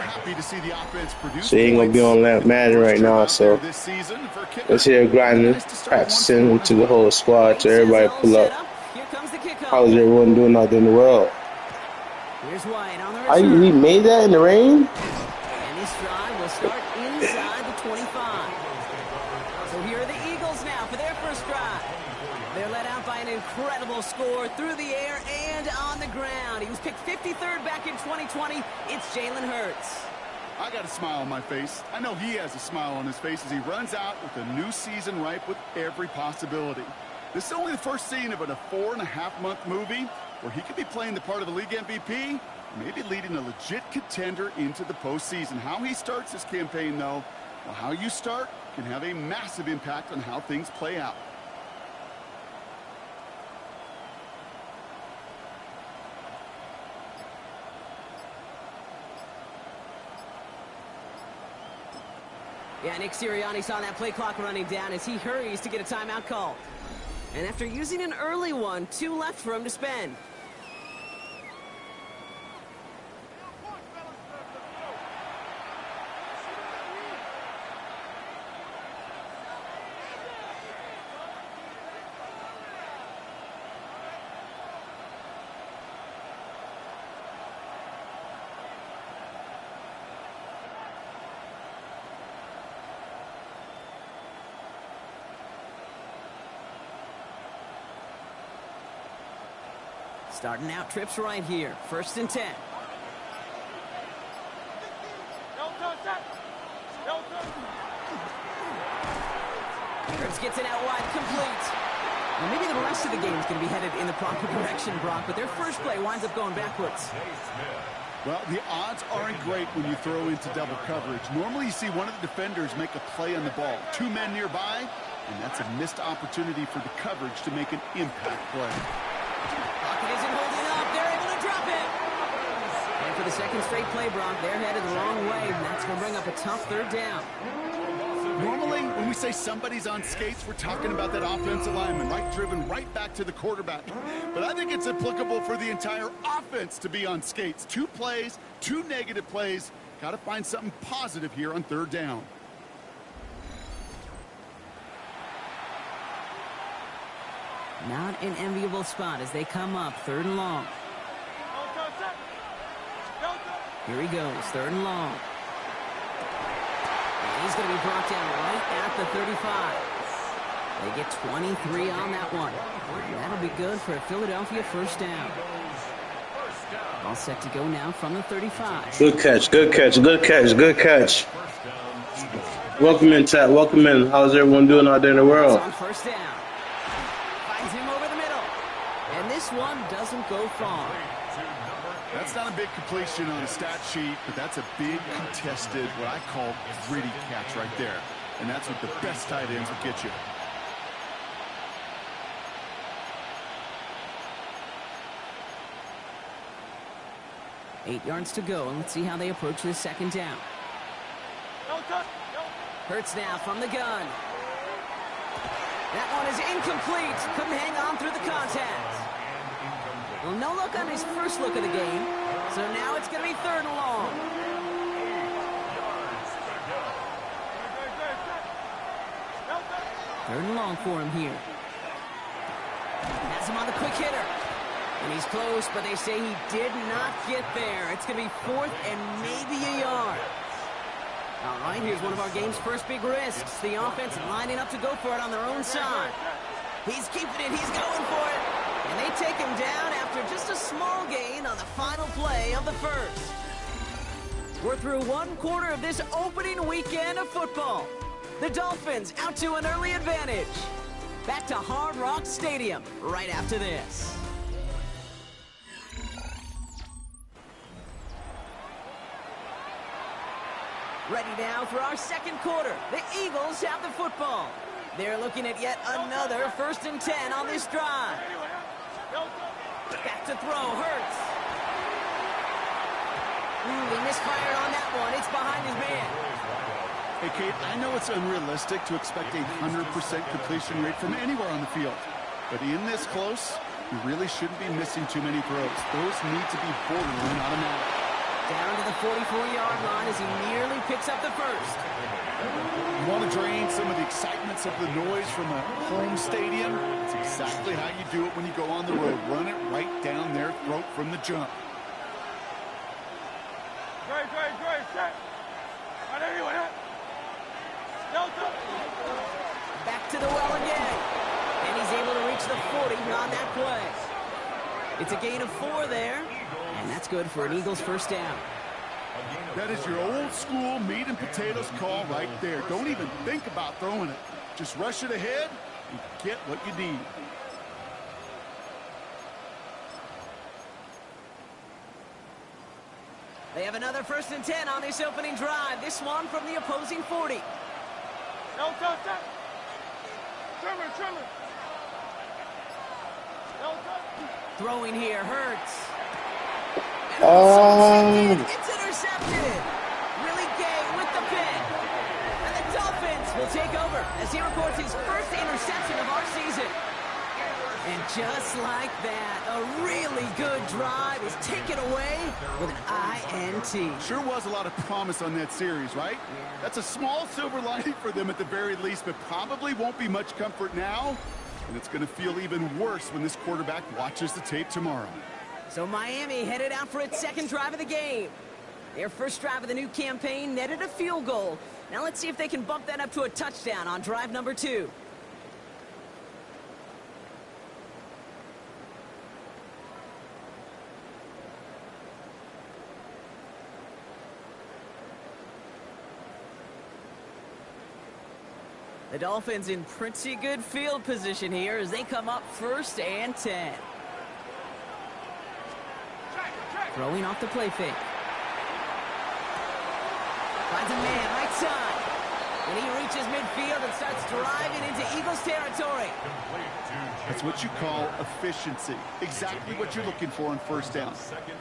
So he ain't gonna be on Madden right now. So let's hear grinding, practicing to the whole squad. So everybody pull up. How's everyone doing out there in the world? Here's White on the return. He made that in the rain? And this drive will start inside the 25. So here are the Eagles now for their first drive. They're led out by an incredible score through the air and on the ground. He was picked 53rd back in 2020. It's Jalen Hurts. I got a smile on my face. I know he has a smile on his face as he runs out with a new season ripe with every possibility. This is only the first scene of a 4.5-month movie where he could be playing the part of a league MVP, maybe leading a legit contender into the postseason. How he starts this campaign, though, well, how you start can have a massive impact on how things play out. Yeah, Nick Sirianni saw that play clock running down as he hurries to get a timeout called. And after using an early one, 2 left for him to spend. Starting out trips right here. 1st and 10. Hurts gets it out wide, complete. Well, maybe the rest of the game is going to be headed in the proper direction, Brock, but their first play winds up going backwards. Well, the odds aren't great when you throw into double coverage. Normally you see one of the defenders make a play on the ball. 2 men nearby, and that's a missed opportunity for the coverage to make an impact play. Pocket isn't holding up. They're able to drop it. And for the second straight play, Brock, they're headed the wrong way, and that's going to bring up a tough 3rd down. Normally, when we say somebody's on skates, we're talking about that offensive lineman, right? Driven right back to the quarterback. But I think it's applicable for the entire offense to be on skates. 2 plays, 2 negative plays. Got to find something positive here on 3rd down. Not an enviable spot as they come up 3rd and long. Here he goes, 3rd and long. And he's going to be brought down right at the 35. They get 23 on that one. And that'll be good for a Philadelphia 1st down. All set to go now from the 35. Good catch, good catch, good catch, good catch. Welcome in, chat. Welcome in. How's everyone doing out there in the world? On 1st down. Finds him over the middle. And this one doesn't go far. That's not a big completion on a stat sheet, but that's a big contested, what I call gritty catch right there. And that's what the best tight ends will get you. Eight yards to go, and let's see how they approach this 2nd down. Hurts now from the gun. That one is incomplete. Couldn't hang on through the contact. Well, no look on his first look of the game. So now it's going to be 3rd and long. Third and long for him here. Has him on the quick hitter. And he's close, but they say he did not get there. It's going to be 4th and maybe a yard. All right, here's one of our game's first big risks. The offense lining up to go for it on their own side. He's keeping it. He's going for it. And they take him down after just a small gain on the final play of the 1st. We're through 1/4 of this opening weekend of football. The Dolphins out to an early advantage. Back to Hard Rock Stadium right after this. Ready now for our 2nd quarter. The Eagles have the football. They're looking at yet another 1st and 10 on this drive. Back to throw, Hurts. He misfired on that one. It's behind his man. Hey, Kate, I know it's unrealistic to expect a 100% completion rate from anywhere on the field. But in this close, you really shouldn't be missing too many throws. Those need to be borderline automatic. Down to the 44-yard line as he nearly picks up the 1st. You want to drain some of the excitements of the noise from a home stadium? It's exactly how you do it when you go on the road. Run it right down their throat from the jump. to the well again. And he's able to reach the 40 on that play. It's a gain of 4 there, and that's good for an Eagles first down. That is your old school meat and potatoes call right there. Don't even think about throwing it. Just rush it ahead and get what you need. They have another 1st and 10 on this opening drive. This one from the opposing 40. No touch. Trimmer. No touch. Throwing here, Hurts. It's intercepted. Willie Gay with the pick. And the Dolphins will take over as he records his first interception of our season. And just like that, a really good drive is taken away with an INT. Sure was a lot of promise on that series, right? That's a small silver lining for them at the very least, but probably won't be much comfort now. And it's going to feel even worse when this quarterback watches the tape tomorrow. So Miami headed out for its second drive of the game. Their first drive of the new campaign netted a field goal. Now let's see if they can bump that up to a touchdown on drive number 2. The Dolphins in pretty good field position here as they come up 1st and 10. Throwing off the play fake. Finds a man, right side. And he reaches midfield and starts driving into Eagles territory. That's what you call efficiency. Exactly what you're looking for on 1st down.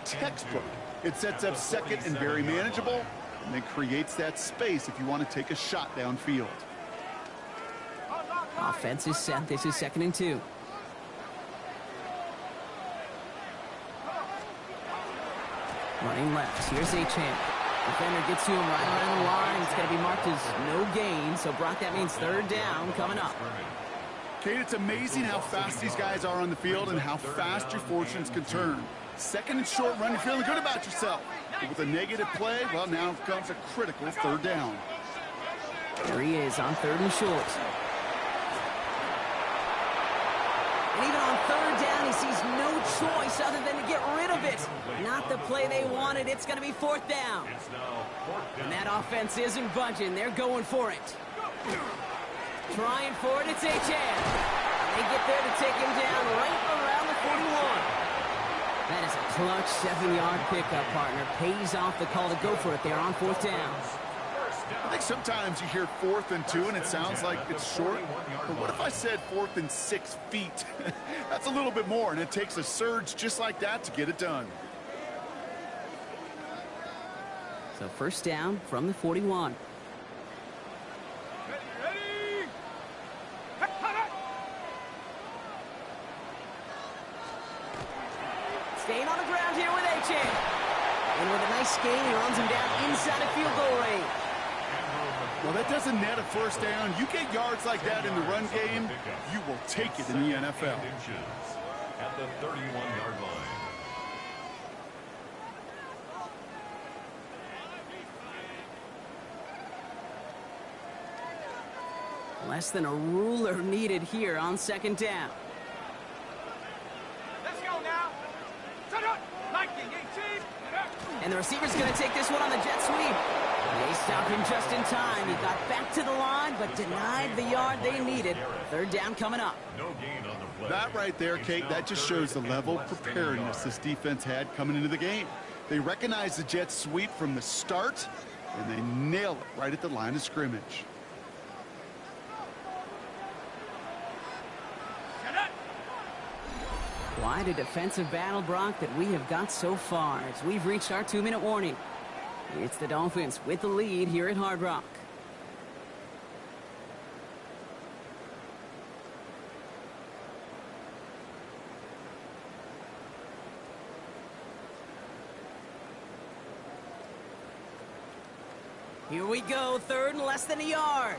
Textbook. It sets up 2nd and very manageable, and then creates that space if you want to take a shot downfield. Offense is set. This is 2nd and 2. Running left. Here's Achane. Defender gets to him right around the line. It's going to be marked as no gain. So, Brock, that means 3rd down coming up. Kate, it's amazing how fast these guys are on the field and how fast your fortunes can turn. 2nd and short run, you're feeling good about yourself. But with a negative play, well, now comes a critical 3rd down. There he is on 3rd and short. And even on 3rd down, he sees no choice other than to get rid of it. Not the play they wanted. It's going to be 4th down. And that offense isn't budging. They're going for it. Trying for it. It's Achane. They get there to take him down right around the 41. That is a clutch 7-yard pickup, partner. Pays off the call to go for it there on 4th down. I think sometimes you hear 4th and 2 and it sounds like it's short. But what if I said 4th and 6 feet? That's a little bit more, and it takes a surge just like that to get it done. So 1st down from the 41. Staying on the ground here with Achane. And with a nice gain, he runs him down inside of field goal range. Well, that doesn't net a 1st down. You get yards like that in the run game, you will take it in the NFL. At the 31-yard line. Less than a ruler needed here on 2nd down. Let's go now. Set up. Lightning 18. And the receiver's going to take this one on the jet sweep. They stopped him just in time. He got back to the line, but denied the yard they needed. 3rd down coming up. No gain on the play. That right there, Kate, that just shows the level of preparedness this defense had coming into the game. They recognized the jet sweep from the start, and they nail it right at the line of scrimmage. Quite a defensive battle, Brock, that we have got so far as we've reached our 2-minute warning. It's the Dolphins with the lead here at Hard Rock. Here we go, 3rd and less than a yard.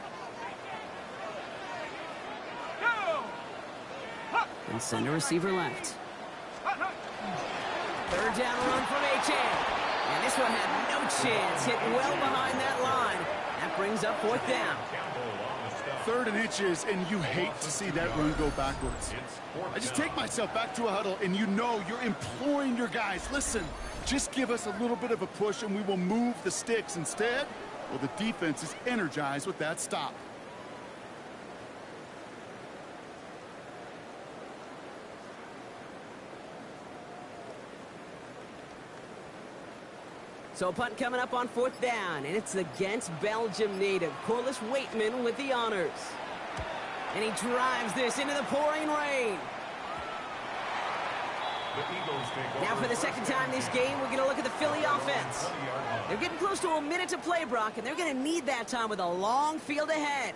And send a receiver left. 3rd down run from Achane. And this one had no chance. Hit well behind that line. That brings up 4th down. 3rd and inches, and you hate to see that run go backwards. I just take myself back to a huddle, and you know you're imploring your guys, listen, just give us a little bit of a push, and we will move the sticks. Instead, well, the defense is energized with that stop. So a punt coming up on 4th down, and it's against Belgium native Corliss Waitman with the honors. And he drives this into the pouring rain. Now for the second time this game, we're going to look at the Philly offense. They're getting close to a minute to play, Brock, and they're going to need that time with a long field ahead.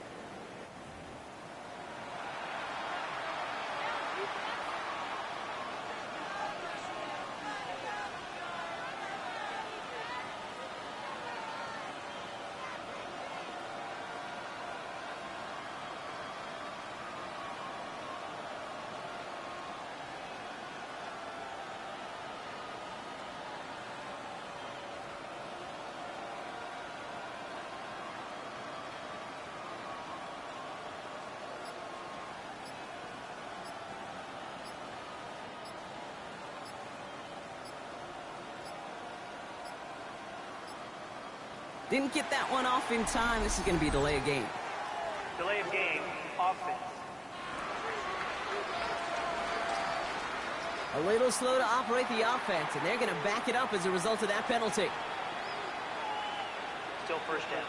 Didn't get that one off in time. This is going to be a delay of game. Delay of game, offense. A little slow to operate the offense, and they're going to back it up as a result of that penalty. Still first down.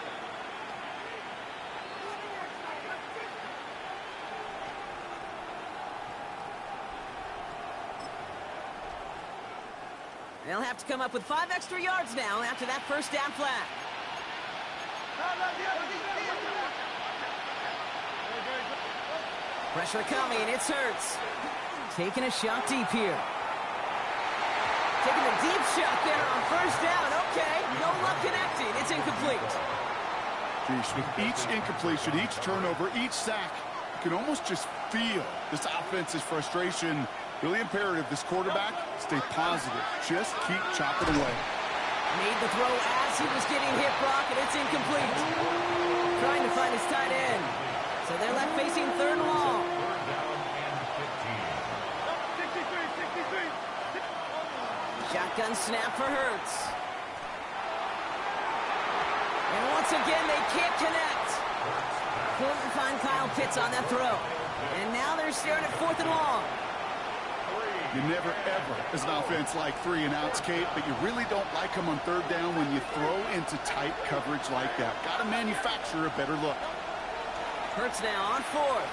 They'll have to come up with 5 extra yards now after that first down flat. Pressure coming, it's Hurts. Taking a shot deep here. Taking a deep shot there on first down. Okay, no luck connecting. It's incomplete. Geez, with each incompletion, each turnover, each sack, you can almost just feel this offense's frustration. Really imperative this quarterback stay positive. Just keep chopping away. Made the throw as he was getting hit, Brock, and it's incomplete. Trying to find his tight end. So they're left facing 3rd and long. Shotgun snap for Hurts. And once again, they can't connect. Couldn't find Kyle Pitts on that throw. And now they're staring at 4th and long. You never, ever, as an offense, like 3 and outs, Kate, but you really don't like them on 3rd down when you throw into tight coverage like that. Got to manufacture a better look. Hurts now on 4th.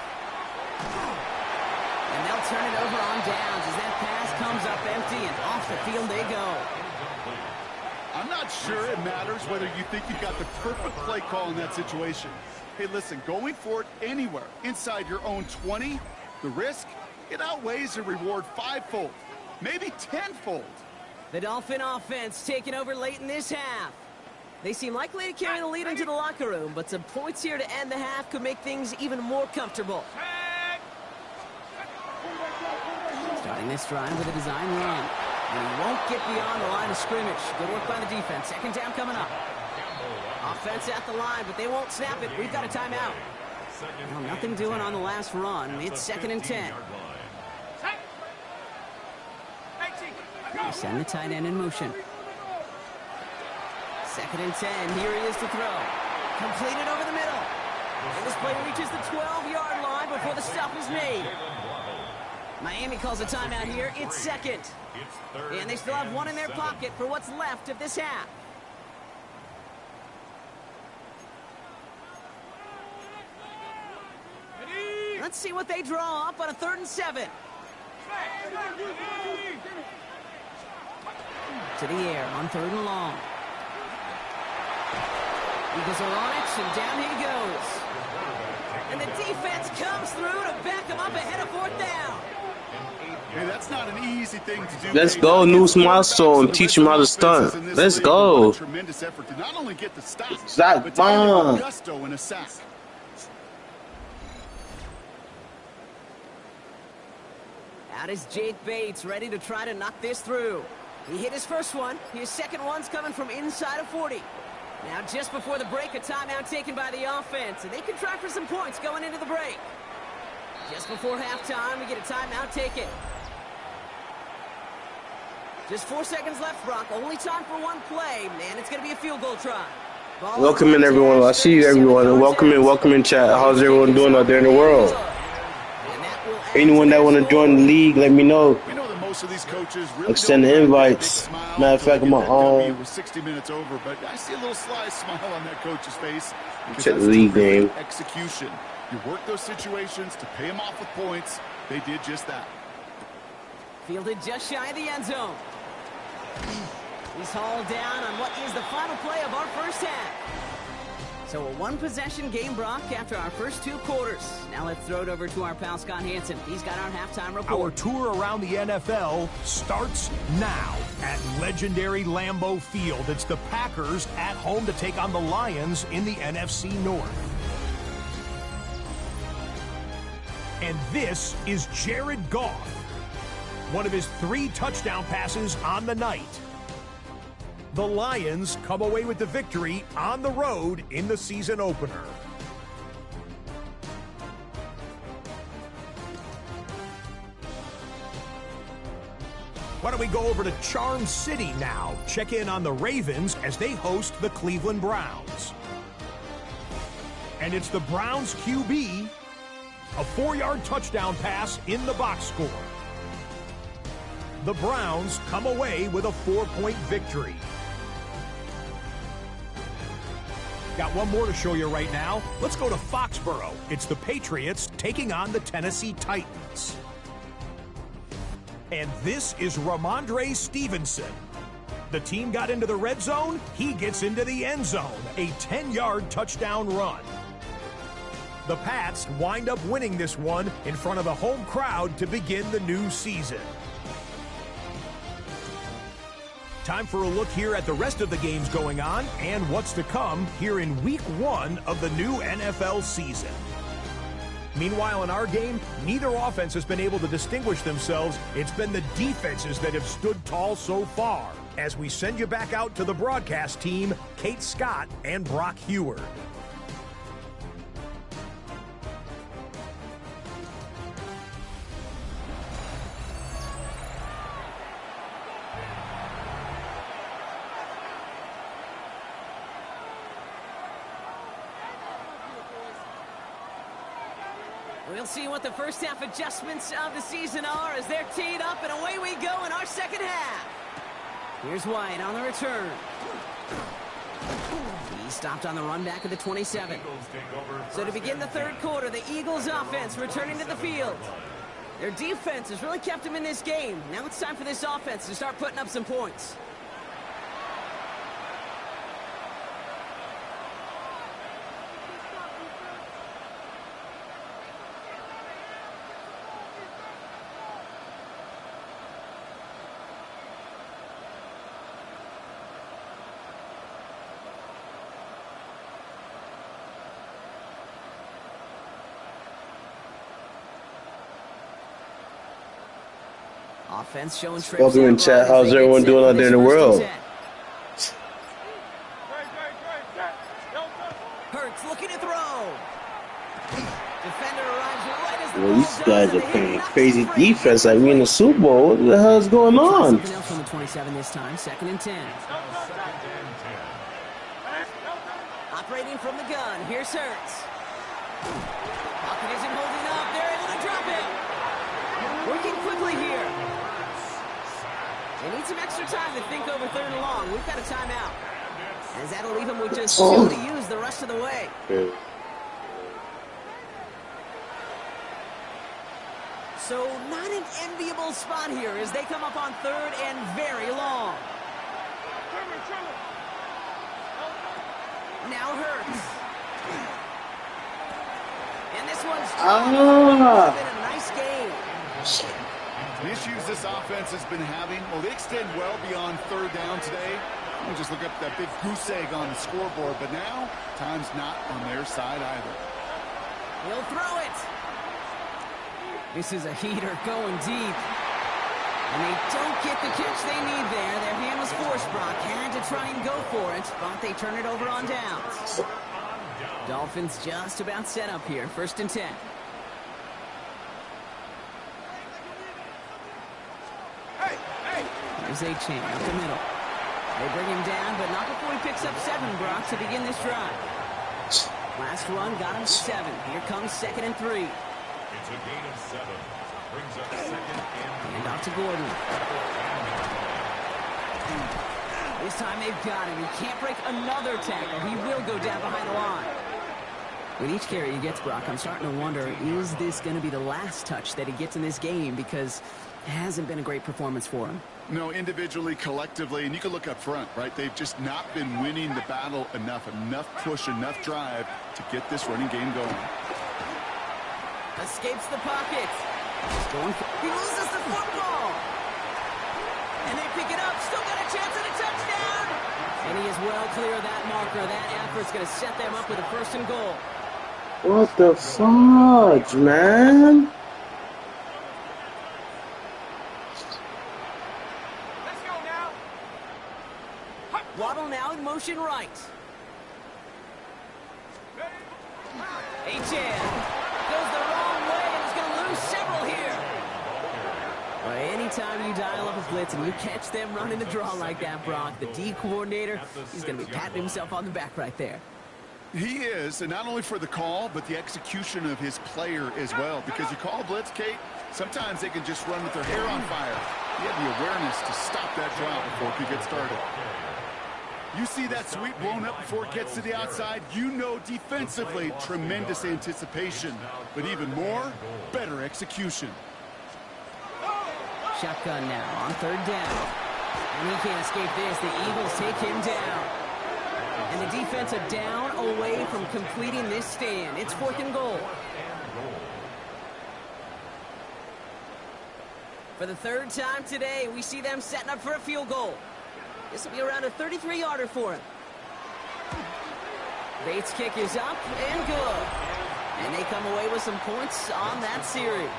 And they'll turn it over on downs as that pass comes up empty, and off the field they go. I'm not sure it matters whether you think you've got the perfect play call in that situation. Hey, listen, going for it anywhere inside your own 20, the risk, it outweighs the reward 5-fold, maybe 10-fold. The Dolphin offense taking over late in this half. They seem likely to carry the lead into the locker room, but some points here to end the half could make things even more comfortable. Starting this drive with a design run. And he won't get beyond the line of scrimmage. Good work by the defense. 2nd down coming up. Offense at the line, but they won't snap it. We've got a timeout. Well, nothing doing on the last run. It's 2nd and 10. They send the tight end in motion. 2nd and 10. Here he is to throw. Completed over the middle. And this play reaches the 12-yard line before the stop is made. Miami calls a timeout here. It's 2nd. And they still have 1 in their pocket for what's left of this half. Let's see what they draw up on a 3rd and 7. To the air on 3rd and long. Eagles are on it, and down he goes. And the defense comes through to back him up ahead of 4th down. Hey, that's not an easy thing to do. Let's go, News Milestone. Teach him how to stunt. Let's go. Tremendous effort to not only get the stop, Zach but Bond. to get gusto in a sack. Out is Jake Bates, ready to try to knock this through. He hit his first one. His second one's coming from inside of 40. Now, just before the break, a timeout taken by the offense, and they can try for some points going into the break. Just before halftime, we get a timeout taken. Just 4 seconds left, Brock. Only time for one play. Man, it's going to be a field goal try. Welcome in, everyone. I see you, everyone. Welcome in, chat. How's everyone doing out there in the world? Anyone that want to join the league, let me know. We know that most of these coaches really extend the invites. Matter of fact, I'm on. 60 minutes over, but I see a little sly smile on that coach's face. Check the league game. Execution. You work those situations to pay them off with points. They did just that. Fielded just shy of the end zone. He's hauled down on what is the final play of our first half. So a one-possession game, Brock, after our first 2 quarters. Now let's throw it over to our pal Scott Hansen. He's got our halftime report. Our tour around the NFL starts now at legendary Lambeau Field. It's the Packers at home to take on the Lions in the NFC North. And this is Jared Goff. One of his 3 touchdown passes on the night. The Lions come away with the victory on the road in the season opener. Why don't we go over to Charm City now? Check in on the Ravens as they host the Cleveland Browns. And it's the Browns QB, a 4-yard touchdown pass in the box score. The Browns come away with a 4-point victory. Got one more to show you right now. Let's go to Foxborough. It's the Patriots taking on the Tennessee Titans. And this is Ramondre Stevenson. The team got into the red zone. He gets into the end zone. A 10-yard touchdown run. The Pats wind up winning this one in front of a home crowd to begin the new season. Time for a look here at the rest of the games going on and what's to come here in Week 1 of the new NFL season. Meanwhile, in our game, neither offense has been able to distinguish themselves. It's been the defenses that have stood tall so far. As we send you back out to the broadcast team, Kate Scott and Brock Heward. We'll see what the first half adjustments of the season are as they're teed up, and away we go in our second half. Here's White on the return. He stopped on the run back at the 27. So to begin the third quarter, the Eagles offense returning to the field. Their defense has really kept them in this game. Now it's time for this offense to start putting up some points. Offense showing trips. Welcome in, chat. How's everyone doing out there in the world? Hurts looking to throw. Defender arrives right as the well, these guys are playing crazy defense like we in the Super Bowl. What the hell is going on? Something else from the 27 this time. 2nd and 10. Operating from the gun. Here's Hurts. Pocket isn't holding up. They're able to drop it. Working quickly here. They need some extra time to think over 3rd and long. We've got a timeout. As that'll leave them with just 2 to use the rest of the way. Okay. So not an enviable spot here as they come up on 3rd and very long. Now Hurts. And this one's been a nice game. The issues this offense has been having, well, they extend well beyond 3rd down today. You just look up that big goose egg on the scoreboard, but now time's not on their side either. He'll throw it. This is a heater going deep. And they don't get the catch they need there. Their hand was forced, Brock. Had to try and go for it, but they turn it over on downs. Dolphins just about set up here. 1st and 10. Here's A-Chain up the middle. They bring him down, but not before he picks up 7, Brock, to begin this drive. Last run got him 7. Here comes 2nd and 3. It's a gain of 7. Brings up 2nd and off to Gordon. This time they've got him. He can't break another tackle. He will go down behind the line. With each carry he gets, Brock, I'm starting to wonder, is this going to be the last touch that he gets in this game? Because it hasn't been a great performance for him. No, individually, collectively, and you can look up front, right? They've just not been winning the battle enough push, enough drive to get this running game going. Escapes the pocket. He loses the football. And they pick it up. Still got a chance at a touchdown. And he is well clear of that marker. That effort's going to set them up with a 1st and goal. What the fudge, man? Let's go now. Waddle now in motion right. H.N. goes the wrong way and is going to lose several here. Well, anytime you dial up a blitz and you catch them running the draw like that, Brock, the D coordinator, he's going to be patting himself on the back right there. He is, and not only for the call, but the execution of his player as well. Because you call a blitz, Kate, sometimes they can just run with their hair on fire. He had the awareness to stop that drop before it could get started. You see that sweep blown up before it gets to the outside, you know defensively, tremendous anticipation. But even more, better execution. Shotgun now on 3rd down. And he can't escape this. The Eagles take him down. And the defense are down away from completing this stand. It's 4th and goal. For the 3rd time today, we see them setting up for a field goal. This will be around a 33-yarder for him. Bates' kick is up and good. And they come away with some points on that series.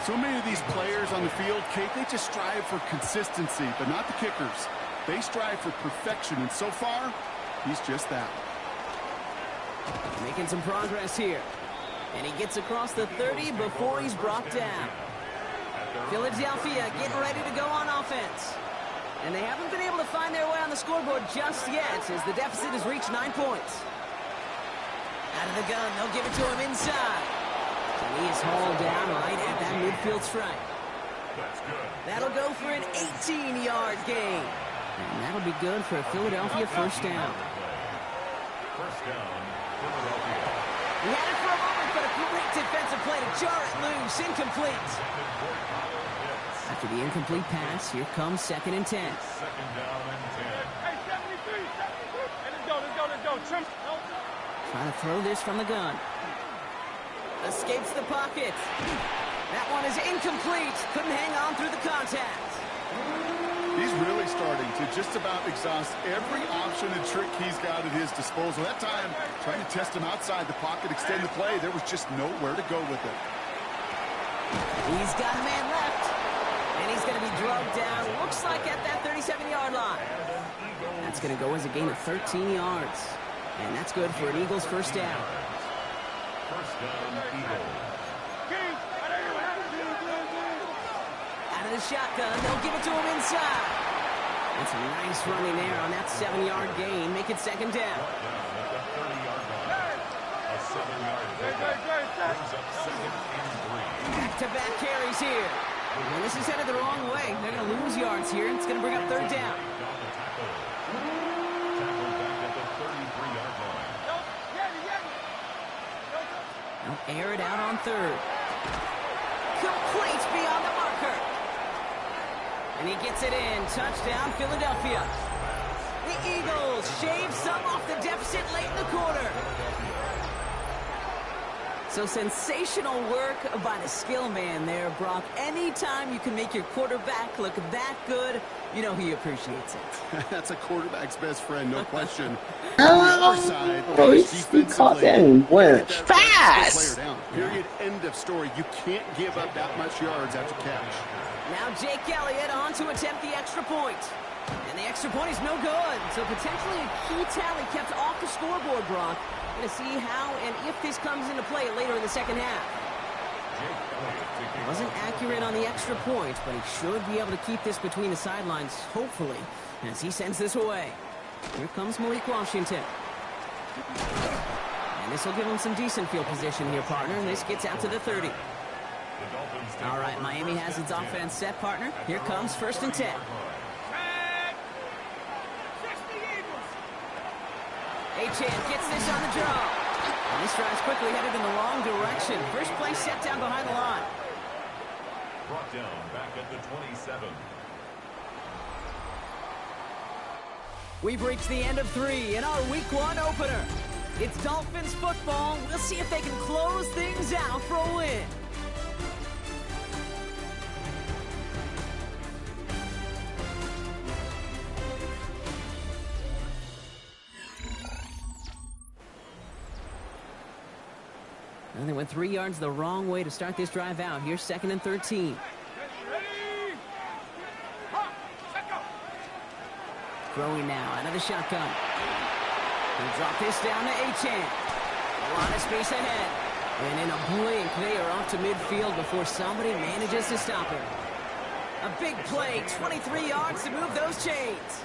So many of these players on the field, Kate, they just strive for consistency, but not the kickers. They strive for perfection, and so far, he's just that. Making some progress here. And he gets across the 30 before he's brought down. Philadelphia getting ready to go on offense. And they haven't been able to find their way on the scoreboard just yet as the deficit has reached 9 points. Out of the gun, they'll give it to him inside. And he is hauled down right at that midfield stripe. That'll go for an 18-yard gain. And that'll be good for a Philadelphia 1st down. He had it for a moment, but a great defensive play to jar it loose. Incomplete. After the incomplete pass, here comes 2nd and 10. Hey, 73. Let's go. Trying to throw this from the gun. Escapes the pocket. That one is incomplete. Couldn't hang on through the contact. He's really starting to just about exhaust every option and trick he's got at his disposal. That time, trying to test him outside the pocket, extend the play, there was just nowhere to go with it. He's got a man left. And he's going to be drugged down, looks like at that 37-yard line. That's going to go as a gain of 13 yards. And that's good for an Eagles 1st down. Out of the shotgun, they'll give it to him inside. That's a nice running there on that 7-yard gain. Make it 2nd down. Back-to-back carries here. And this is headed the wrong way. They're going to lose yards here. It's going to bring up 3rd down. They'll air it out on 3rd. Complete beyond the marker. And he gets it in. Touchdown, Philadelphia. The Eagles shave some off the deficit late in the quarter. So sensational work by the skill man there, Brock. Anytime you can make your quarterback look that good, you know he appreciates it. That's a quarterback's best friend, no question. Oh, he caught that and went fast. Period. End of story. You can't give up that much yards after catch. Now Jake Elliott on to attempt the extra point. And the extra point is no good. So potentially a key tally kept off the scoreboard, Brock. Going to see how and if this comes into play later in the second half. Wasn't accurate on the extra point, but he should be able to keep this between the sidelines, hopefully, as he sends this away. Here comes Malik Washington. And this will give him some decent field position here, partner, and this gets out to the 30. All right, Miami has its offense set, partner. Here comes 1st and 10. Achane gets this on the draw. And this drive's quickly headed in the wrong direction. First play set down behind the line. Brought down back at the 27. We've reached the end of 3 in our Week 1 opener. It's Dolphins football. We'll see if they can close things out for a win. And they went 3 yards the wrong way to start this drive out. Here's 2nd and 13. Throwing now out of the shotgun. He'll drop this down to Achane. A lot of space ahead. And in a blink, they are off to midfield before somebody manages to stop him. A big play, 23 yards to move those chains.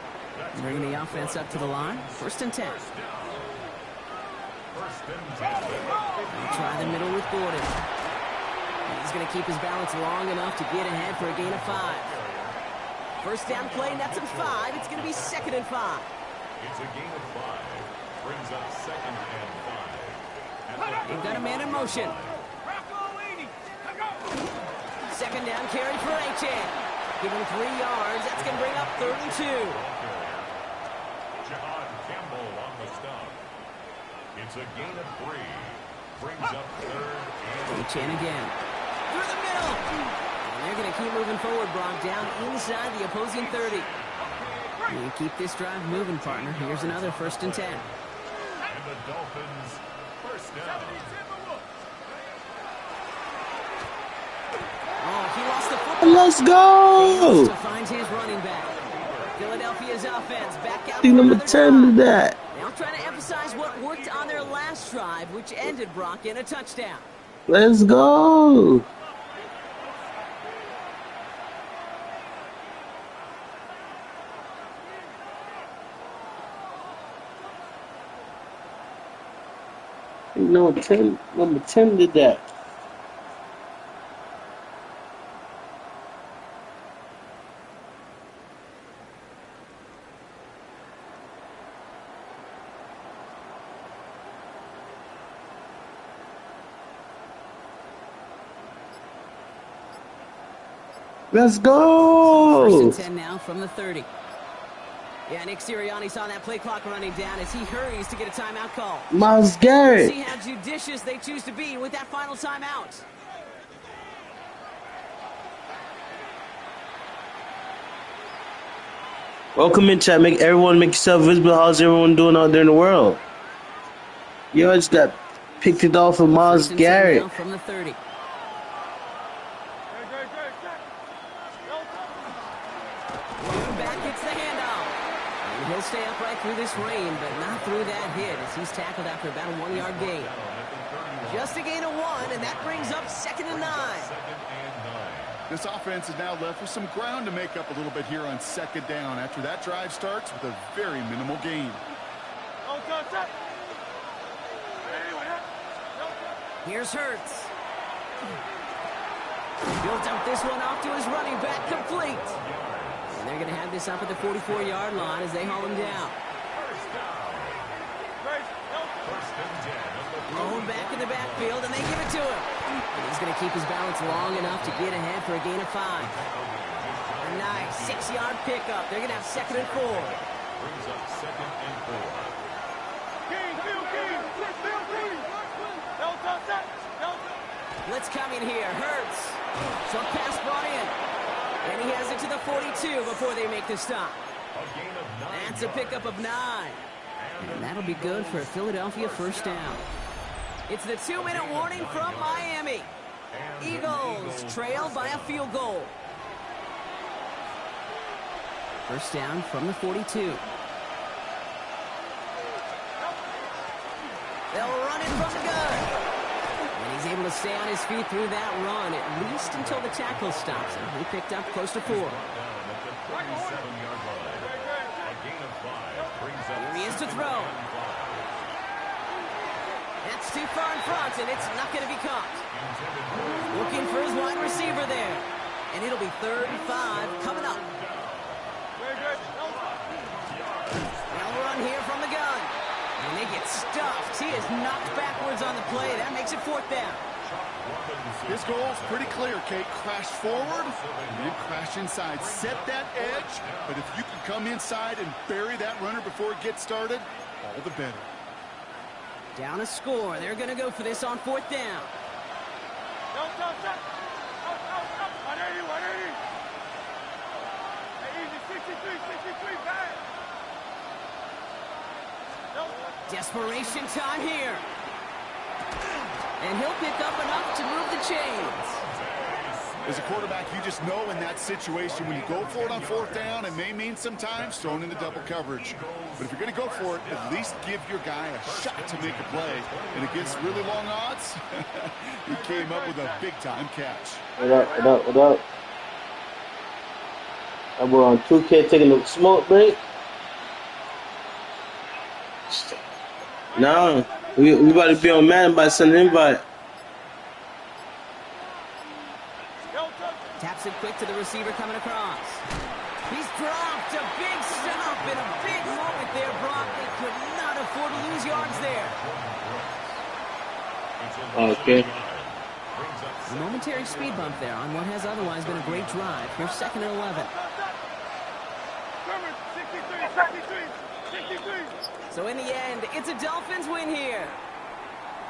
Bringing the offense up to the line. 1st and 10. He'll try the middle with Gordon. He's going to keep his balance long enough to get ahead for a gain of 5. First down play, nets him 5. It's going to be 2nd and 5. It's a gain of 5. Brings up 2nd and 5. They've got a man in motion. 2nd down carry for Achane. Give him 3 yards. That's going to bring up 32. Jahad Campbell on the stop. It's a gain of 3. Brings up 3rd and Achane again. Through the middle. And they're going to keep moving forward, Brock, down inside the opposing 30. You keep this drive moving, partner. Here's another 1st and 10. And the Dolphins first down. Oh, he lost the football. Let's go. To find his running back. Philadelphia's offense back out. Team number 10 to that. Now trying to emphasize what worked on their last drive, which ended, Brock, in a touchdown. Let's go. Number 10 did that. Let's go. 1st and 10 now from the 30. Yeah, Nick Sirianni saw that play clock running down as he hurries to get a timeout call. Myles Garrett. See how judicious they choose to be with that final timeout. Welcome in, chat. Make yourself visible. How's everyone doing out there in the world? Yo, I just got picked it off of Myles Garrett. From the 30. Back gets the handoff. And he'll stay upright through this rain, but not through that hit as he's tackled after about a 1-yard gain. Just a gain of 1, and that brings up 2nd and 9. This offense is now left with some ground to make up a little bit here on 2nd down after that drive starts with a very minimal gain. Here's Hurts. Built up this one off to his running back, complete. And they're going to have this up at the 44-yard line as they haul him down. Thrown back in the backfield, and they give it to him. And he's going to keep his balance long enough to get ahead for a gain of 5. A nice 6-yard pickup. They're going to have 2nd and 4. Brings up 2nd and 4. Blitz coming here. Hurts. Short pass brought in. And he has it to the 42 before they make the stop. That's a pickup of 9. And that'll be good for a Philadelphia first down. It's the 2-minute warning from Miami. Eagles trail by a field goal. First down from the 42. They'll run it from the gun. And he's able to stay on his feet through that run, at least until the tackle stops him. He picked up close to 4. Here he is to throw. That's too far in front, and it's not going to be caught. Looking for his wide receiver there. And it'll be 3rd and 5 coming up. They'll run here from the gun. And they get stuffed. He is knocked backwards on the play. That makes it 4th down. His goal is pretty clear, Kate. Crash forward and then crash inside. Set that edge, but if you can come inside and bury that runner before it gets started, all the better. Down a score. They're going to go for this on 4th down. Desperation time here. And he'll pick up enough to move the chains. As a quarterback, you just know in that situation when you go for it on 4th down, it may mean sometimes thrown into double coverage. But if you're going to go for it, at least give your guy a shot to make a play. And against really long odds, he came up with a big-time catch. What up, what up, what up? And we're on 2K taking a smoke break. No, we about to be on Madden by sending invite. Taps it quick to the receiver coming across. He's dropped a big stop in a big moment there, Brock. They could not afford to lose yards there. Okay. A momentary speed bump there on what has otherwise been a great drive. Here's 2nd and 11. So in the end, it's a Dolphins win here.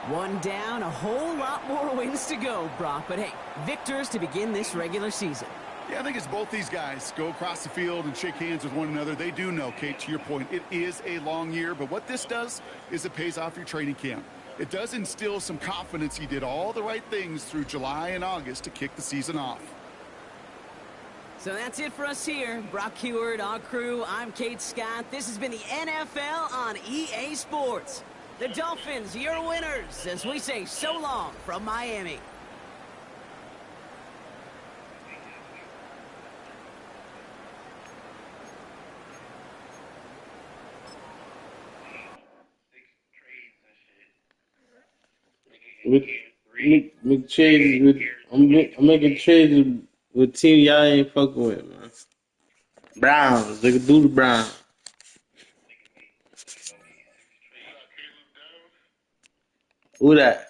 1 down, a whole lot more wins to go, Brock. But hey, victors to begin this regular season. Yeah, I think as both these guys go across the field and shake hands with one another, they do know, Kate, to your point, it is a long year. But what this does is it pays off your training camp. It does instill some confidence you did all the right things through July and August to kick the season off. So that's it for us here. Brock Heward, our crew, I'm Kate Scott. This has been the NFL on EA Sports. The Dolphins, your winners, as we say so long from Miami. Make trades with I'm making trades with team y'all ain't fucking with, man. Browns, they could do the Browns. Who that?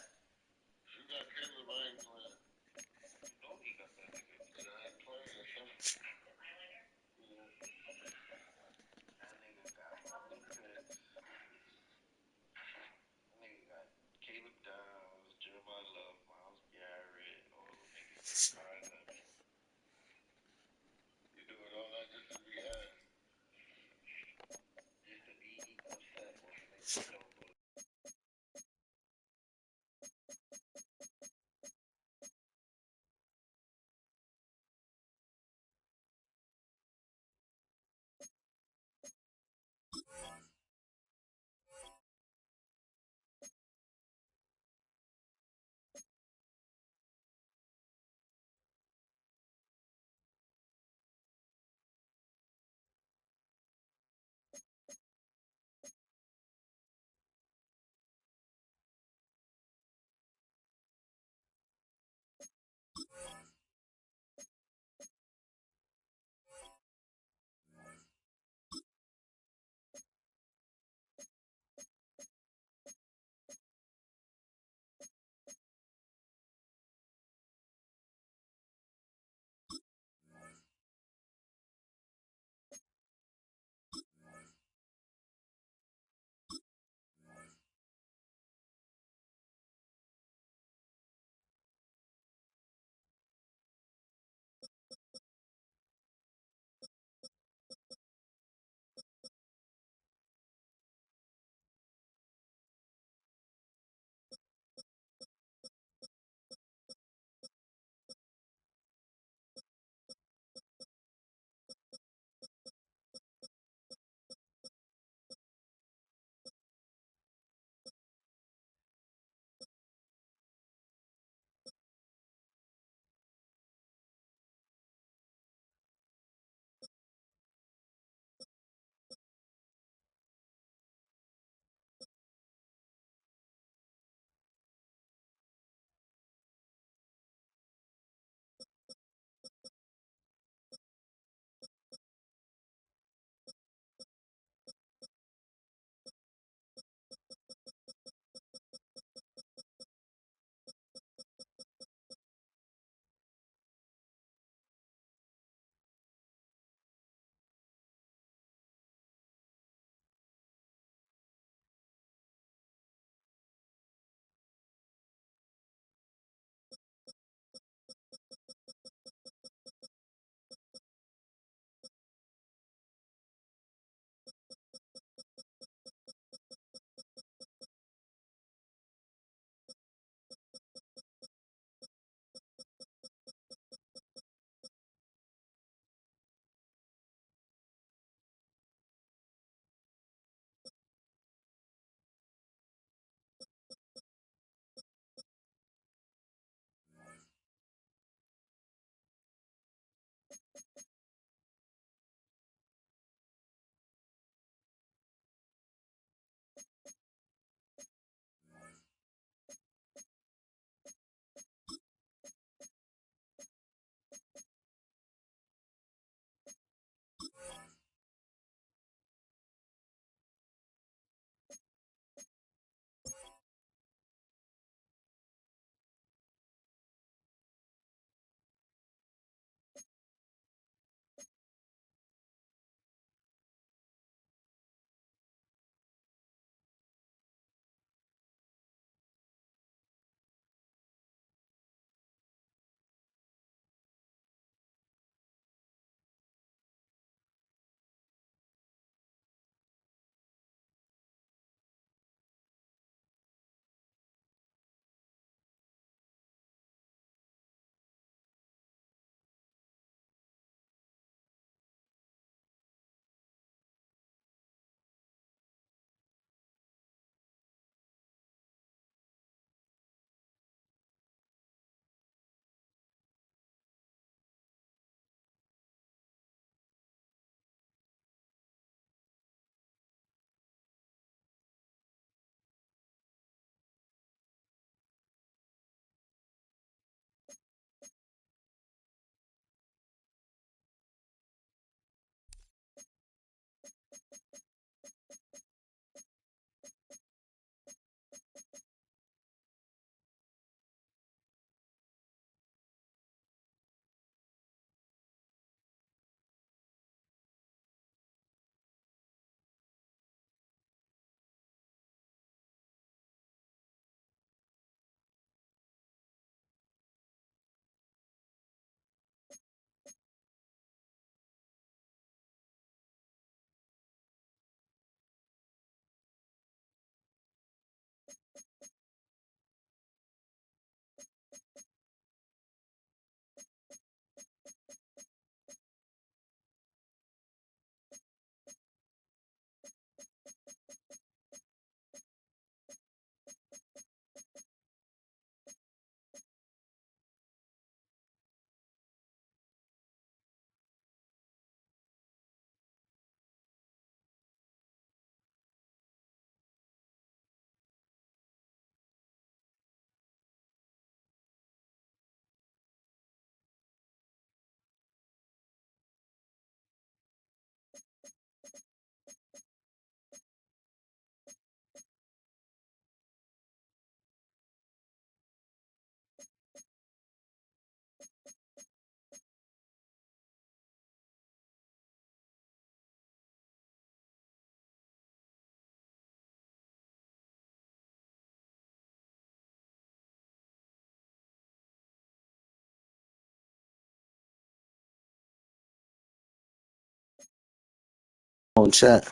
on, chat.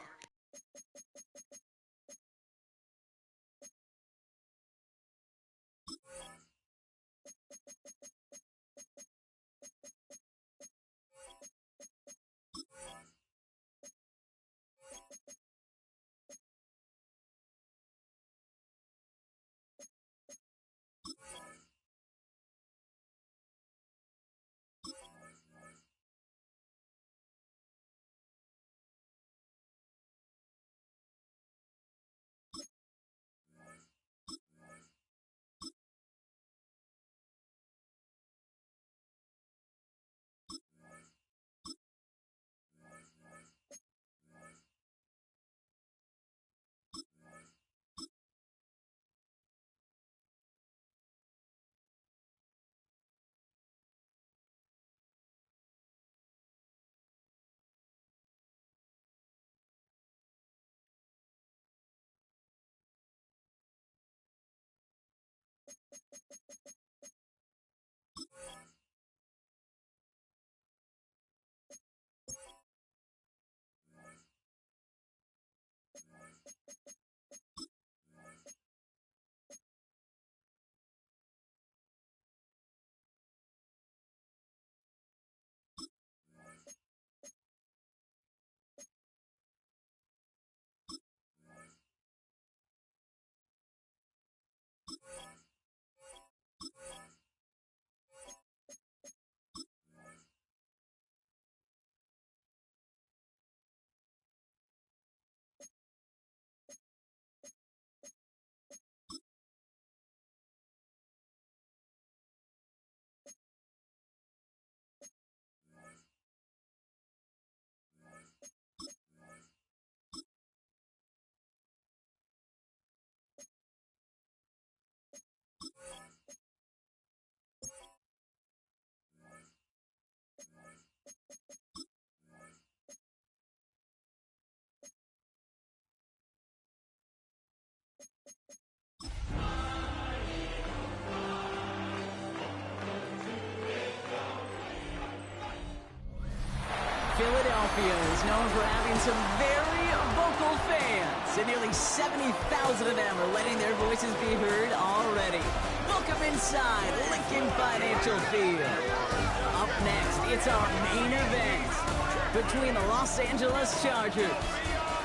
Philadelphia is known for having some very vocal fans, and nearly 70,000 of them are letting their voices be heard already. Welcome inside Lincoln Financial Field. Up next, it's our main event between the Los Angeles Chargers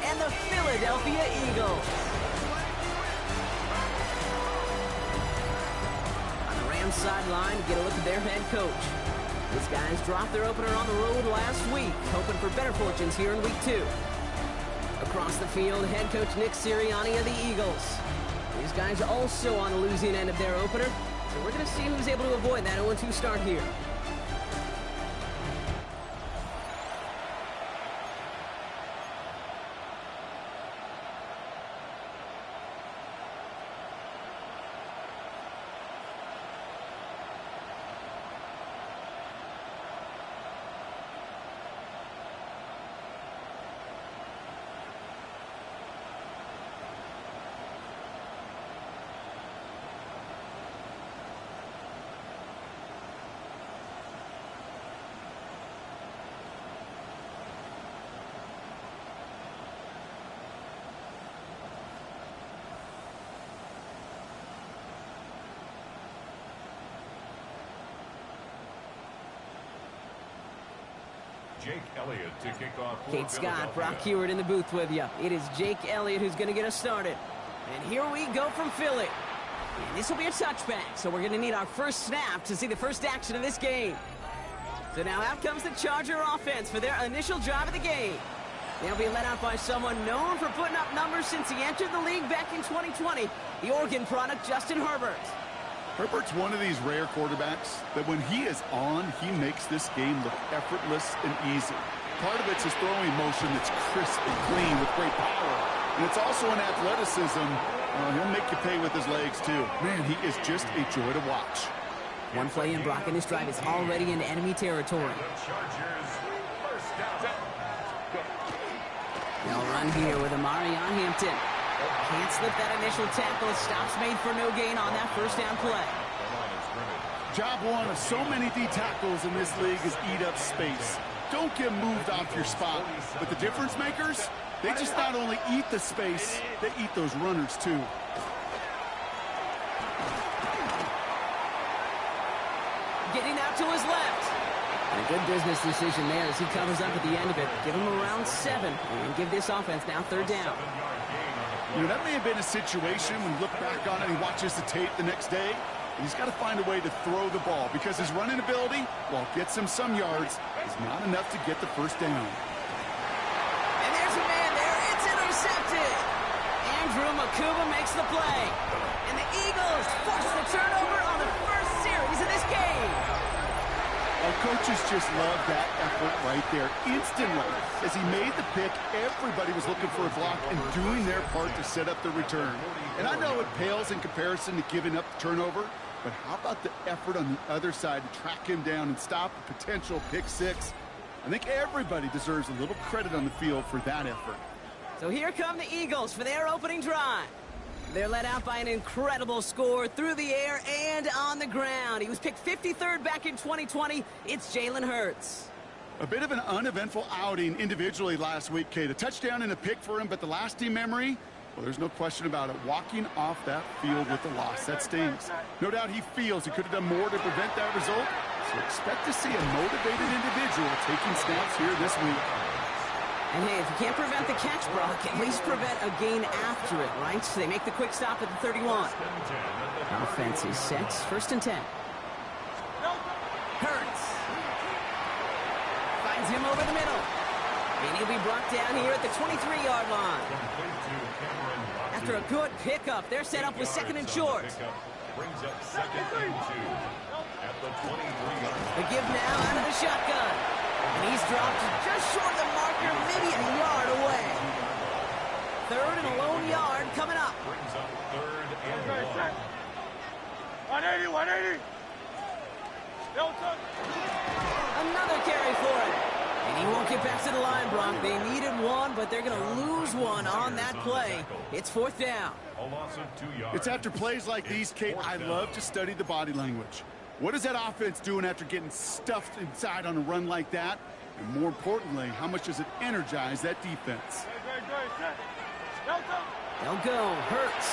and the Philadelphia Eagles. On the Rams sideline, get a look at their head coach. These guys dropped their opener on the road last week, hoping for better fortunes here in Week 2. Across the field, head coach Nick Sirianni of the Eagles. These guys also on the losing end of their opener, so we're going to see who's able to avoid that 0-2 start here. Jake Elliott to kick off. Kate Scott, Brock Heward in the booth with you. It is Jake Elliott who's going to get us started. And here we go from Philly. And this will be a touchback, so we're going to need our first snap to see the first action of this game. So now out comes the Charger offense for their initial drive of the game. They'll be led out by someone known for putting up numbers since he entered the league back in 2020, the Oregon product, Justin Herbert. Herbert's one of these rare quarterbacks that when he is on, he makes this game look effortless and easy. Part of it's his throwing motion that's crisp and clean with great power. And it's also an athleticism. He'll make you pay with his legs, too. Man, he is just a joy to watch. One play in Brock, and this drive is already in enemy territory. They'll run here with Amari on Hampton. Can't slip that initial tackle. Stops made for no gain on that first down play. Job one of so many D tackles in this league is eat up space. don't get moved off your spot. But the difference makers, they just not only eat the space, they eat those runners too. Getting out to his left. And a good business decision there as he covers up at the end of it. Give him around 7 and give this offense now 3rd down. You know, that may have been a situation when you look back on it and he watches the tape the next day. He's got to find a way to throw the ball because his running ability, while it gets him some yards, is not enough to get the 1st down. And there's a man there. It's intercepted. Andrew Makuba makes the play. And the Eagles force the turnover on the first series of this game. Our coaches just love that effort right there. Instantly, as he made the pick, everybody was looking for a block and doing their part to set up the return. And I know it pales in comparison to giving up the turnover, but how about the effort on the other side to track him down and stop a potential pick 6? I think everybody deserves a little credit on the field for that effort. So here come the Eagles for their opening drive. They're led out by an incredible score through the air and on the ground. He was picked 53rd back in 2020. It's Jalen Hurts. A bit of an uneventful outing individually last week, Kate. A touchdown and a pick for him, but the lasting memory, well, there's no question about it. Walking off that field with the loss, that stings. No doubt he feels he could have done more to prevent that result, so expect to see a motivated individual taking snaps here this week. And hey, if you can't prevent the catch, Brock, at least prevent a gain after it, right? So they make the quick stop at the 31. Offense is set. 1st and 10. Hurts. Finds him over the middle. And he'll be brought down here at the 23-yard line. After a good pickup, they're set up with 2nd and short. Brings up 2nd and 2 at the 23-yard line. The give now out of the shotgun. And he's dropped just short of the marker, maybe a yard away. 3rd and a lone yard coming up. Brings up 3rd and 1. 180, 180. Another carry for him. And he won't get back to the line, Brock. They needed 1, but they're going to lose 1 on that play. It's 4th down. A loss of 2 yards. It's after plays like these, Kate, I love to study the body language. What is that offense doing after getting stuffed inside on a run like that? And more importantly, how much does it energize that defense? They'll go. Hurts.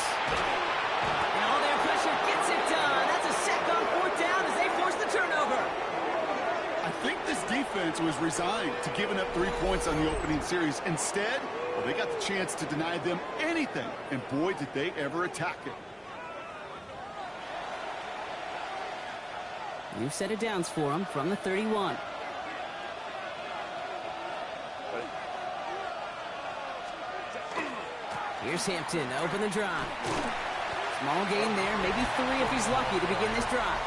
And all their pressure gets it done. That's a sack on 4th down as they force the turnover. I think this defense was resigned to giving up 3 points on the opening series. Instead, well, they got the chance to deny them anything. And boy, did they ever attack it. New set of downs for him from the 31. Here's Hampton to open the drive. Small gain there, maybe 3 if he's lucky to begin this drive.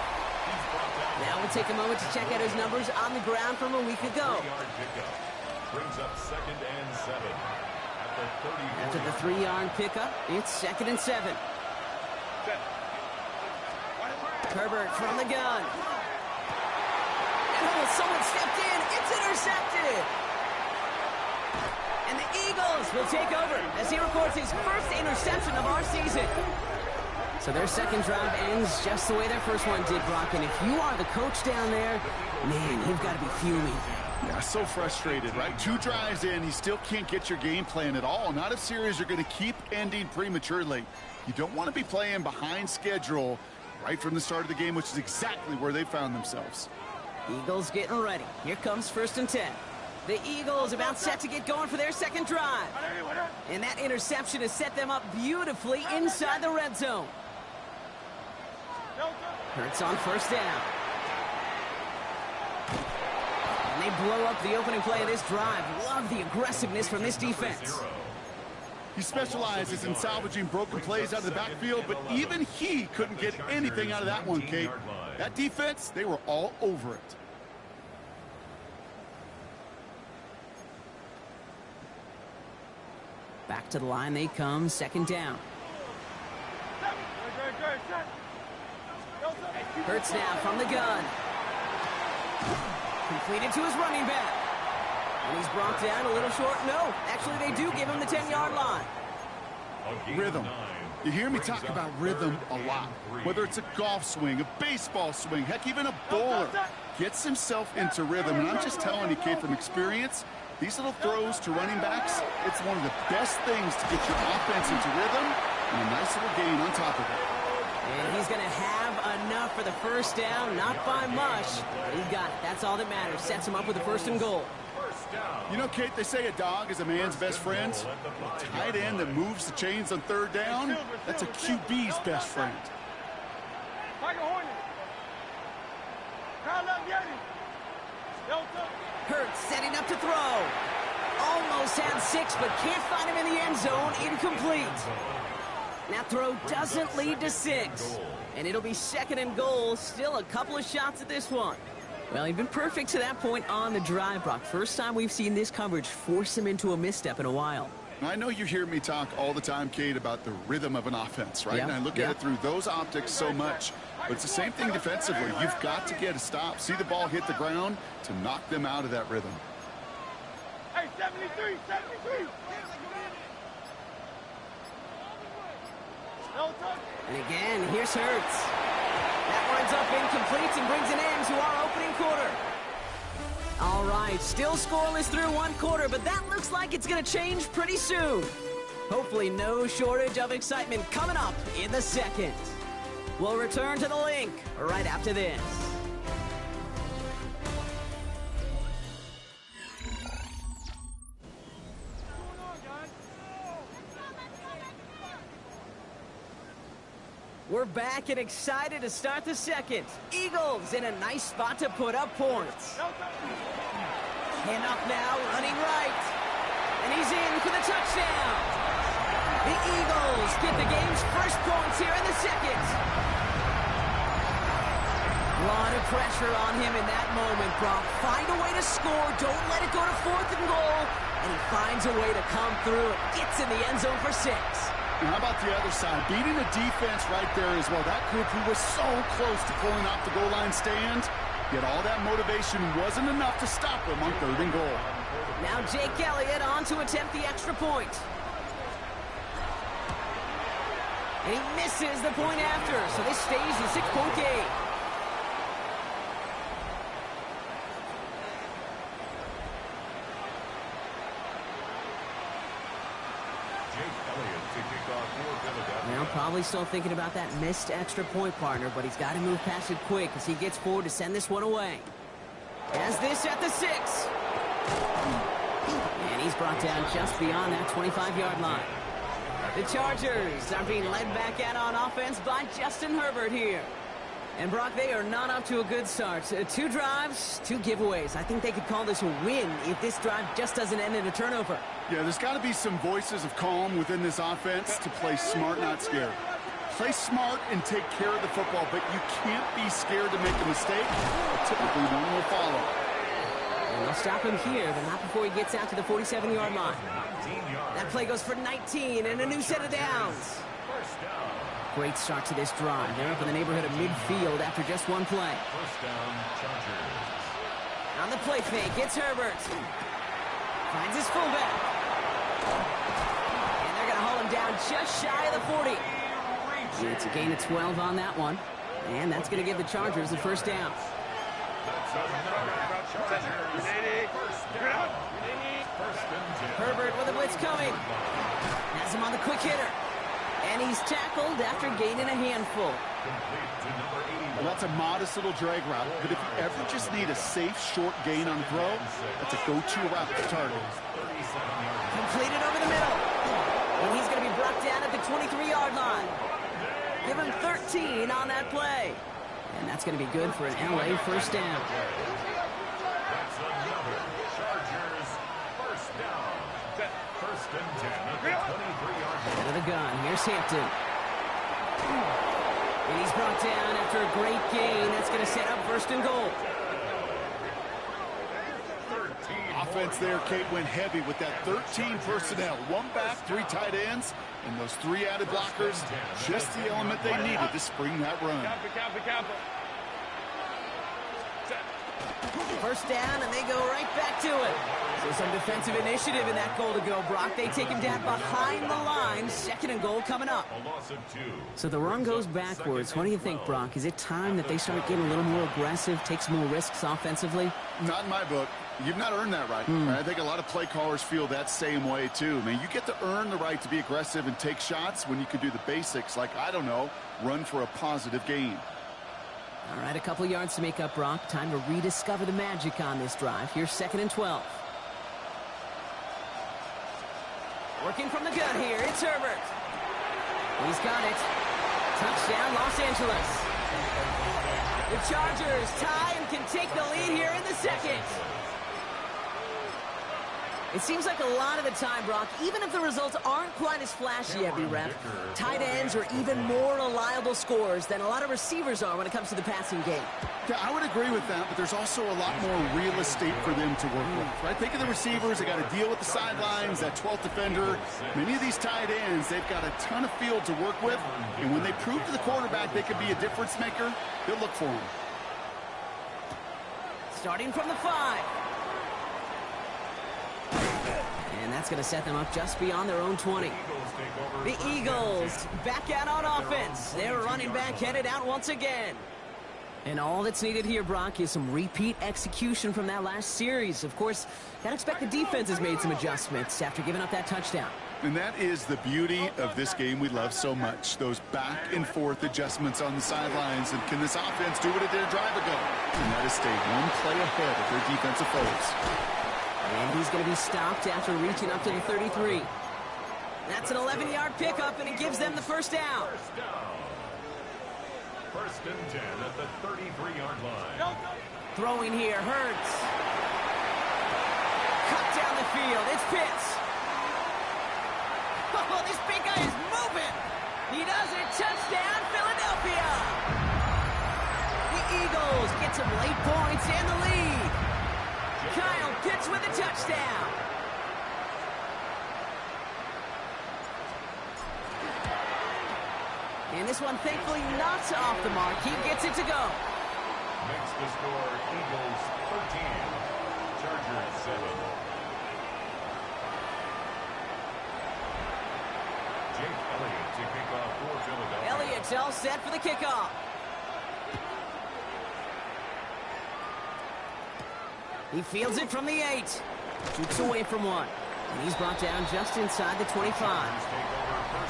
Now we'll take a moment to check out his numbers on the ground from a week ago. Brings up 2nd and 7 at the 34. After the 3-yard pickup, it's 2nd and 7. Herbert from the gun. Oh, someone stepped in. It's intercepted. And the Eagles will take over as he records his 1st interception of our season. So their 2nd drive ends just the way their 1st one did, Brock. And if you are the coach down there, man, you've got to be fuming. Yeah, so frustrated, right? 2 drives in, you still can't get your game plan at all. Not if series are going to keep ending prematurely. You don't want to be playing behind schedule right from the start of the game, which is exactly where they found themselves. Eagles getting ready. Here comes 1st and 10. The Eagles about set to get going for their 2nd drive. And that interception has set them up beautifully inside the red zone. Hurts on 1st down. And they blow up the opening play of this drive. Love the aggressiveness from this defense. He specializes in salvaging broken plays out of the backfield, but even he couldn't get anything out of that one, Kate. That defense, they were all over it. Back to the line they come, 2nd down. Hurts now from the gun. Completed to his running back. And he's brought down a little short. No, actually they do give him the 10-yard line. Rhythm. You hear me talk about rhythm a lot. Whether it's a golf swing, a baseball swing, heck, even a bowler gets himself into rhythm. And I'm just telling you, kid, from experience, these little throws to running backs, it's one of the best things to get your offense into rhythm and a nice little gain on top of it. And he's going to have enough for the first down, not by much. But he got it. That's all that matters. Sets him up with a 1st and goal. You know, Kate, they say a dog is a man's best friend. A tight end that moves the chains on 3rd down, that's a QB's best friend. Hurts setting up to throw. Almost had 6, but can't find him in the end zone. Incomplete. That throw doesn't lead to 6. And it'll be 2nd and goal. Still a couple of shots at this one. Well, he's been perfect to that point on the drive, Brock. First time we've seen this coverage force him into a misstep in a while. I know you hear me talk all the time, Kate, about the rhythm of an offense, right? Yeah. And I look at it through those optics so much. But it's the same thing defensively. You've got to get a stop, see the ball hit the ground to knock them out of that rhythm. Hey, 73, 73. And again, here's Hurts. That winds up incomplete and brings an end to our opening quarter. All right, still scoreless through 1 quarter, but that looks like it's going to change pretty soon. Hopefully no shortage of excitement coming up in the 2nd. We'll return to the link right after this. We're back and excited to start the 2nd. Eagles in a nice spot to put up points. Chin up now, running right. And he's in for the touchdown. The Eagles get the game's first points here in the 2nd. A lot of pressure on him in that moment, Brock. Find a way to score. Don't let it go to 4th and goal. And he finds a way to come through and gets in the end zone for 6. And how about the other side? Beating the defense right there as well. That group who was so close to pulling off the goal line stand, yet all that motivation wasn't enough to stop them on 3rd and goal. Now Jake Elliott on to attempt the extra point. And he misses the point after, so this stays a 6-point game. Now probably still thinking about that missed extra point, partner, but he's got to move past it quick as he gets forward to send this one away. Has this at the 6. And he's brought down just beyond that 25-yard line. The Chargers are being led back out on offense by Justin Herbert here. And Brock, they are not up to a good start. 2 drives, 2 giveaways. I think they could call this a win if this drive just doesn't end in a turnover. Yeah, there's got to be some voices of calm within this offense to play smart, not scared. Play smart and take care of the football, but you can't be scared to make a mistake. Typically, one will follow. And they'll stop him here, but not before he gets out to the 47-yard line. That play goes for 19 and a new set of downs. Great start to this drive. They're up in the neighborhood of midfield after just 1 play. On the play fake, it's Herbert. Finds his fullback. And they're going to haul him down just shy of the 40. It's a gain of 12 on that one. And that's going to give the Chargers the first down. Herbert with a blitz coming. Has him on the quick hitter. And he's tackled after gaining a handful. Well, that's a modest little drag route, but if you ever just need a safe, short gain on throw, that's a go-to route to target. Completed over the middle. And he's going to be brought down at the 23-yard line. Give him 13 on that play. And that's going to be good for an LA first down. That's another Chargers first down. First and 10 at the 23-yard line. Out of the gun. Here's Hampton. And he's brought down after a great gain. That's going to set up first and goal. Offense there, Kate, went heavy with that 13 personnel. 1 back, 3 tight ends, and those 3 added blockers. Just the element they needed to spring that run. First down, and they go right back to it. So some defensive initiative in that goal to go, Brock. They take him down behind the line. 2nd and goal coming up. So the run goes backwards. What do you think, Brock? Is it time that they start getting a little more aggressive, take some more risks offensively? Not in my book. You've not earned that right. I think a lot of play callers feel that same way, too. Man, you get to earn the right to be aggressive and take shots when you can do the basics, like, I don't know, run for a positive gain. All right, a couple yards to make up, Brock. Time to rediscover the magic on this drive. Here's 2nd and 12. Working from the gun here, it's Herbert. He's got it. Touchdown, Los Angeles. The Chargers tie and can take the lead here in the 2nd. It seems like a lot of the time, Brock, even if the results aren't quite as flashy every rep, tight ends are even more reliable scorers than a lot of receivers are when it comes to the passing game. Yeah, I would agree with that, but there's also a lot more real estate for them to work with, right? Think of the receivers. They got to deal with the sidelines, that 12th defender. Many of these tight ends, they've got a ton of field to work with, and when they prove to the quarterback they could be a difference maker, they'll look for him. Starting from the 5. And that's going to set them up just beyond their own 20. The Eagles back out on offense. Their running back headed out once again. And all that's needed here, Brock, is some repeat execution from that last series. Of course, gotta expect the defense has made some adjustments after giving up that touchdown. And that is the beauty of this game we love so much. Those back and forth adjustments on the sidelines. And can this offense do what it did a drive ago? And that is stay one play ahead of their defensive foes. And he's going to be stopped after reaching up to the 33. That's an 11-yard pickup, and it gives them the first down. First and 10 at the 33-yard line. Throwing here, Hurts. Cut down the field. It's Pitts. Oh, this big guy is moving. He does it. Touchdown, Philadelphia. The Eagles get some late points and the lead. Kyle Pitts with a touchdown. And this one, thankfully, not off the mark. He gets it to go. Makes the score Eagles 13, Chargers 7. Jake Elliott to kick off for Philadelphia. Elliott's all set for the kickoff. He fields it from the 8. Shoots away from one. And he's brought down just inside the 25.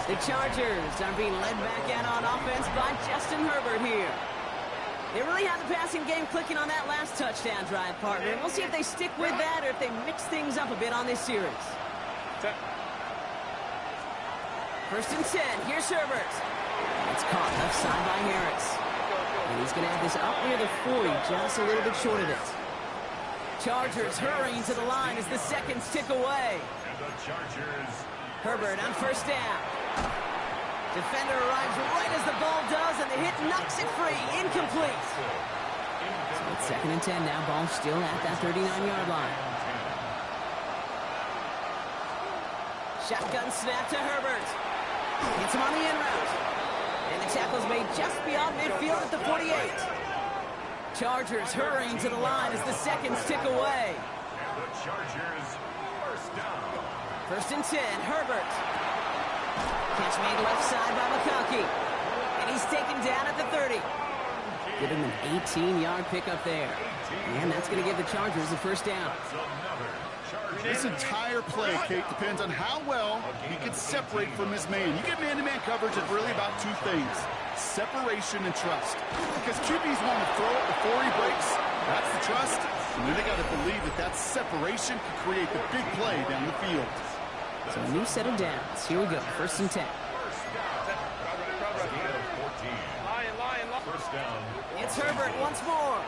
The Chargers are being led back out on offense by Justin Herbert here. They really have the passing game clicking on that last touchdown drive, partner. And we'll see if they stick with that or if they mix things up a bit on this series. First and 10. Here's Herbert. It's caught left side by Harris. And he's going to have this up near the 40, just a little bit short of it. Chargers hurrying to the line as the seconds tick away. And the Chargers. Herbert on first down. Defender arrives right as the ball does, and the hit knocks it free. Incomplete. So it's 2nd and 10 now. Ball still at that 39-yard line. Shotgun snap to Herbert. Hits him on the in route. And the tackle's made just beyond midfield at the 48. Chargers hurrying to the line as the seconds tick away. And the Chargers first down. First and 10, Herbert. Catch made left side by McConkey. And he's taken down at the 30. Give him an 18-yard pickup there. And that's going to give the Chargers the first down. This entire play, Kate, depends on how well he can separate from his man. You get man-to-man coverage, it's really about two things: separation and trust. Because QBs want to throw it before he breaks. That's the trust. And then they got to believe that that separation can create the big play down the field. So a new set of downs. Here we go. First and 10. First down. It's Herbert once more.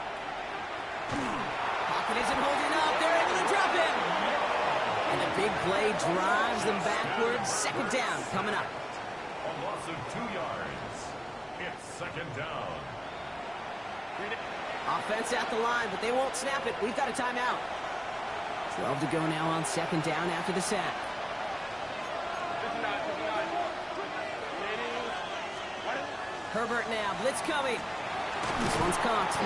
Pocket isn't holding up. They're able to drop him. And the big play drives them backwards. Second down coming up. A loss of 2 yards. It's second down. Offense at the line, but they won't snap it. We've got a timeout. 12 to go now on second down after the sack. Herbert now. Blitz coming. This one's caught.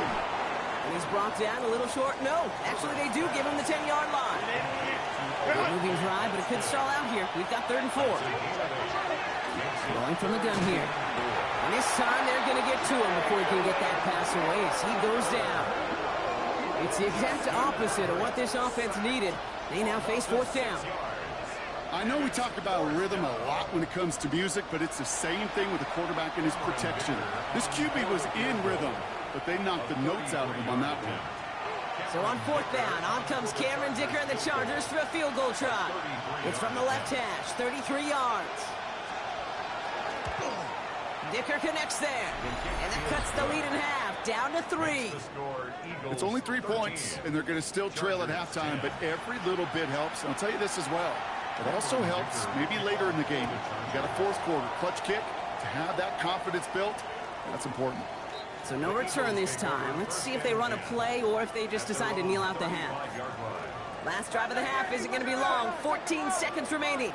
And he's brought down a little short. No, actually they do give him the 10-yard line. Good moving drive, but it could stall out here. We've got 3rd and 4. Going from the gun here. And this time they're going to get to him before he can get that pass away as he goes down. It's the exact opposite of what this offense needed. They now face 4th down. I know we talk about rhythm a lot when it comes to music, but it's the same thing with the quarterback and his protection. This QB was in rhythm, but they knocked the notes out of him on that one. So on 4th down, on comes Cameron Dicker and the Chargers for a field goal try. It's from the left hash, 33 yards. Dicker connects there, and that cuts the lead in half, down to 3. It's only 3 points, and they're going to still trail at halftime, but every little bit helps. And I'll tell you this as well. It also helps maybe later in the game. You got a 4th quarter clutch kick to have that confidence built. That's important. So no return this time. Let's see if they run a play or if they just decide to kneel out the half. Last drive of the half isn't going to be long. 14 seconds remaining.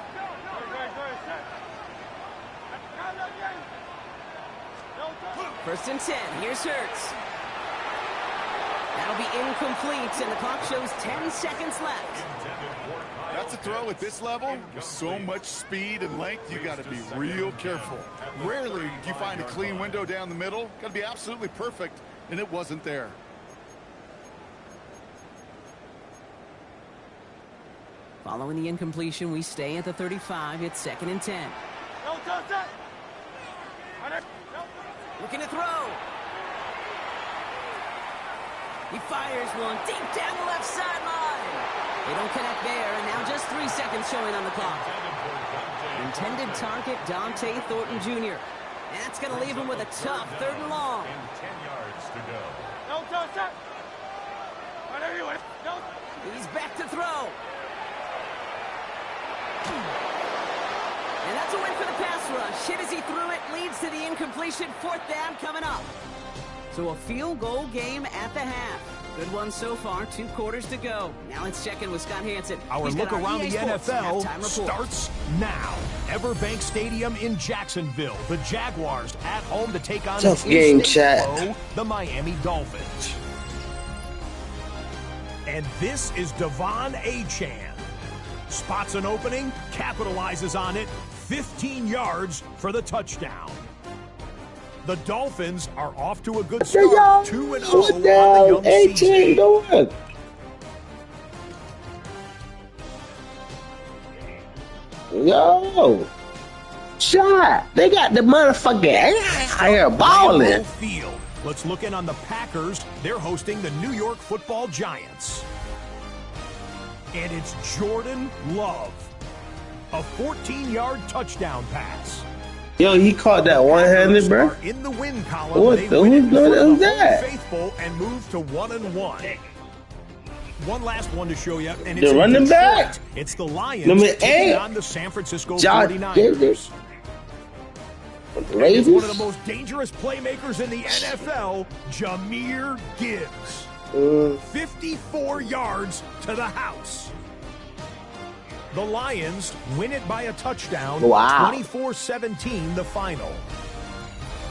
First and 10. Here's Hurts. That'll be incomplete, and the clock shows 10 seconds left. That's a throw at this level. With so much speed and length, you got to be real careful. Rarely do you find a clean window down the middle. Got to be absolutely perfect, and it wasn't there. Following the incompletion, we stay at the 35. It's 2nd and 10. Looking to throw. He fires one deep down the left sideline. They don't connect there, and now just 3 seconds showing on the clock. Intended target, Dante Thornton Jr. And that's going to leave him with a tough 3rd and long. 10 yards to go. He's back to throw. And that's a win for the pass rush. Hit as he threw it, leads to the incompletion. 4th down coming up. So a field goal game at the half. Good one so far, 2 quarters to go. Now let's check in with Scott Hansen. Our look around the NFL starts now. Everbank Stadium in Jacksonville. The Jaguars at home to take on tough game, chat. The Miami Dolphins. And this is Devon Achane. Spots an opening, capitalizes on it, 15 yards for the touchdown. The Dolphins are off to a good start, 2-0 on the young season. Yo, shot! They got the motherfucking here balling. Field. Let's look in on the Packers. They're hosting the New York Football Giants. And it's Jordan Love. A 14-yard touchdown pass. Yo, he caught that one-handed, bro. In the win column, what the hell is that? Faithful and move to 1-1. One last one to show you, and it's the running back. It's the Lions Number 8 taking on the San Francisco 49ers. It's one of the most dangerous playmakers in the NFL, Jahmyr Gibbs. 54 yards to the house. The Lions win it by a touchdown. Wow. 24-17 the final.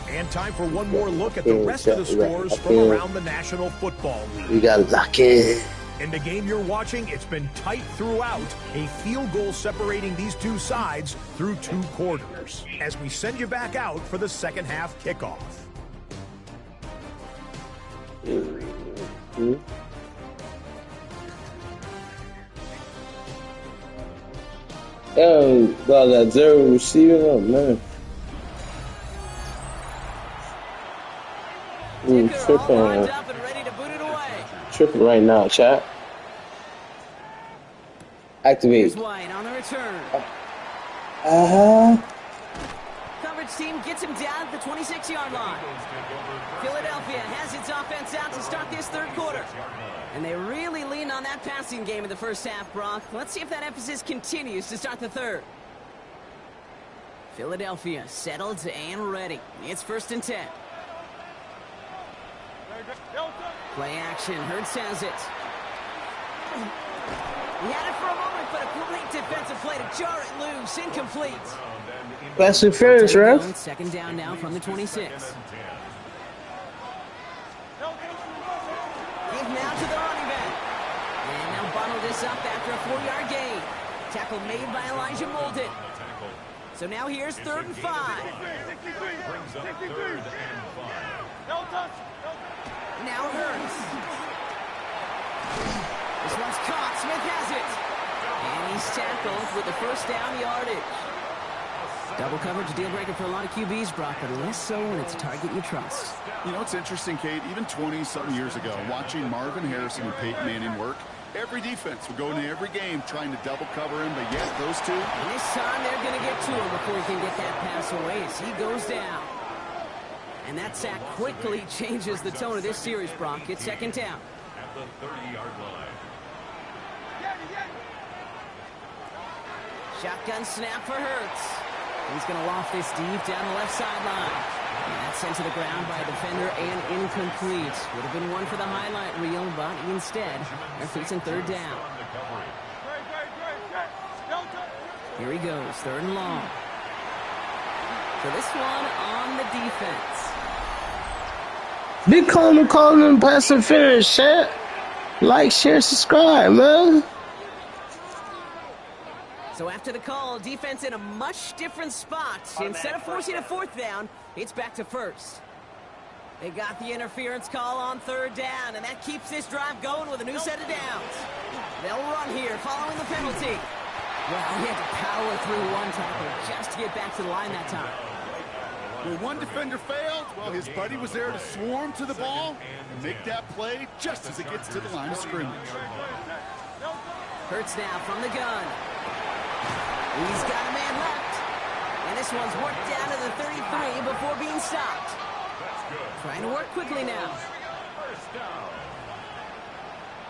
And time for one more look at the rest of the scores from around the National Football League. We got lucky. In the game you're watching, it's been tight throughout. A field goal separating these two sides through 2 quarters. As we send you back out for the second half kickoff. Oh, dog got 0 receiving. Oh, man. Tripping right now, chat. Activate. Here's White on the return. Coverage team gets him down at the 26-yard line. Philadelphia has its offense out to start this 3rd quarter. And they really leaned on that passing game in the first half, Brock. Let's see if that emphasis continues to start the 3rd. Philadelphia settled and ready. It's 1st and 10. Play action. Hurts has it. He had it for a moment, but a great defensive play to jar it loose. Incomplete. Fast and furious, right? 2nd down now from the 26. bottle this up after a 4-yard gain. Tackle made by Elijah Molden. So now here's 3rd and 5. Now Hurts. This one's caught. Smith has it. And he's tackled with the first down yardage. Double coverage, a deal breaker for a lot of QBs, Brock, but less so when it's a target you trust. You know, it's interesting, Kate, even 20-something years ago, watching Marvin Harrison and Peyton Manning work, every defense would go into every game trying to double cover him, but yet those two... And this time they're going to get to him before he can get that pass away as he goes down. And that sack quickly changes the tone of this series, Brock. It's 2nd down. At the 30-yard line. Shotgun snap for Hurts. He's going to loft this deep down the left sideline. And that's sent to the ground by a defender and incomplete. Would have been one for the highlight reel, but instead, they're facing 3rd down. Here he goes, 3rd and long. So this one on the defense. Big calling them pass and finish, chat. Like, share, subscribe, man. So after the call, defense in a much different spot. Instead of forcing a 4th down, it's back to 1st. They got the interference call on 3rd down, and that keeps this drive going with a new set of downs. They'll run here following the penalty. Well, he had to power through one tackle just to get back to the line that time. When one defender failed, well, his buddy was there to swarm to the ball and make that play just as it gets to the line of scrimmage. Hurts now from the gun. He's got a man left. And this one's worked down to the 33 before being stopped. Trying to work quickly now. First down.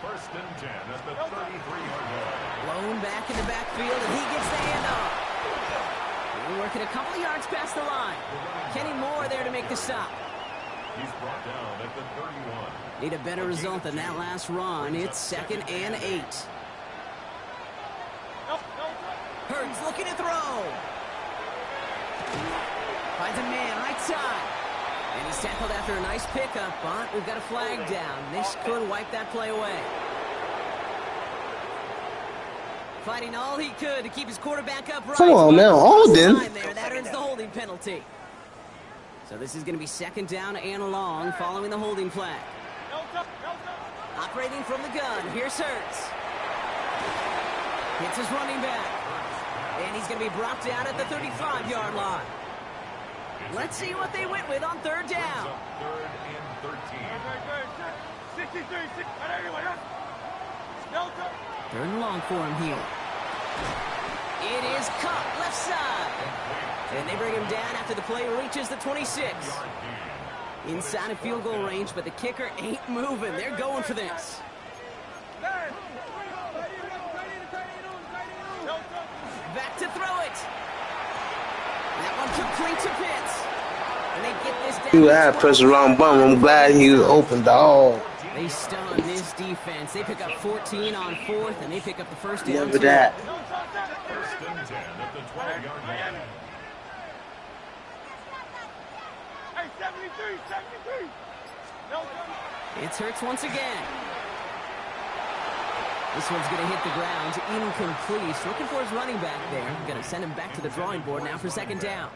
1st and 10 at the 33-yard line. Blown back in the backfield, and he gets the handoff. We're working a couple of yards past the line. Kenny Moore there to make the stop. He's brought down at the 31. Need a better result than that last run. It's 2nd and 8. Hurts looking to throw. Finds a man right side. And he's tackled after a nice pickup, but we've got a flag down. This could wipe that play away. Fighting all he could to keep his quarterback upright. Come on, man, holding. That earns the holding penalty. So this is going to be 2nd down and long following the holding flag. Operating from the gun, here's Hurts. Hits his running back. And he's going to be brought down at the 35-yard line. Let's see what they went with on 3rd down. 3rd and 13. 3rd and long for him here. It is caught left side. And they bring him down after the play reaches the 26. Inside of field goal range, but the kicker ain't moving. They're going for this. Back to throw it. That one complete to Pitts. And they get this down. You had pressed the wrong button. I'm glad he opened the hole. They stun this defense. They pick up 14 on 4th, and they pick up the first down. Look at that. 1st and 10 at the 12-yard line. It's Hurts once again. This one's going to hit the ground. Incomplete. Looking for his running back there. Going to send him back to the drawing board now for 2nd down.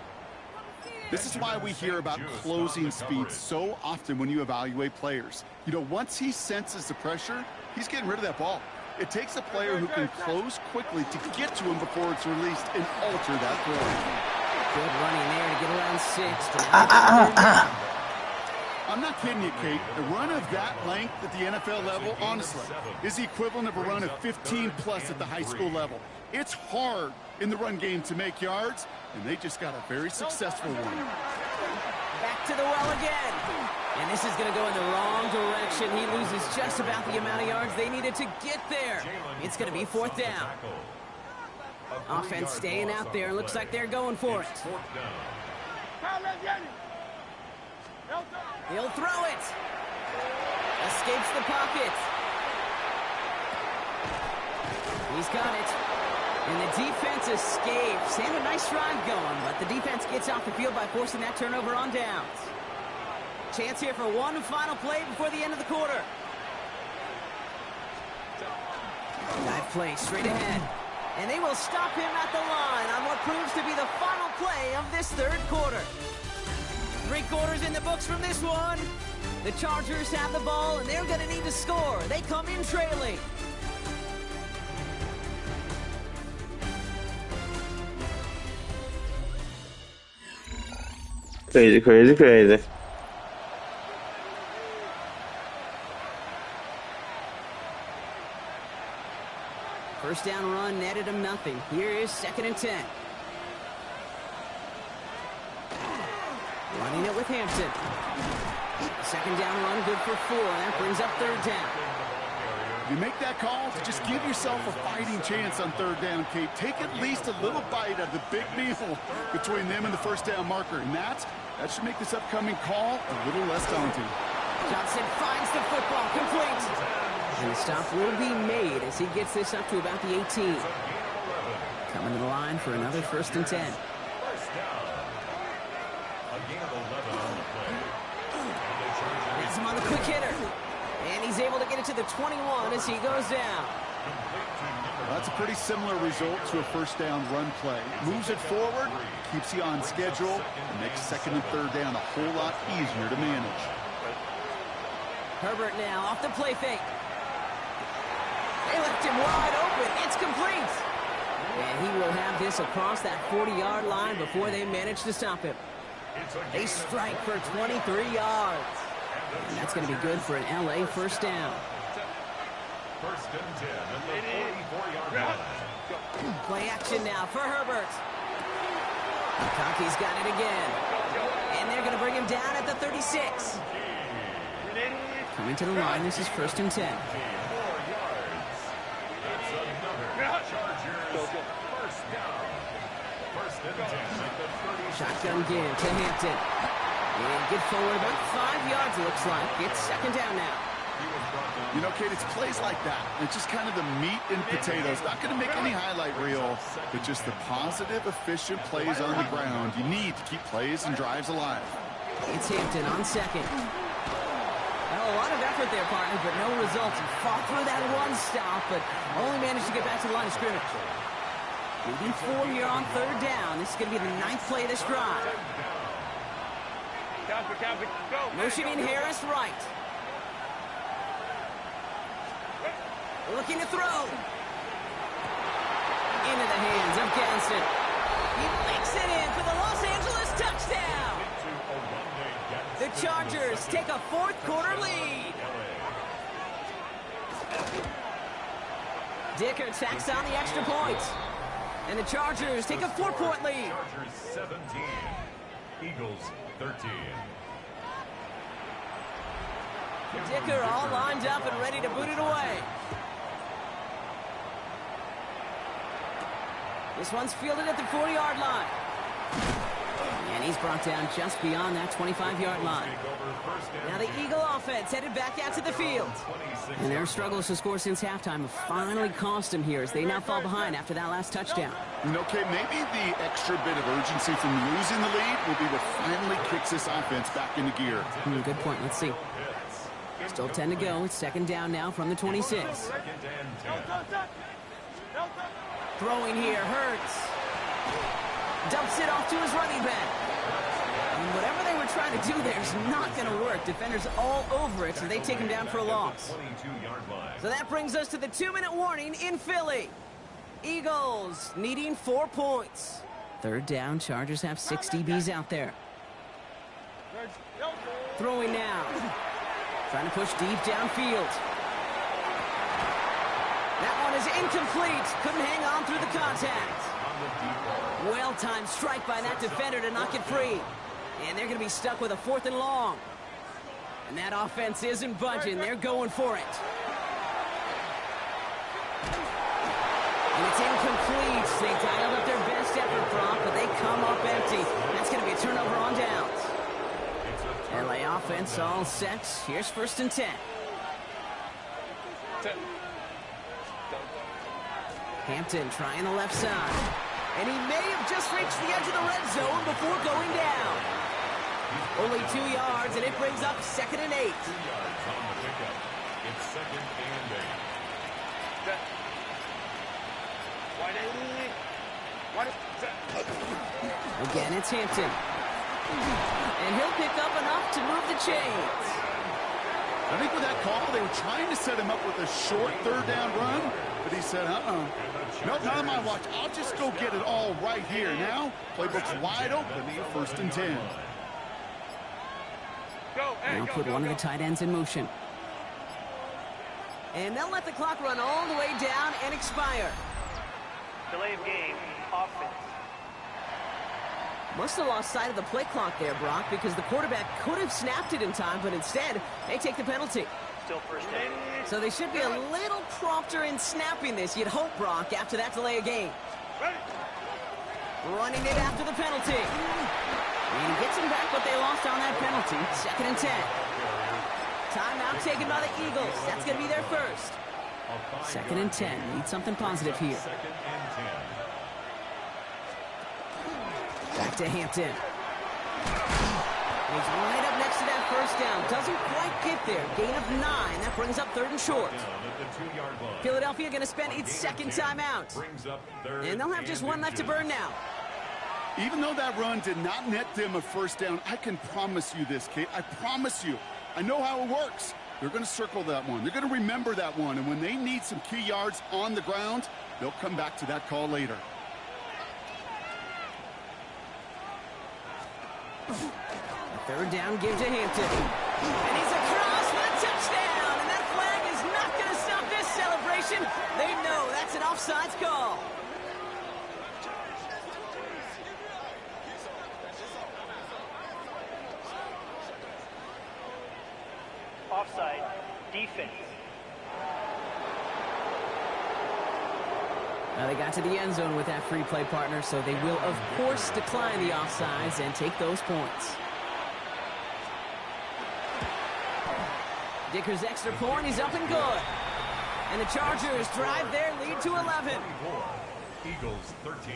This is why we hear about closing speed so often when you evaluate players. You know, once he senses the pressure, he's getting rid of that ball. It takes a player who can close quickly to get to him before it's released and alter that throw. Good running there to get around 6. I'm not kidding you, Kate. A run of that length at the NFL level, honestly, is the equivalent of a run of 15+ at the high school level. It's hard in the run game to make yards, and they just got a very successful one. Back to the well again. And this is going to go in the wrong direction. He loses just about the amount of yards they needed to get there. It's going to be 4th down. Offense staying out there. Looks like they're going for it. He'll throw it. Escapes the pocket. He's got it. And the defense escapes. And a nice drive going, but the defense gets off the field by forcing that turnover on downs. Chance here for one final play before the end of the quarter. Dive play straight ahead. And they will stop him at the line on what proves to be the final play of this third quarter. 3 quarters in the books from this one. The Chargers have the ball, and they're going to need to score. They come in trailing. Crazy, crazy, crazy. First down run netted him nothing. Here is 2nd and 10. Running it with Hampton. 2nd down run good for 4, and that brings up 3rd down. You make that call to just give yourself a fighting chance on 3rd down, Kate. Take at least a little bite of the big meal between them and the 1st down marker. And that should make this upcoming call a little less daunting. Johnson finds the football, complete. And the stop will be made as he gets this up to about the 18. Coming to the line for another 1st and 10. Has him on the quick hitter. And he's able to get it to the 21 as he goes down. Well, that's a pretty similar result to a 1st down run play. Moves it forward, keeps you on schedule, and makes 2nd and 3rd down a whole lot easier to manage. Herbert now off the play fake. They left him wide open. It's complete. And he will have this across that 40-yard line before they manage to stop him. They strike for 23 yards. And that's going to be good for an LA 1st down. 1st and 10 at the 44-yard line. Play action now for Herbert. McConkey's got it again. And they're going to bring him down at the 36. Coming to the line, this is 1st and 10. 4 yards. That's another Chargers 1st down. 1st and 10 at the 36. Shotgun give to Hampton. And get forward about 5 yards, it looks like. It's 2nd down now. You know, Kate, it's plays like that. It's just kind of the meat and potatoes. Not going to make any highlight reel, but just the positive, efficient plays on the ground. You need to keep plays and drives alive. It's Hampton on 2nd. Well, a lot of effort there, partner, but no results. He fought through that one stop, but only managed to get back to the line of scrimmage. Leading 4 here on 3rd down. This is going to be the 9th play of this drive. Motioning Harris right. Looking to throw. Into the hands of Gadsden. He makes it in for the Los Angeles touchdown. The Chargers take a 4th quarter lead. Dicker tacks on the extra point. And the Chargers take a 4-point lead. Chargers 17, Eagles 13. Dicker all lined up and ready to boot it away. This one's fielded at the 40-yard line. And he's brought down just beyond that 25-yard line. Now the Eagle offense headed back out to the field. And their struggles to score since halftime have finally cost them here as they now fall behind after that last touchdown. Okay, maybe the extra bit of urgency from losing the lead will be what finally kicks this offense back into gear. Good point. Let's see. Still 10 to go. It's 2nd down now from the 26. Throwing here, Hurts. Dumps it off to his running back. And whatever they were trying to do there is not going to work. Defenders all over it, so they take him down for a loss. So that brings us to the 2-minute warning in Philly. Eagles needing 4 points. 3rd down, Chargers have 6 DBs out there. Throwing now. Trying to push deep downfield. That one is incomplete. Couldn't hang on through the contact. Well-timed strike by that defender to knock it free. And they're going to be stuck with a 4th and long. And that offense isn't budging. They're going for it. And it's incomplete. They dialed up their best effort prop, but they come up empty. That's going to be a turnover on downs. LA offense all set. Here's 1st and 10. Hampton trying the left side. And he may have just reached the edge of the red zone before going down. Only 2 yards, and it brings up 2nd and 8. 2 yards on the pickup. It's 2nd and 8. Again, it's Hampton. And he'll pick up enough to move the chains. I think with that call, they were trying to set him up with a short third down run, but he said, no, not on my watch. I'll just go get it all right here. Now, playbook's wide open for 1st and 10. Now put one of the tight ends in motion. And they'll let the clock run all the way down and expire. Delay of game, offense. Must have lost sight of the play clock there, Brock, because the quarterback could have snapped it in time, but instead, they take the penalty. Still first down. So they should be a little prompter in snapping this, you'd hope, Brock, after that delay of game. Running it after the penalty. And he gets him back, but they lost on that penalty. 2nd and 10. Timeout taken by the Eagles. That's going to be their first. 2nd and 10. Need something positive here. Back to Hampton. He's right up next to that first down. Doesn't quite get there. Gain of 9. That brings up 3rd and short. Philadelphia going to spend its 2nd timeout. And they'll have just one left to burn now. Even though that run did not net them a first down, I can promise you this, Kate. I promise you. I know how it works. They're going to circle that one. They're going to remember that one. And when they need some key yards on the ground, they'll come back to that call later. Third down, give to Hampton. And he's across for the touchdown. And that flag is not going to stop this celebration. They know that's an offsides call. Offside, defense. Now they got to the end zone with that free play, partner, so they will, of course, decline the offsides and take those points. Dicker's extra point, he's up and good. And the Chargers drive their lead to 11. Eagles 13.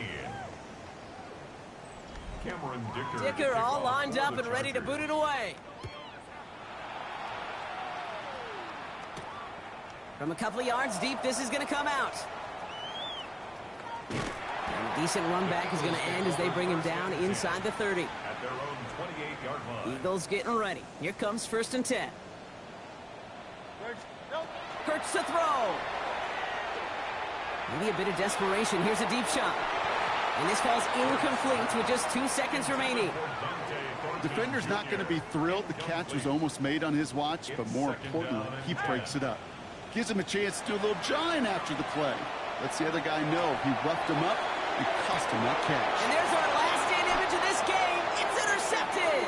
Cameron Dicker. Dicker all lined up and ready to boot it away. From a couple of yards deep, this is going to come out. And a decent run back is going to end as they bring him down inside the 30. At their own 28-yard line. Eagles getting ready. Here comes 1st and 10. Hurts to throw. Maybe a bit of desperation. Here's a deep shot. And this falls incomplete with just 2 seconds remaining. Defender's not going to be thrilled the catch was almost made on his watch, but more importantly, he breaks it up. Gives him a chance to do a little jawing after the play. Lets the other guy know he roughed him up and cost him that catch. And there's our last stand image of this game. It's intercepted.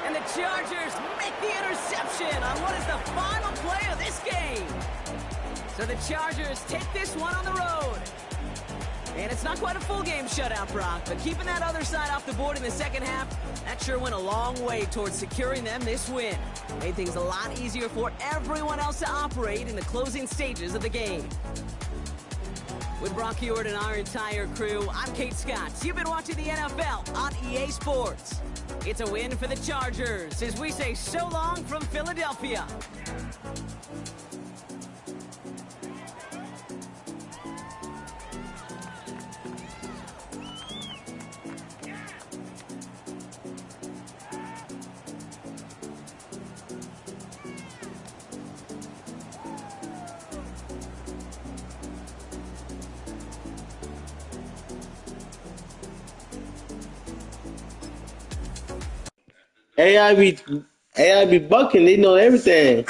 And the Chargers make the interception on what is the final play of this game. So the Chargers take this one on the road. And it's not quite a full game shutout, Brock, but keeping that other side off the board in the second half, that sure went a long way towards securing them this win. Made things a lot easier for everyone else to operate in the closing stages of the game. With Brock Hewitt and our entire crew, I'm Kate Scott. You've been watching the NFL on EA Sports. It's a win for the Chargers as we say so long from Philadelphia. AI be AI be bucking. They know everything.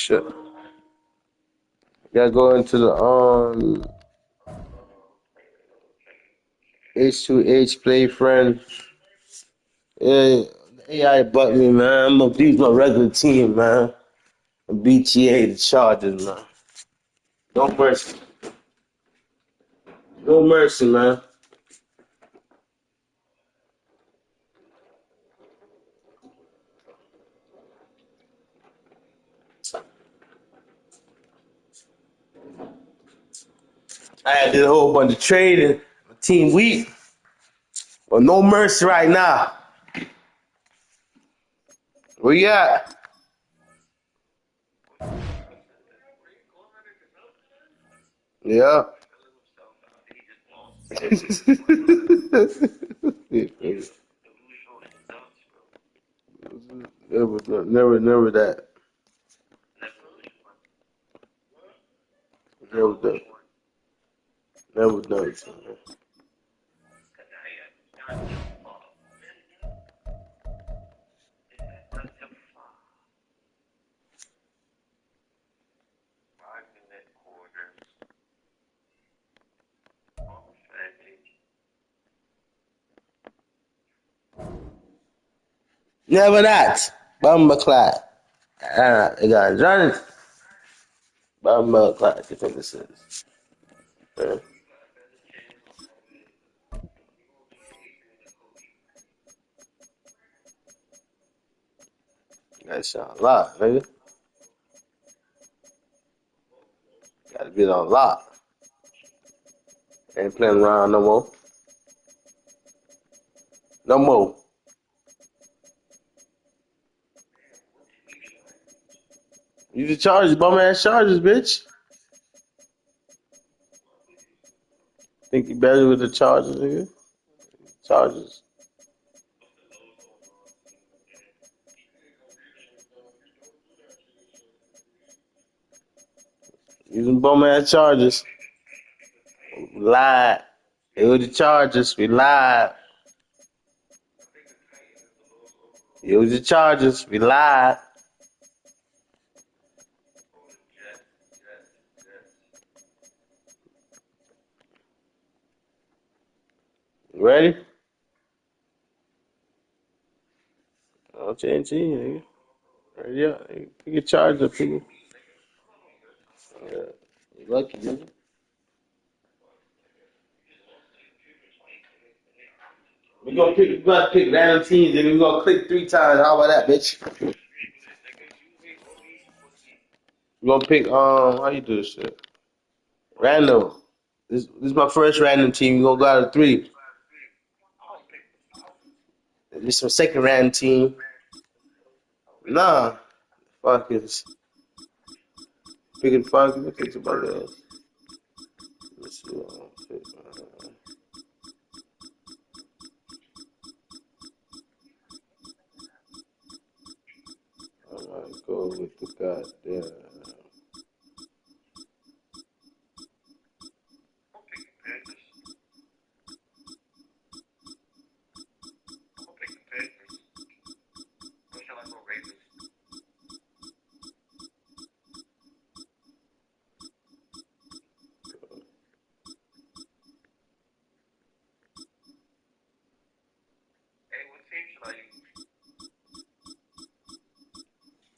shit. Gotta go into the H2H play friend. Yeah, AI butt me, man. I'm gonna beat my regular team, man. BTA the Chargers, man. No mercy. No mercy, man. I did a whole bunch of trading. My team weak. But no mercy right now. Where you at? Yeah. never that. Never done. Never done. Never that. Bumba Clyde. They got Johnny. Bumba Clyde. You think this is? Yeah. That sound a lot, nigga. Gotta be on lock. Ain't playing around no more. No more. You the Chargers, bum ass Chargers, bitch. Think you better with the Chargers, nigga? Chargers. You them bum ass Chargers. We lied. It was the Chargers. We lied. It was the Chargers. We lied. Ready? I'll change you, nigga. Ready up. Nigga. Pick your Charger, people. Yeah. You lucky, nigga. We gotta pick random teams and we're gonna click 3 times. How about that, bitch? We're gonna pick how you do this shit? Random. This is my first random team. We're gonna go out of 3. This is my second random team. Nah. Fuck it. Picking fuck it. Pick somebody else. Let's see what I'll pick. I might go with the goddamn.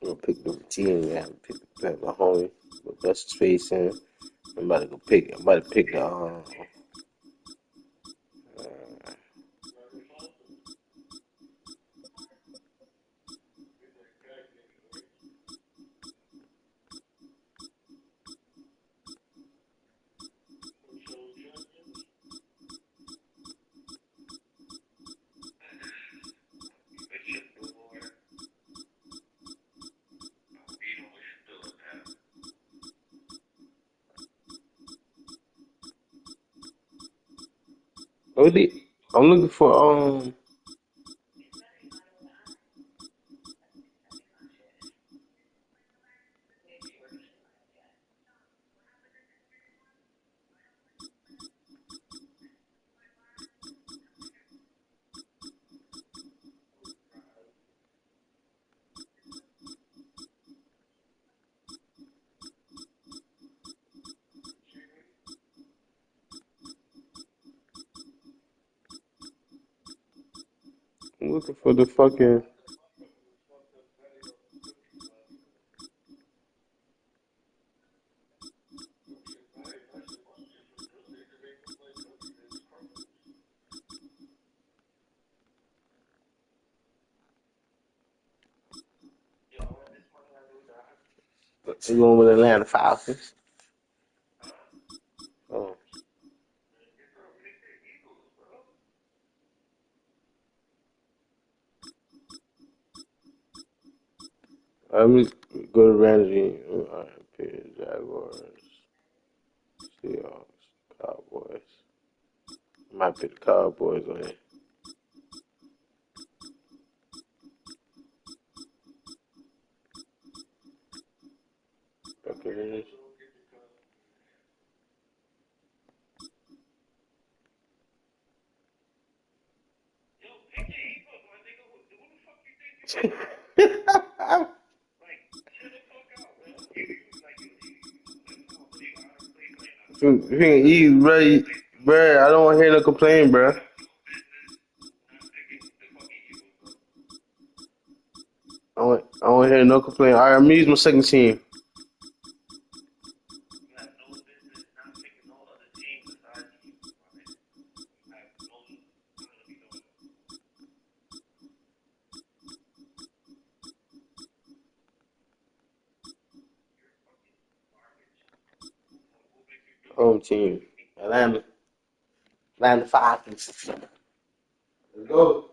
I'm gonna pick the team. Yeah, pick my homie. But that's his face in. I'm about to go pick. I'm about to pick the. I'm looking for I'm looking for the fucking. You going with Atlanta Falcons? Oh. Let me go to Ramsey. Alright, Jaguars, Seahawks, Cowboys. Might pick the Cowboys on it. Buccaneers. You can eat, bro. I don't want to hear no complaint, bro. I want to hear no complaint. All right, I'm gonna use my second team. Home team, Atlanta Falcons. Let's go.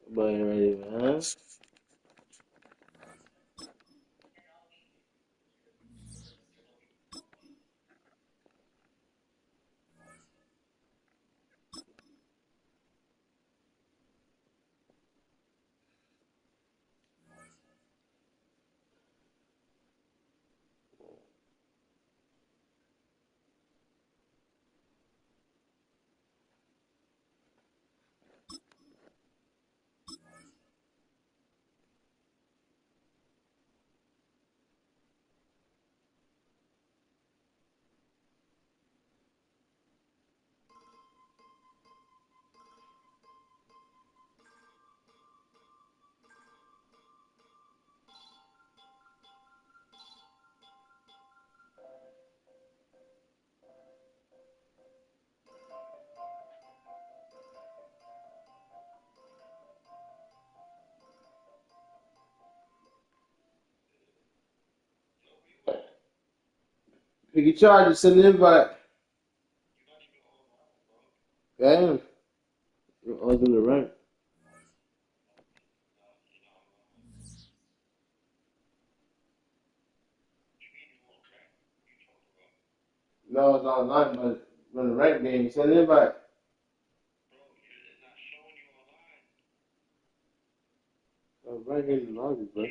Everybody ready, man? Pick your charges, send an invite. Damn. You're all in the right. No, it's online, but run the rank game, send an invite. Right here in the lobby, bro.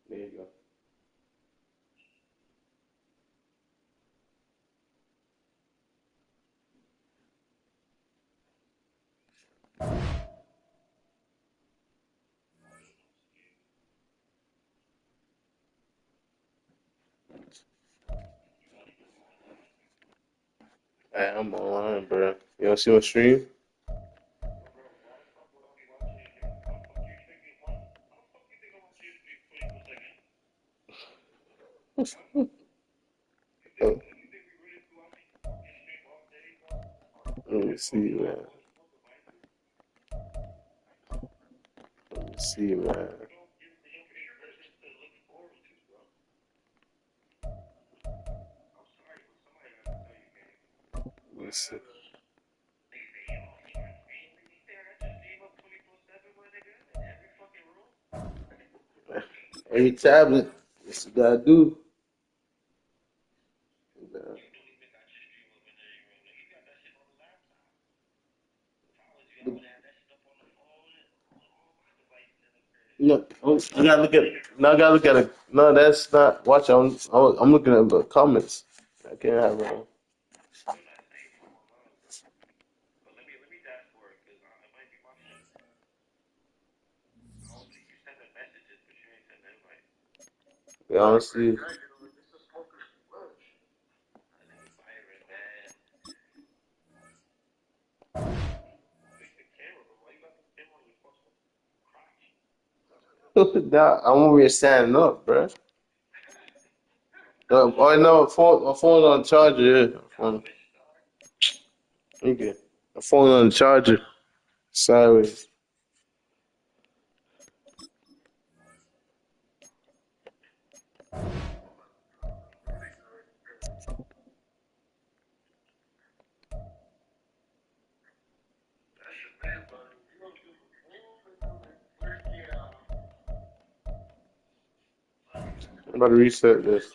There you go. Hey, I'm online, bro. You don't see my stream? Oh, let me see, man. Let me see, man. Let me see. Every tablet, that's what you gotta do. No, I gotta look at it. No, I gotta look at it. No, that's not. Watch, I'm looking at the comments. I can't have it. Yeah, honestly, nah, I'm over here standing up, bro. Oh no, my phone on charger. Yeah, okay, my phone on the charger. Sideways. I'm about to reset this.